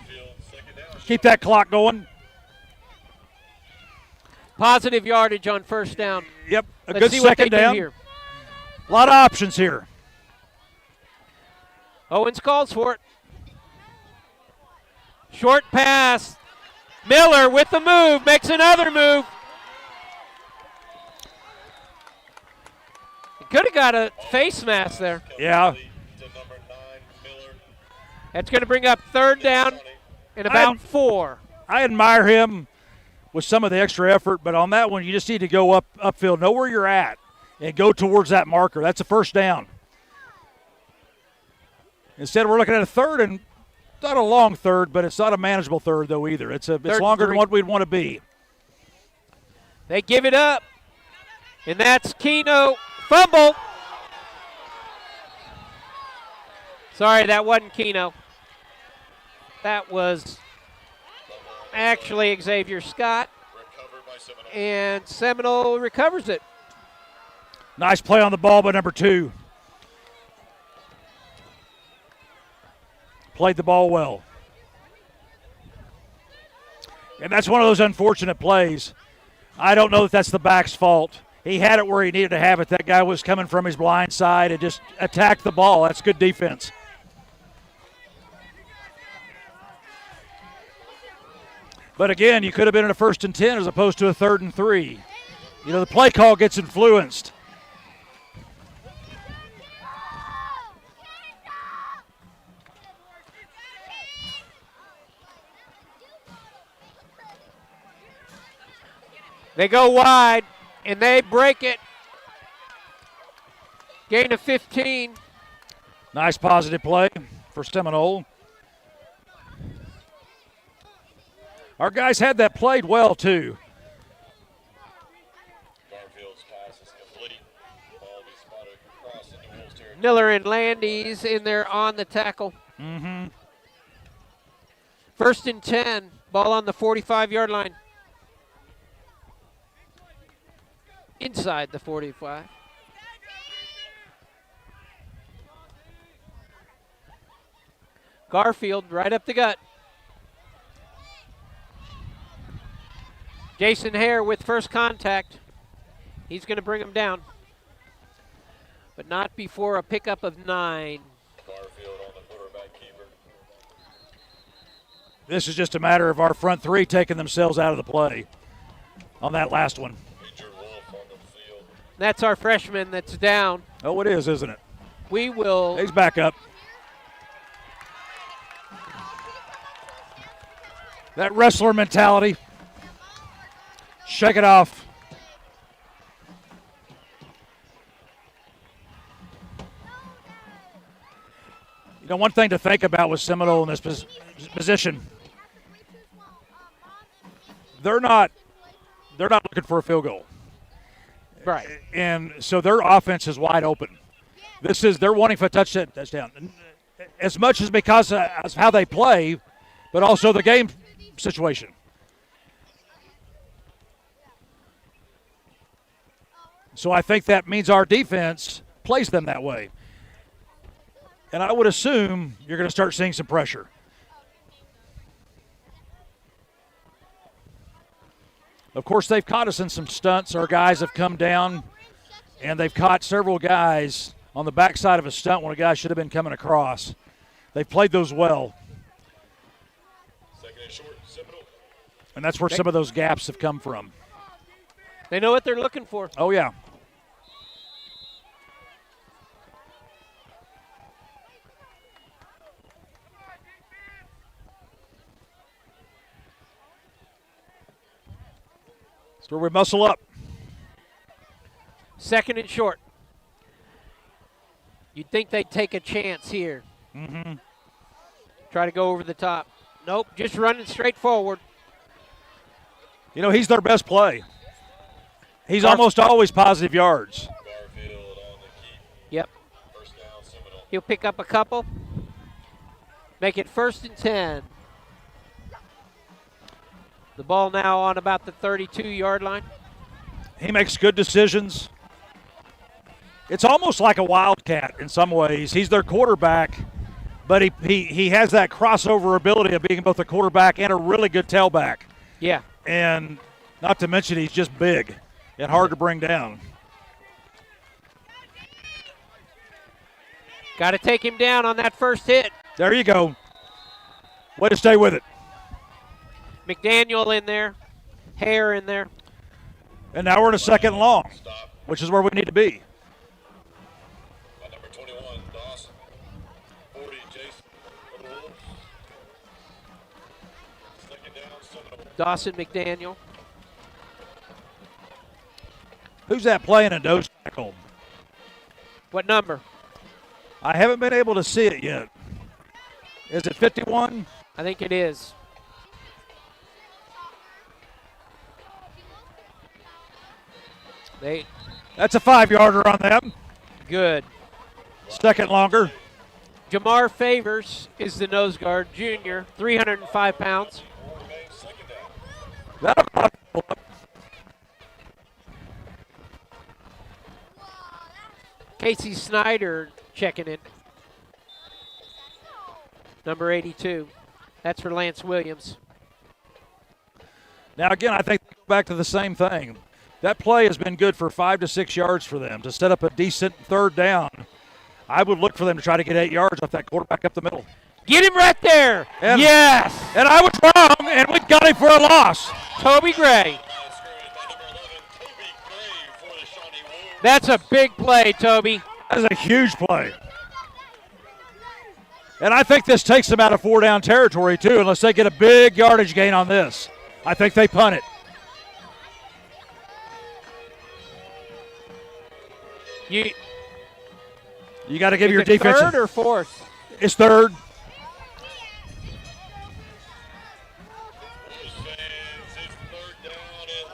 Keep that clock going. Positive yardage on 1st down. Yep, Let's good see what second they do down. here. A lot of options here. Owens calls for it. Short pass. Miller with the move, makes another move. Could have got a face mask there. Yeah. That's going to bring up 3rd down and about 4. I admire him with some of the extra effort, but on that one, you just need to go upfield, know where you're at, and go towards that marker. That's a 1st down. Instead, we're looking at a 3rd and not a long third, but it's not a manageable third, though, either. It's longer than what we'd want to be. They give it up, and that's Keno. Fumble. Sorry, that wasn't Keno. That was actually Xavier Scott, and Seminole recovers it. Nice play on the ball by number 2. Played the ball well. And that's one of those unfortunate plays. I don't know that that's the back's fault. He had it where he needed to have it. That guy was coming from his blind side and just attacked the ball. That's good defense. But again, you could have been in a 1st and 10 as opposed to a 3rd and 3. You know, the play call gets influenced. They go wide, and they break it. Gain of 15. Nice positive play for Seminole. Our guys had that played well, too. Garfield's pass is complete. Ball will be spotted across into Wolves territory. Miller and Landy's in there on the tackle. Mm-hmm. 1st and 10. Ball on the 45-yard line. Inside the 45. Garfield right up the gut. Jason Hare with first contact. He's going to bring him down. But not before a pickup of 9. Garfield on the quarterback keeper. This is just a matter of our front 3 taking themselves out of the play on that last one. That's our freshman that's down. Oh, it is, isn't it? We will. He's back up. That wrestler mentality. Shake it off. You know, one thing to think about with Seminole in this position, they're not looking for a field goal. Right. And so their offense is wide open. They're wanting for a touchdown. As much as because of how they play, but also the game situation. So I think that means our defense plays them that way. And I would assume you're going to start seeing some pressure. Of course, they've caught us in some stunts. Our guys have come down, and they've caught several guys on the backside of a stunt when a guy should have been coming across. They've played those well. Second and short, Seminole. And that's where some of those gaps have come from. They know what they're looking for. Oh, yeah. That's where we muscle up. Second and short. You'd think they'd take a chance here. Mm-hmm. Try to go over the top. Nope, just running straight forward. You know, he's their best play. He's almost always positive yards. Garfield on the key. Yep. First down, Seminole. He'll pick up a couple. Make it 1st and 10. The ball now on about the 32-yard line. He makes good decisions. It's almost like a wildcat in some ways. He's their quarterback, but he has that crossover ability of being both a quarterback and a really good tailback. Yeah. And not to mention he's just big and hard to bring down. Got to take him down on that first hit. There you go. Way to stay with it. McDaniel in there. Hare in there. And now we're in a 2nd and long, which is where we need to be. By number 21, Dawson. 40, Jason for the Wolves. 2nd down, Seminole. Dawson McDaniel. Who's that playing a nose tackle? What number? I haven't been able to see it yet. Is it 51? I think it is. That's a 5-yarder on them. Good. Second longer. Jamar Favors is the nose guard, junior, 305 pounds. Casey Snyder checking in. Number 82. That's for Lance Williams. Now, again, I think back to the same thing. That play has been good for 5 to 6 yards for them to set up a decent third down. I would look for them to try to get 8 yards off that quarterback up the middle. Get him right there. And, yes. And I was wrong, and we got him for a loss. Toby Gray. That's a big play, Toby. That is a huge play. And I think this takes them out of 4-down territory, too, unless they get a big yardage gain on this. I think they punt it. You got to give your defense. Third or fourth? It's third.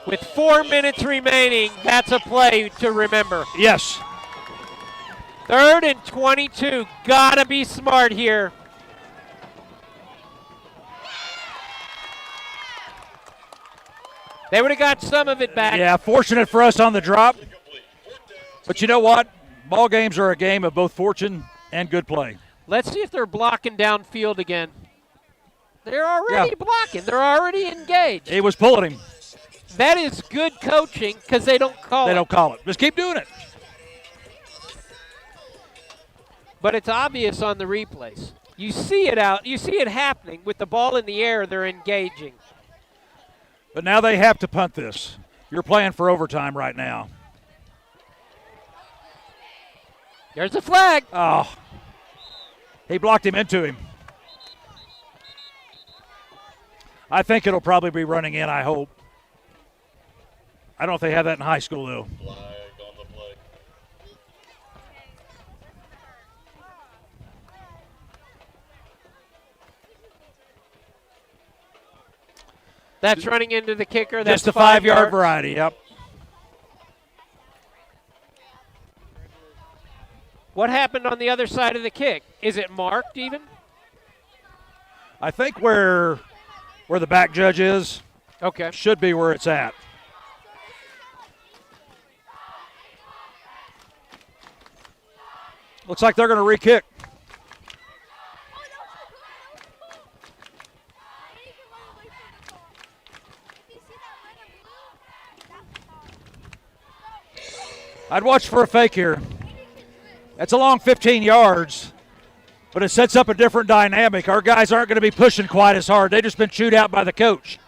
With 4 minutes remaining, that's a play to remember. Yes. 3rd and 22. Gotta be smart here. They would have got some of it back. Yeah, fortunate for us on the drop. But you know what? Ball games are a game of both fortune and good play. Let's see if they're blocking downfield again. They're already blocking. They're already engaged. He was pulling him. That is good coaching because they don't call it. They don't call it. Just keep doing it. But it's obvious on the replays. You see it out. You see it happening. With the ball in the air, they're engaging. But now they have to punt this. You're playing for overtime right now. There's a flag. Oh. He blocked him into him. I think it'll probably be running in, I hope. I don't know if they have that in high school, though. Flag on the play. That's running into the kicker. That's just the 5-yard variety, yep. What happened on the other side of the kick? Is it marked even? I think where the back judge is should be where it's at. Looks like they're going to re-kick. I'd watch for a fake here. That's a long 15 yards, but it sets up a different dynamic. Our guys aren't going to be pushing quite as hard. They've just been chewed out by the coach.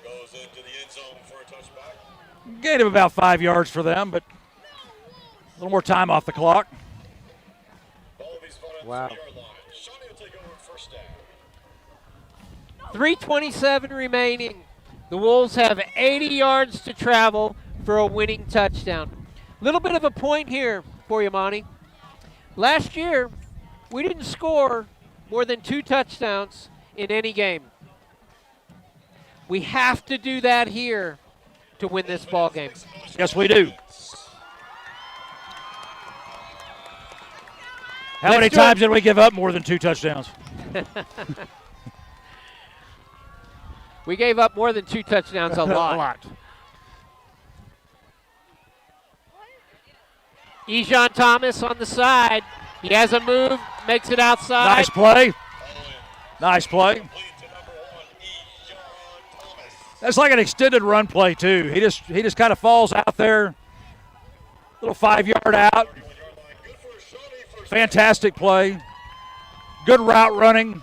Goes into the end zone for a touchback. Gained him about 5 yards for them, but a little more time off the clock. Wow. 3:27 remaining. The Wolves have 80 yards to travel for a winning touchdown. Little bit of a point here for you, Monty. Last year, we didn't score more than 2 touchdowns in any game. We have to do that here to win this ball game. Yes, we do. How many times did we give up more than 2 touchdowns? We gave up more than 2 touchdowns a lot. A lot. Ejon Thomas on the side. He has a move, makes it outside. Nice play. Nice play. That's like an extended run play, too. He just kind of falls out there. Little 5-yard out. Fantastic play. Good route running.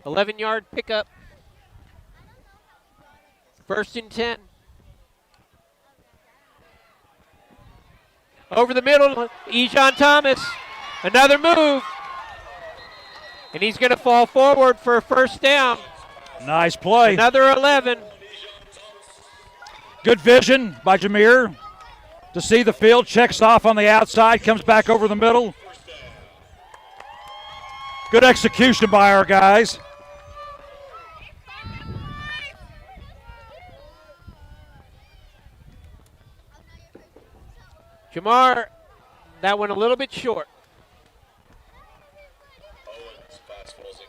$11-yard pickup. 1st and 10. Over the middle, Ejon Thomas. Another move. And he's going to fall forward for a first down. Nice play. Another 11. Good vision by Jameer to see the field. Checks off on the outside, comes back over the middle. Good execution by our guys. Jamar, that went a little bit short. Owens' pass falls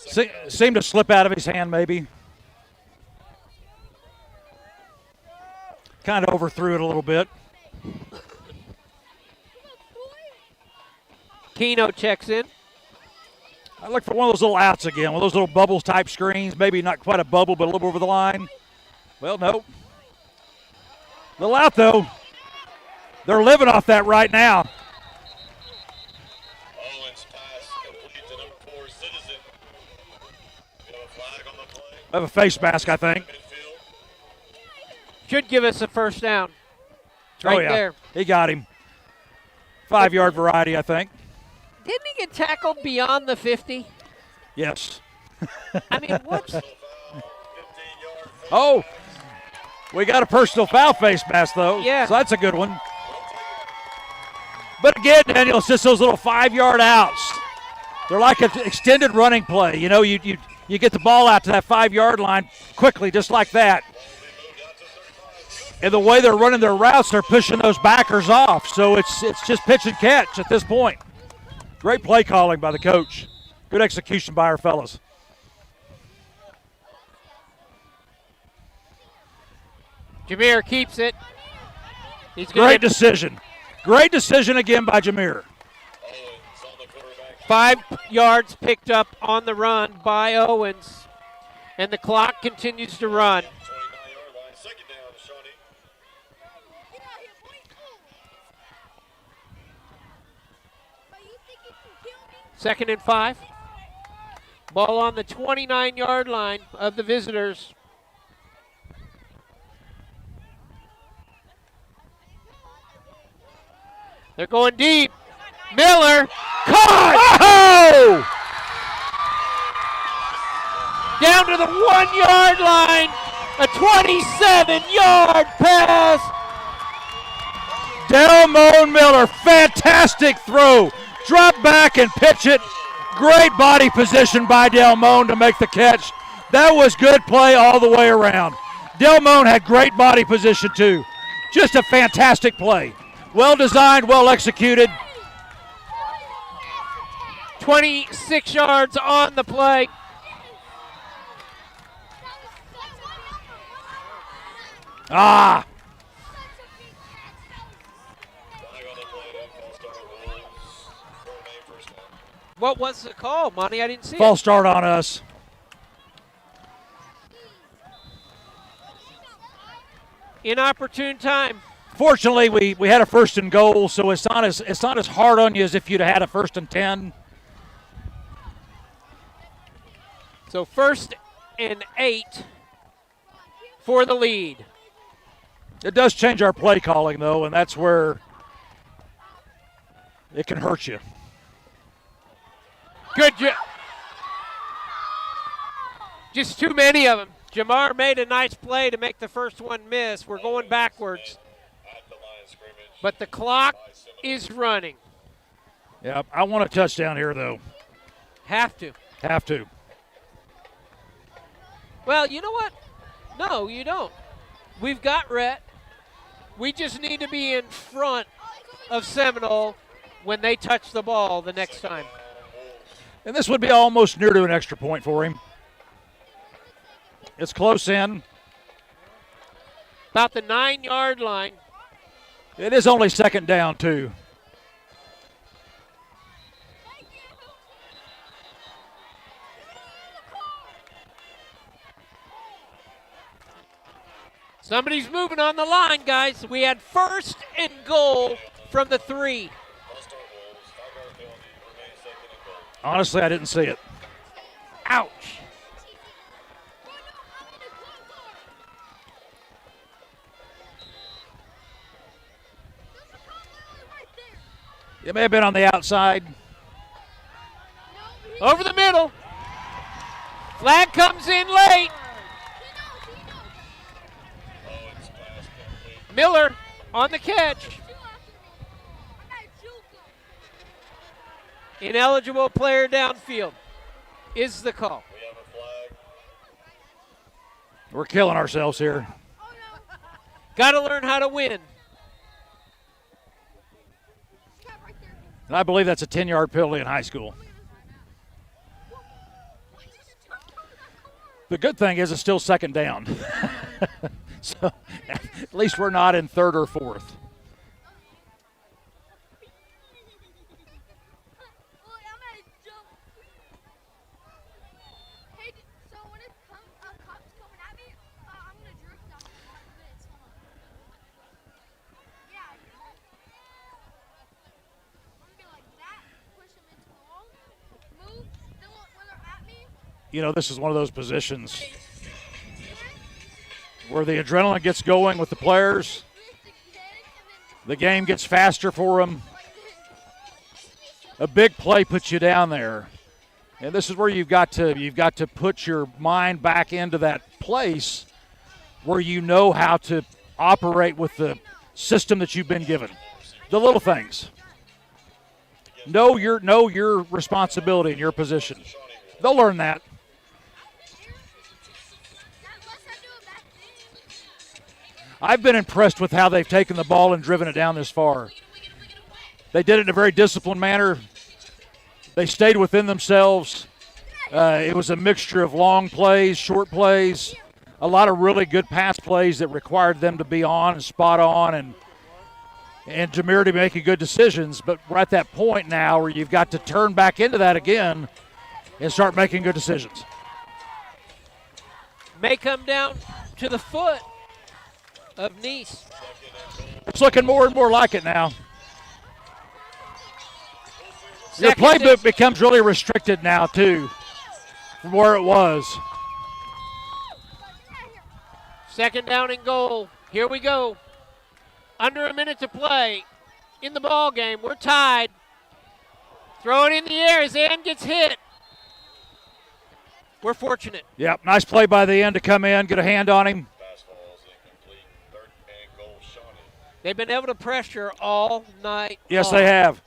incomplete. Seemed to slip out of his hand, maybe. Kind of overthrew it a little bit. Keno checks in. I look for one of those little outs again, one of those little bubbles type screens. Maybe not quite a bubble, but a little over the line. Well, no. Little out, though. They're living off that right now. Owens' pass complete to number 4, Citizen. We have a flag on the play. I have a face mask, I think. Midfield. Should give us a first down. It's right there. He got him. 5-yard variety, I think. Didn't he get tackled beyond the 50? Yes. I mean, what's... 15-yard. Oh, we got a personal foul face mask, though. Yeah. So that's a good one. But again, Daniel, it's just those little 5-yard outs. They're like an extended running play. You know, you get the ball out to that 5-yard line quickly, just like that. And the way they're running their routes, they're pushing those backers off. So it's just pitch and catch at this point. Great play calling by the coach. Good execution by our fellas. Jameer keeps it. He's Great decision. Great decision again by Jameer. 5 yards picked up on the run by Owens. And the clock continues to run. 29-yard line. Second down, Shawnee. Second and 5. Ball on the 29-yard line of the visitors. They're going deep. Miller caught! Oh! Down to the 1-yard line. A 27-yard pass. Delmone Miller, fantastic throw. Drop back and pitch it. Great body position by Delmone to make the catch. That was good play all the way around. Delmone had great body position too. Just a fantastic play. Well designed, well executed. 26 yards on the play. Ah! What was the call, Monty? I didn't see False it. start on us. Inopportune time. Fortunately, we had a 1st and goal, so it's not as hard on you as if you'd had a 1st and 10. So 1st and 8 for the lead. It does change our play calling, though, and that's where it can hurt you. Good job. Just too many of them. Jamar made a nice play to make the first one miss. We're going backwards. But the clock is running. Yeah, I want a touchdown here, though. Have to. Have to. Well, you know what? No, you don't. We've got Rhett. We just need to be in front of Seminole when they touch the ball the next time. And this would be almost near to an extra point for him. It's close in. About the 9-yard line. It is only 2nd down, too. Somebody's moving on the line, guys. We had 1st and goal from the 3. Honestly, I didn't see it. Ouch. It may have been on the outside. Over the middle. Flag comes in late. Miller on the catch. Ineligible player downfield is the call. We have a flag. We're killing ourselves here. Got to learn how to win. And I believe that's a 10-yard penalty in high school. The good thing is it's still second down. So at least we're not in third or fourth. You know, this is one of those positions where the adrenaline gets going with the players. The game gets faster for them. A big play puts you down there. And this is where you've got to put your mind back into that place where you know how to operate with the system that you've been given. The little things. Know your responsibility in your position. They'll learn that. I've been impressed with how they've taken the ball and driven it down this far. They did it in a very disciplined manner. They stayed within themselves. It was a mixture of long plays, short plays, a lot of really good pass plays that required them to be on and spot on and Jameer to be making good decisions. But we're at that point now where you've got to turn back into that again and start making good decisions. May come down to the foot of Nice. It's looking more and more like it now. Your playbook becomes really restricted now, too, from where it was. Second down and goal. Here we go. Under a minute to play in the ball game. We're tied. Throw it in the air. Zan gets hit. We're fortunate. Yep, nice play by the end to come in, get a hand on him. They've been able to pressure all night Yes, long. they have.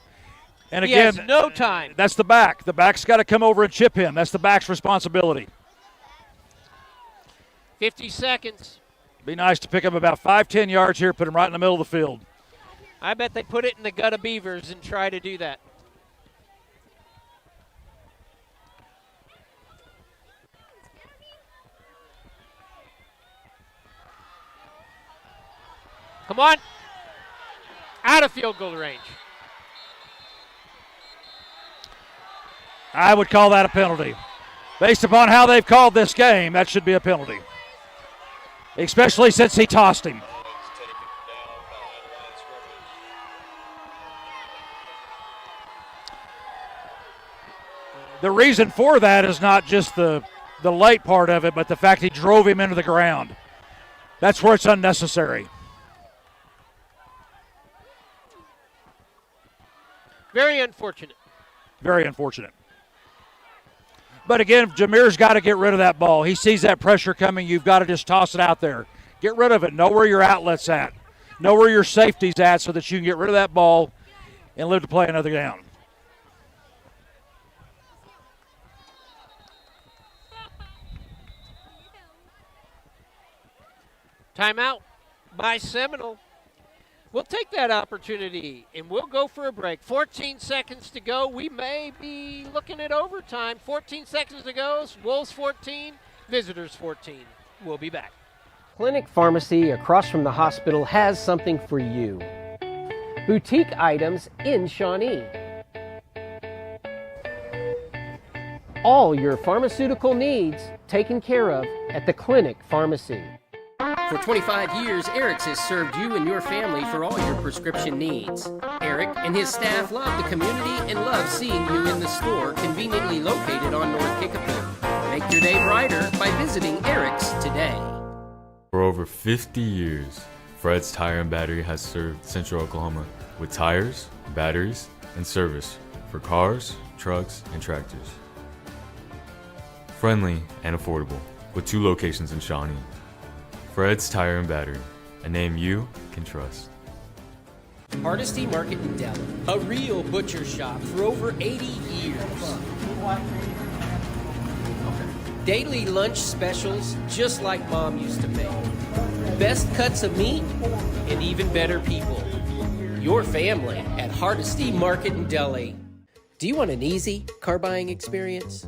And He again, has no time. That's the back. The back's got to come over and chip him. That's the back's responsibility. 50 seconds. Be nice to pick him about 5-10 yards here, put him right in the middle of the field. I bet they put it in the gut of beavers and try to do that. Come on. Out of field goal range. I would call that a penalty. Based upon how they've called this game, that should be a penalty. Especially since he tossed him. The reason for that is not just the late part of it, but the fact he drove him into the ground. That's where it's unnecessary. Very unfortunate. Very unfortunate. But again, Jameer's got to get rid of that ball. He sees that pressure coming. You've got to just toss it out there. Get rid of it. Know where your outlet's at. Know where your safety's at so that you can get rid of that ball and live to play another down. Timeout by Seminole. We'll take that opportunity, and we'll go for a break. 14 seconds to go. We may be looking at overtime. 14 seconds to go. Wolves 14, Visitors 14. We'll be back. Clinic Pharmacy across from the hospital has something for you. Boutique items in Shawnee. All your pharmaceutical needs taken care of at the Clinic Pharmacy. For 25 years, Eric's has served you and your family for all your prescription needs. Eric and his staff love the community and love seeing you in the store conveniently located on North Kickapoo. Make your day brighter by visiting Eric's today. For over 50 years, Fred's Tire and Battery has served Central Oklahoma with tires, batteries, and service for cars, trucks, and tractors. Friendly and affordable, with 2 locations in Shawnee. Fred's Tire and Battery, a name you can trust. Hardesty Market in Delaware, a real butcher shop for over 80 years. Daily lunch specials just like Mom used to make. Best cuts of meat and even better people. Your family at Hardesty Market in Delhi. Do you want an easy car buying experience?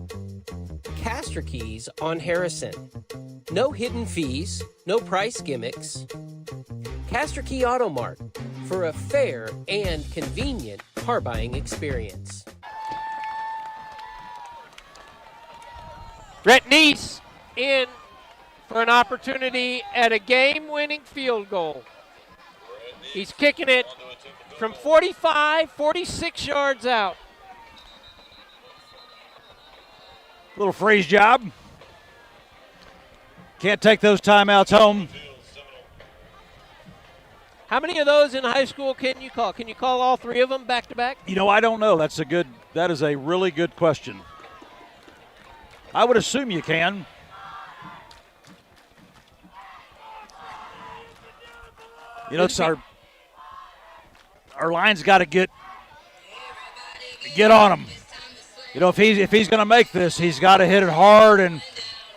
Castor Keys on Harrison. No hidden fees, no price gimmicks. Castor Key Auto Mart for a fair and convenient car buying experience. Brett Neese in for an opportunity at a game-winning field goal. He's kicking it from 45, 46 yards out. Little freeze job. Can't take those timeouts home. How many of those in high school can you call? Can you call all 3 of them back to back? You know, I don't know. That is a really good question. I would assume you can. You know, it's our line's got to get on him. You know, if he's going to make this, he's got to hit it hard and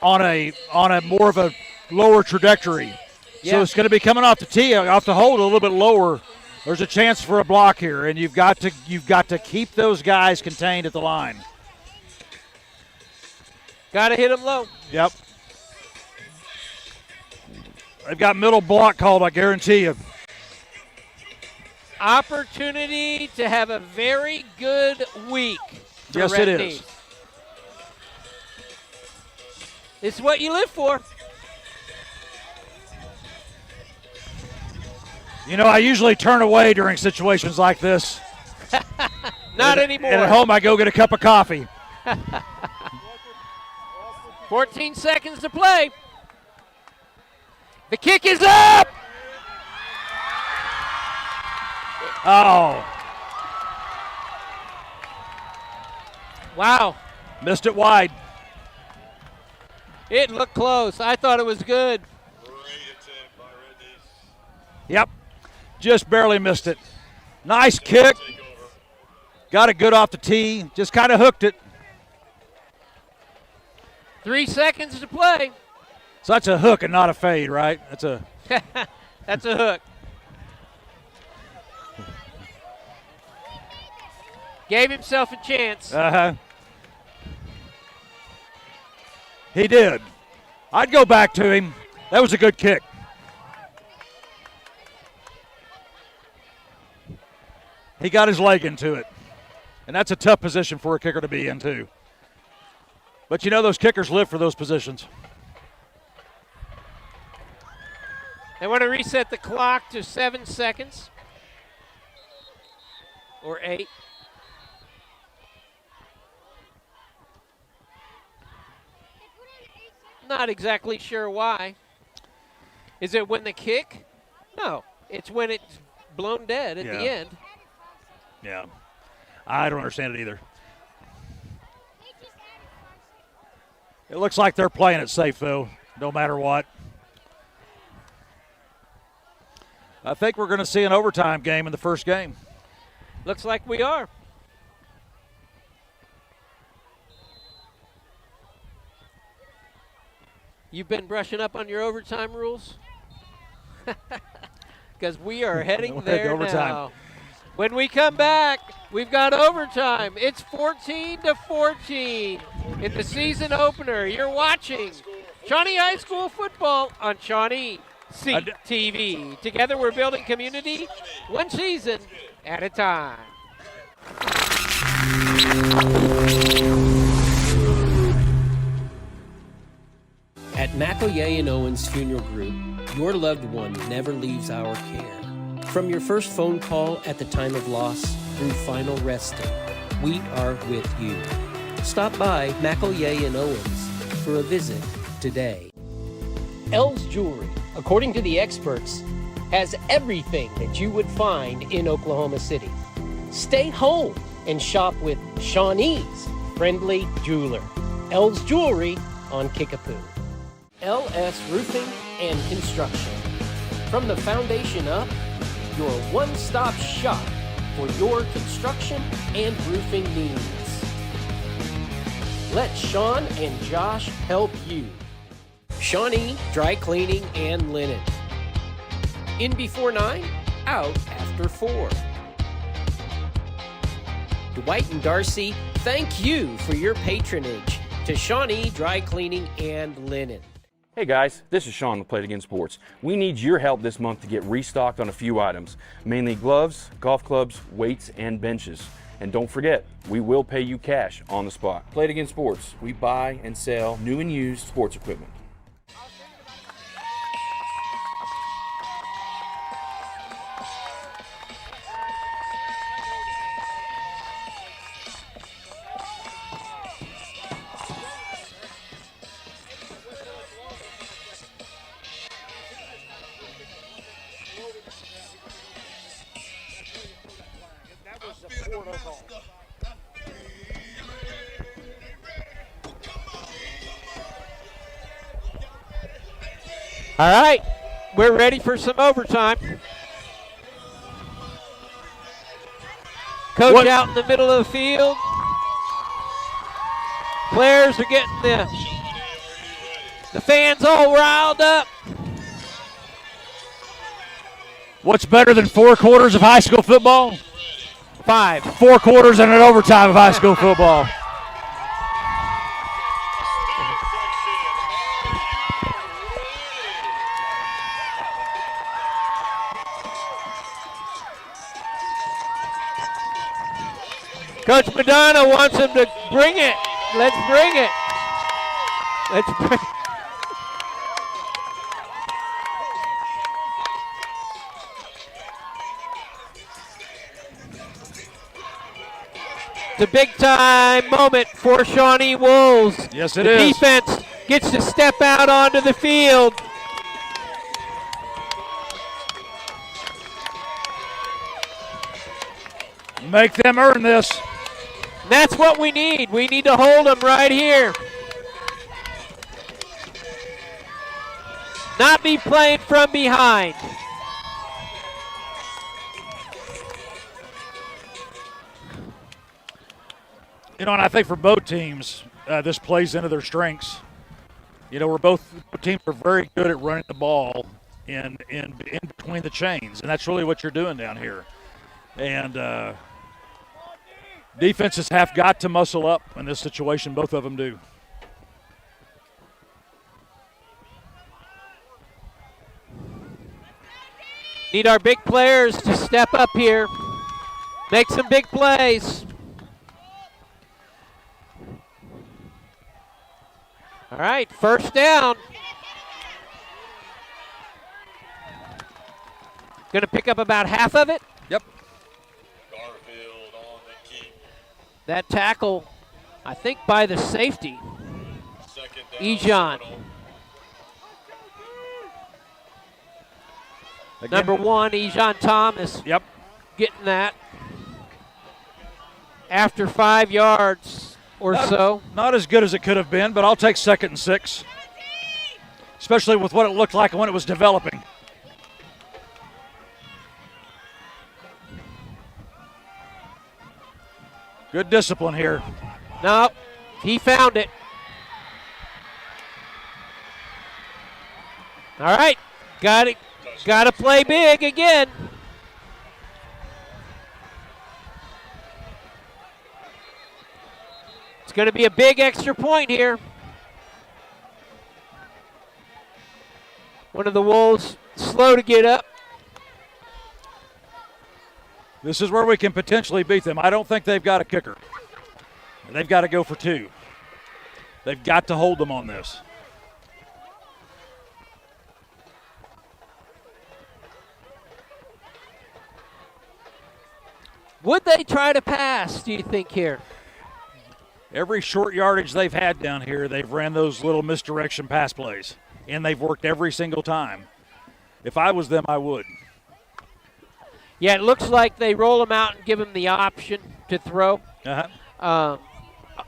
on a more of a lower trajectory. Yeah. So it's going to be coming off the tee, off the hold a little bit lower. There's a chance for a block here, and you've got to keep those guys contained at the line. Got to hit them low. Yep. They've got middle block called, I guarantee you. Opportunity to have a very good week. Yes, it is. This is what you live for. You know, I usually turn away during situations like this. Not anymore. And at home, I go get a cup of coffee. 14 seconds to play. The kick is up. Oh. Wow. Missed it wide. It looked close. I thought it was good. Yep. Just barely missed it. Nice kick. Got it good off the tee. Just kind of hooked it. 3 seconds to play. So that's a hook and not a fade, right? That's a That's a hook. Gave himself a chance. Uh-huh. He did. I'd go back to him. That was a good kick. He got his leg into it. And that's a tough position for a kicker to be in, too. But, you know, those kickers live for those positions. They want to reset the clock to 7 seconds. Or 8. Not exactly sure why. Is it when the kick? No, it's when it's blown dead at the end. Yeah. I don't understand it either. It looks like they're playing it safe, though, no matter what. I think we're going to see an overtime game in the first game. Looks like we are. You've been brushing up on your overtime rules? Because we are heading there now. When we come back, we've got overtime. It's 14-14 in the season opener. You're watching Shawnee High School football on ShawneeCTV. Together we're building community, one season at a time. At McElroy and Owens Funeral Group, your loved one never leaves our care. From your first phone call at the time of loss through final resting, we are with you. Stop by McElroy and Owens for a visit today. Elle's Jewelry, according to the experts, has everything that you would find in Oklahoma City. Stay home and shop with Shawnee's friendly jeweler, L's Jewelry on Kickapoo. LS Roofing and Construction. From the foundation up, your one-stop shop for your construction and roofing needs. Let Sean and Josh help you. Shawnee Dry Cleaning and Linen. In before 9, out after 4. Dwight and Darcy, thank you for your patronage to Shawnee Dry Cleaning and Linen. Hey guys, this is Sean with Play It Again Sports. We need your help this month to get restocked on a few items, mainly gloves, golf clubs, weights, and benches. And don't forget, we will pay you cash on the spot. Play It Again Sports. We buy and sell new and used sports equipment. All right, we're ready for some overtime. Coach out in the middle of the field. Players are getting the fans all riled up. What's better than 4 quarters of high school football? 5. 4 quarters and an overtime of high school football. Coach Madonna wants him to bring it. Let's bring it. Let's bring. It's a big time moment for Shawnee Wolves. Yes, it is. The defense gets to step out onto the field. Make them earn this. That's what we need. We need to hold them right here. Not be playing from behind. You know, and I think for both teams, this plays into their strengths. You know, both teams are very good at running the ball in between the chains, and that's really what you're doing down here. And defenses have got to muscle up in this situation. Both of them do. Need our big players to step up here, make some big plays. All right, first down. Going to pick up about half of it. Yep. Garfield on the keep. That tackle, I think, by the safety. Second down. Ejon. Number 1, Ejon Thomas. Yep. Getting that. After 5 yards or so. Not as good as it could have been, but I'll take 2nd and 6. Especially with what it looked like when it was developing. Good discipline here. Nope, he found it. All right, got it. Got to play big again. It's going to be a big extra point here. One of the Wolves slow to get up. This is where we can potentially beat them. I don't think they've got a kicker. They've got to go for 2. They've got to hold them on this. Would they try to pass, do you think, here? Every short yardage they've had down here, they've ran those little misdirection pass plays, and they've worked every single time. If I was them, I would. Yeah, it looks like they roll him out and give him the option to throw.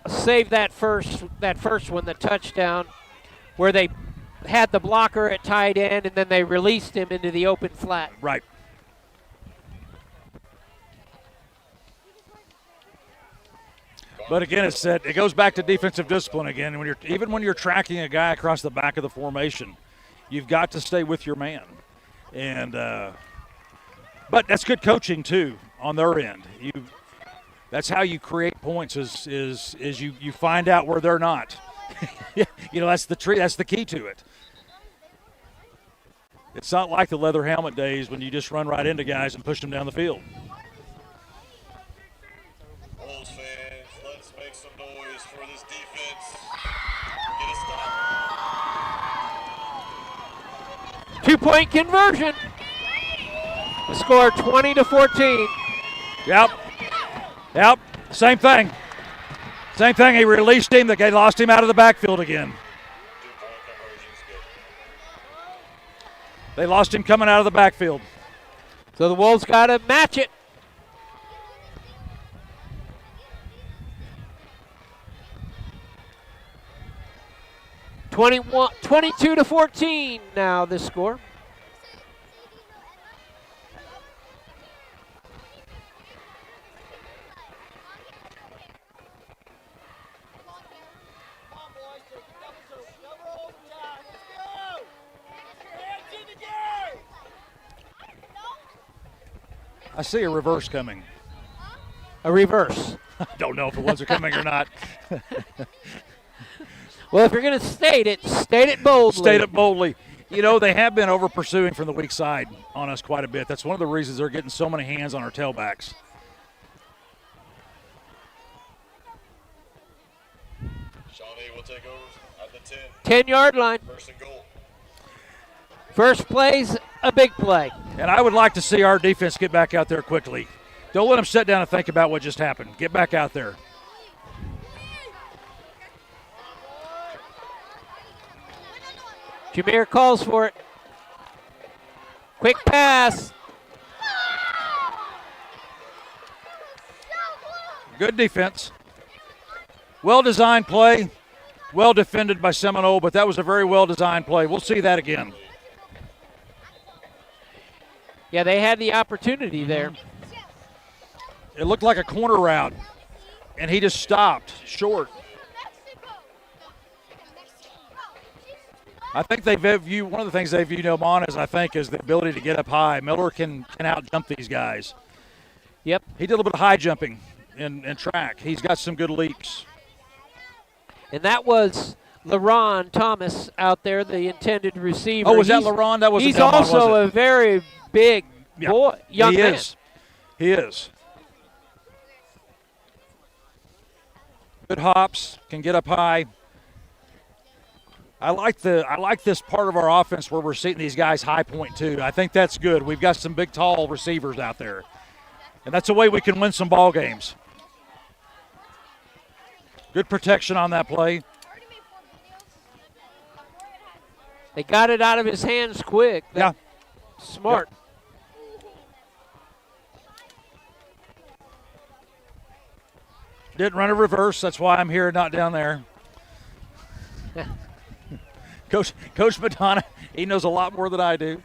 Save that first one, the touchdown, where they had the blocker at tight end and then they released him into the open flat. Right. But again, it goes back to defensive discipline again. Even when you're tracking a guy across the back of the formation, you've got to stay with your man. And but that's good coaching too on their end. That's how you create points. Is you find out where they're not. That's the key to it. It's not like the leather helmet days when you just run right into guys and push them down the field. Bulls fans, let's make some noise for this defense. Get a stop. 2-point conversion. The score 20-14. Yep. Same thing. He released him. They lost him out of the backfield again. 2-point conversion's good. They lost him coming out of the backfield. So the Wolves got to match it. – 22-14 now this score. I see a reverse coming. A reverse. I don't know if the ones are coming or not. Well, if you're going to state it boldly. State it boldly. They have been over pursuing from the weak side on us quite a bit. That's one of the reasons they're getting so many hands on our tailbacks. Shawnee will take over at the 10-yard line. First and goal. First play's a big play. And I would like to see our defense get back out there quickly. Don't let them sit down and think about what just happened. Get back out there. Jameer calls for it. Quick pass. Good defense. Well-designed play. Well defended by Seminole, but that was a very well-designed play. We'll see that again. Yeah, they had the opportunity there. It looked like a corner route, and he just stopped short. I think one of the things they view him on is the ability to get up high. Miller can out-jump these guys. Yep. He did a little bit of high jumping in track. He's got some good leaps. And that was LaRon Thomas out there, the intended receiver. Oh, was that LaRon? That was. He's also a very big boy, young man. He is. Good hops, can get up high. I like this part of our offense where we're seeing these guys high point too. I think that's good. We've got some big, tall receivers out there, and that's a way we can win some ball games. Good protection on that play. They got it out of his hands quick. Yeah. Smart. Yep. Didn't run a reverse. That's why I'm here, not down there. Coach Madonna, he knows a lot more than I do.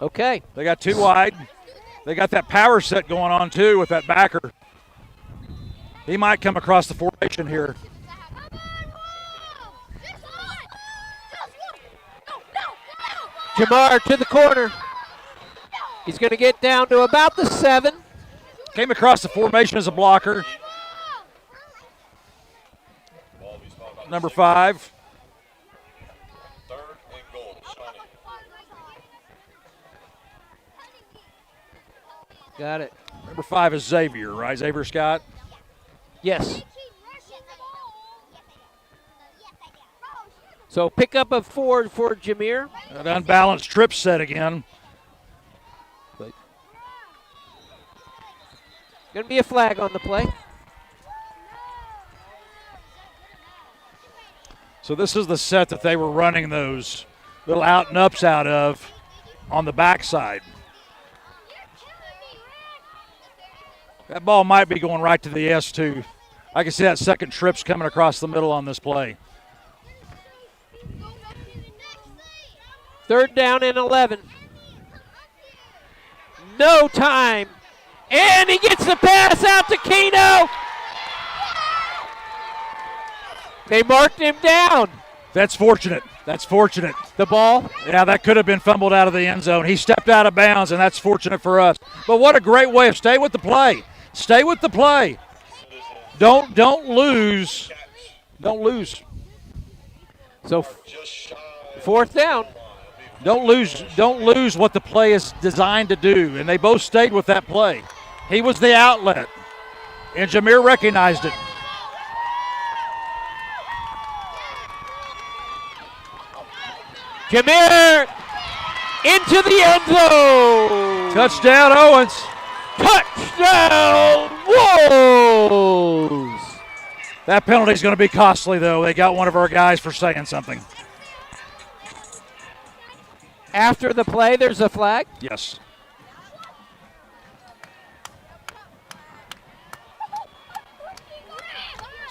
Okay. They got two wide. They got that power set going on, too, with that backer. He might come across the formation here. Jamar to the corner. He's going to get down to about the 7. Came across the formation as a blocker. Number 5. Third and goal, Shawnee. Got it. Number 5 is Xavier, right? Xavier Scott? Yes. So pick up a 4 for Jameer. An unbalanced trip set again. Going to be a flag on the play. So this is the set that they were running those little out and ups out of on the backside. That ball might be going right to the S2. I can see that second trip's coming across the middle on this play. 3rd down and 11. No time. And he gets the pass out to Keno. They marked him down. That's fortunate. That's fortunate. The ball? Yeah, that could have been fumbled out of the end zone. He stepped out of bounds, and that's fortunate for us. But what a great way of stay with the play. Stay with the play. Don't lose. Don't lose. So 4th down. Don't lose what the play is designed to do. And they both stayed with that play. He was the outlet, and Jameer recognized it. Jameer into the end zone. Touchdown, Owens. Touchdown, Wolves. That penalty is going to be costly, though. They got one of our guys for saying something. After the play, there's a flag? Yes.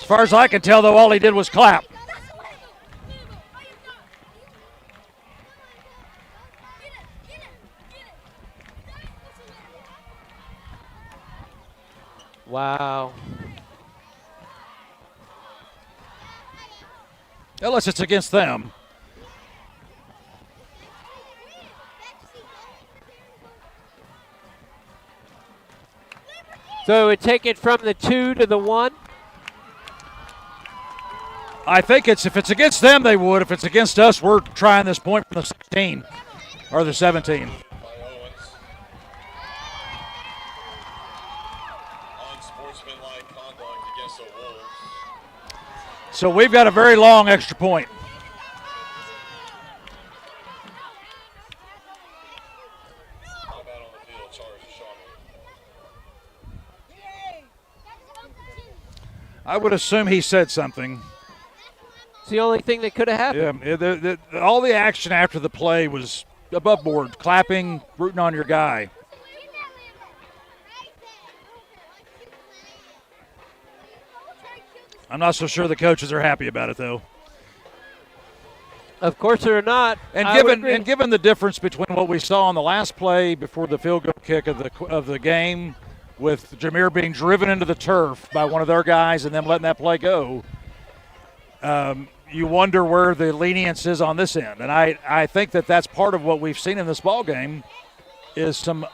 As far as I can tell, though, all he did was clap. Wow. Unless it's against them. So it take it from the 2 to the 1? I think if it's against them, they would. If it's against us, we're trying this point from the 16 or the 17. Unsportsmanlike conduct against the Wolves. So we've got a very long extra point. How about on the field, charge to Shawnee? I would assume he said something. It's the only thing that could have happened. Yeah, all the action after the play was above board, clapping, rooting on your guy. I'm not so sure the coaches are happy about it, though. Of course they're not. And given the difference between what we saw on the last play before the field goal kick of the game, with Jameer being driven into the turf by one of their guys and them letting that play go, you wonder where the lenience is on this end. And I think that's part of what we've seen in this ball game is some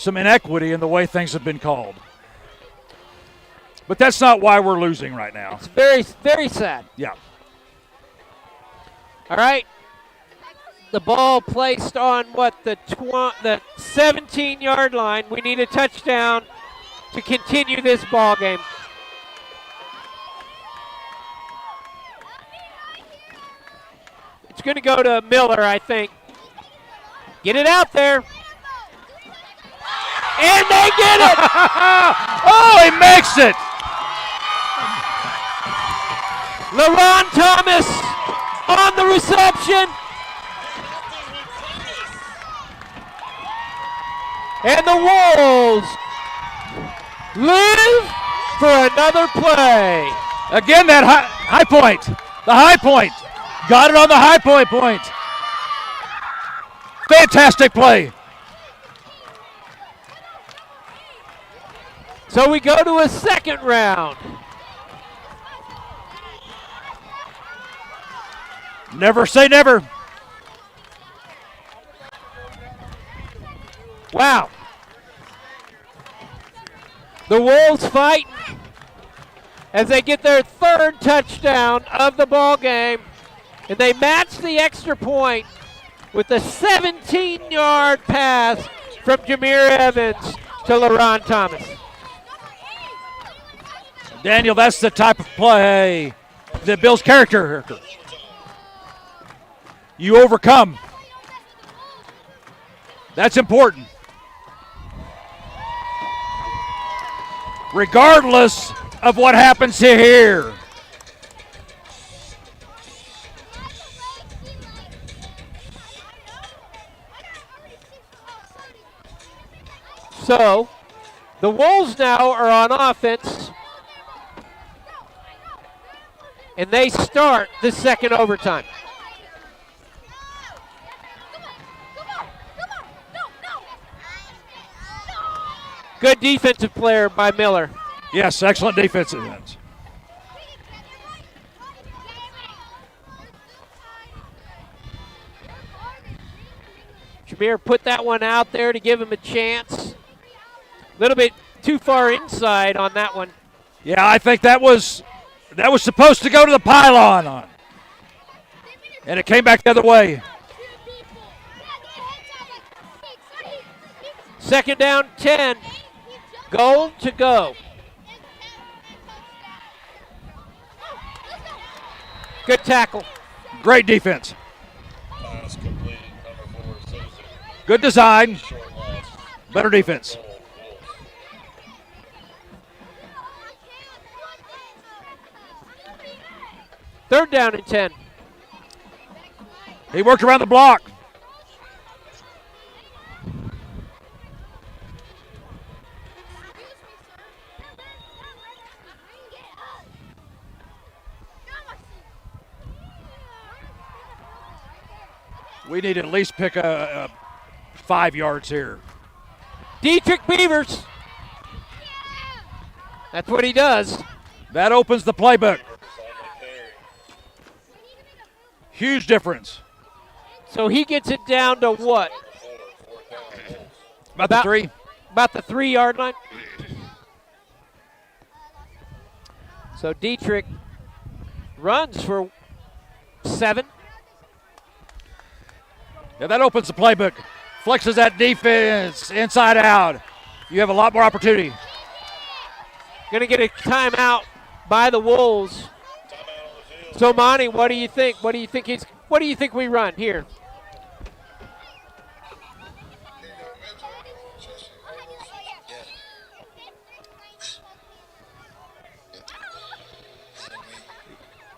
inequity in the way things have been called. But that's not why we're losing right now. It's very, very sad. Yeah. All right. The ball placed on the 17-yard line. We need a touchdown to continue this ball game. It's going to go to Miller, I think. Get it out there. And they get it! Oh, he makes it! LaRon Thomas on the reception. And the Wolves live for another play. Again, that high point. The high point. Got it on the high point. Fantastic play. So we go to a second round. Never say never. Wow. The Wolves fight as they get their third touchdown of the ball game, and they match the extra point with a 17-yard pass from Jameer Evans to LaRon Thomas. Daniel, that's the type of play that builds character. You overcome. That's important. Regardless of what happens here. So the Wolves now are on offense, and they start the second overtime. Good defensive player by Miller. Yes, excellent defensive ends. Jameer put that one out there to give him a chance. A little bit too far inside on that one. Yeah, I think that was supposed to go to the pylon, and it came back the other way. Second down, 10. Goal to go. Good tackle. Great defense. Pass complete. Number 4, Susan. Good design. Short loss. Better defense. Wolves. Third down and 10. He worked around the block. We need to at least pick a 5 yards here. Dietrich Beavers. That's what he does. That opens the playbook. Huge difference. So he gets it down to what? About the 3. About the 3-yard line. So Dietrich runs for 7. Yeah, that opens the playbook. Flexes that defense inside out. You have a lot more opportunity. Going to get a timeout by the Wolves. So Monty, what do you think? What do you think we run here?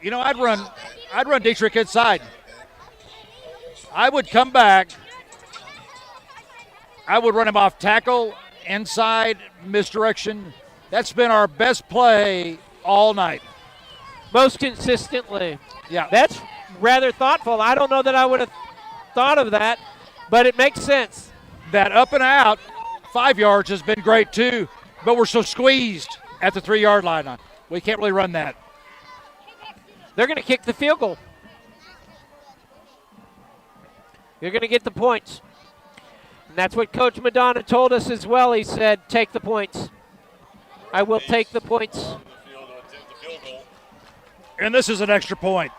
You know, I'd run Dietrich inside. I would come back. I would run him off tackle, inside, misdirection. That's been our best play all night. Most consistently. Yeah. That's rather thoughtful. I don't know that I would have thought of that, but it makes sense. That up and out 5 yards has been great too, but we're so squeezed at the 3-yard line. We can't really run that. They're going to kick the field goal. You're going to get the points. And that's what Coach Madonna told us as well. He said, take the points. I will take the points. And this is an extra point.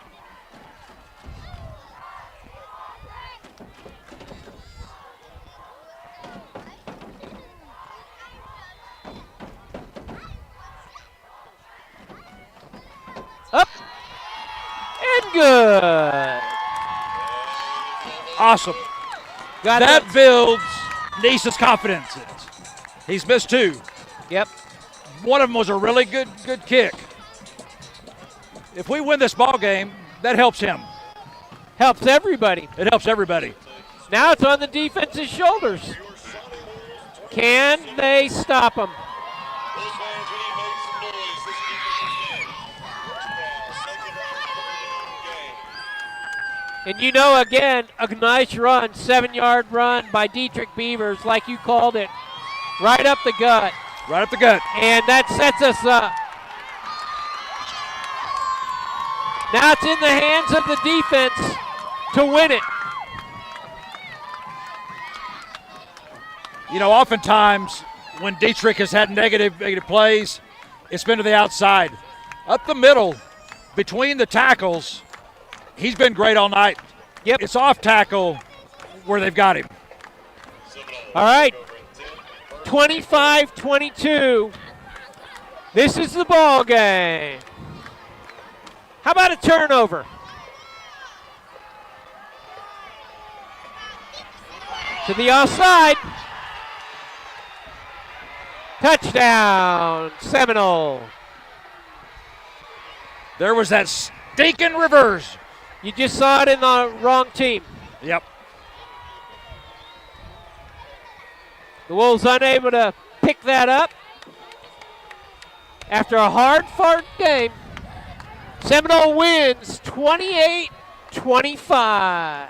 Up and good. Awesome. That builds Nisa's confidence. He's missed 2. Yep. One of them was a really good kick. If we win this ball game, that helps him. Helps everybody. It helps everybody. Now it's on the defense's shoulders. Can they stop him? And you know, again, a nice run, 7-yard run by Dietrich Beavers, like you called it, right up the gut. Right up the gut. And that sets us up. Now it's in the hands of the defense to win it. You know, oftentimes when Dietrich has had negative plays, it's been to the outside. Up the middle, between the tackles, he's been great all night. Yep. It's off tackle where they've got him. All right. 25-22. This is the ball game. How about a turnover? To the offside. Touchdown, Seminole. There was that stinking reverse. You just saw it in the wrong team. Yep. The Wolves unable to pick that up after a hard-fought game. Seminole wins 28-25.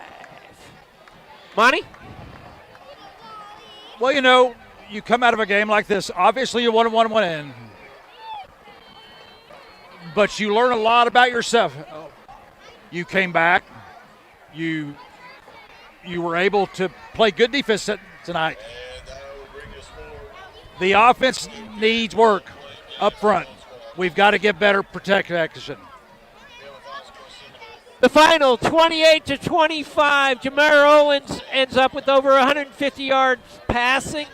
Monty? Well, you know, you come out of a game like this, obviously you want to win, but you learn a lot about yourself. You came back. You were able to play good defense tonight. The offense needs work up front. We've got to get better protection. The final, 28-25. Jameer Owens ends up with over 150 yards passing.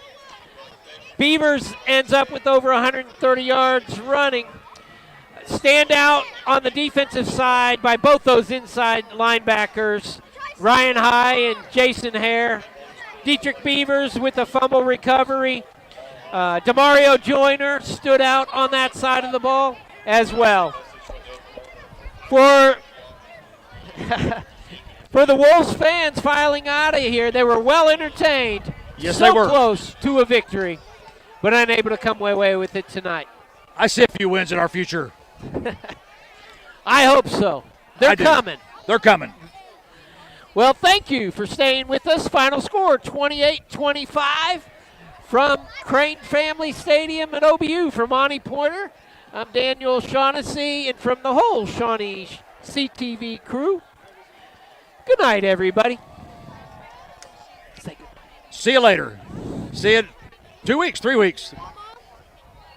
Beavers ends up with over 130 yards running. Standout on the defensive side by both those inside linebackers, Ryan High and Jason Hare. Dietrich Beavers with a fumble recovery. Demario Joyner stood out on that side of the ball as well. For the Wolves fans filing out of here, they were well entertained. Yes, so they were. Close to a victory, but unable to come away with it tonight. I see a few wins in our future. I hope so. They're coming. They're coming. Well, thank you for staying with us. Final score, 28-25 from Crane Family Stadium at OBU. For Monty Pointer, I'm Daniel Shaughnessy, and from the whole ShawneeCTV crew, good night, everybody. See you later. See you in 2 weeks, 3 weeks.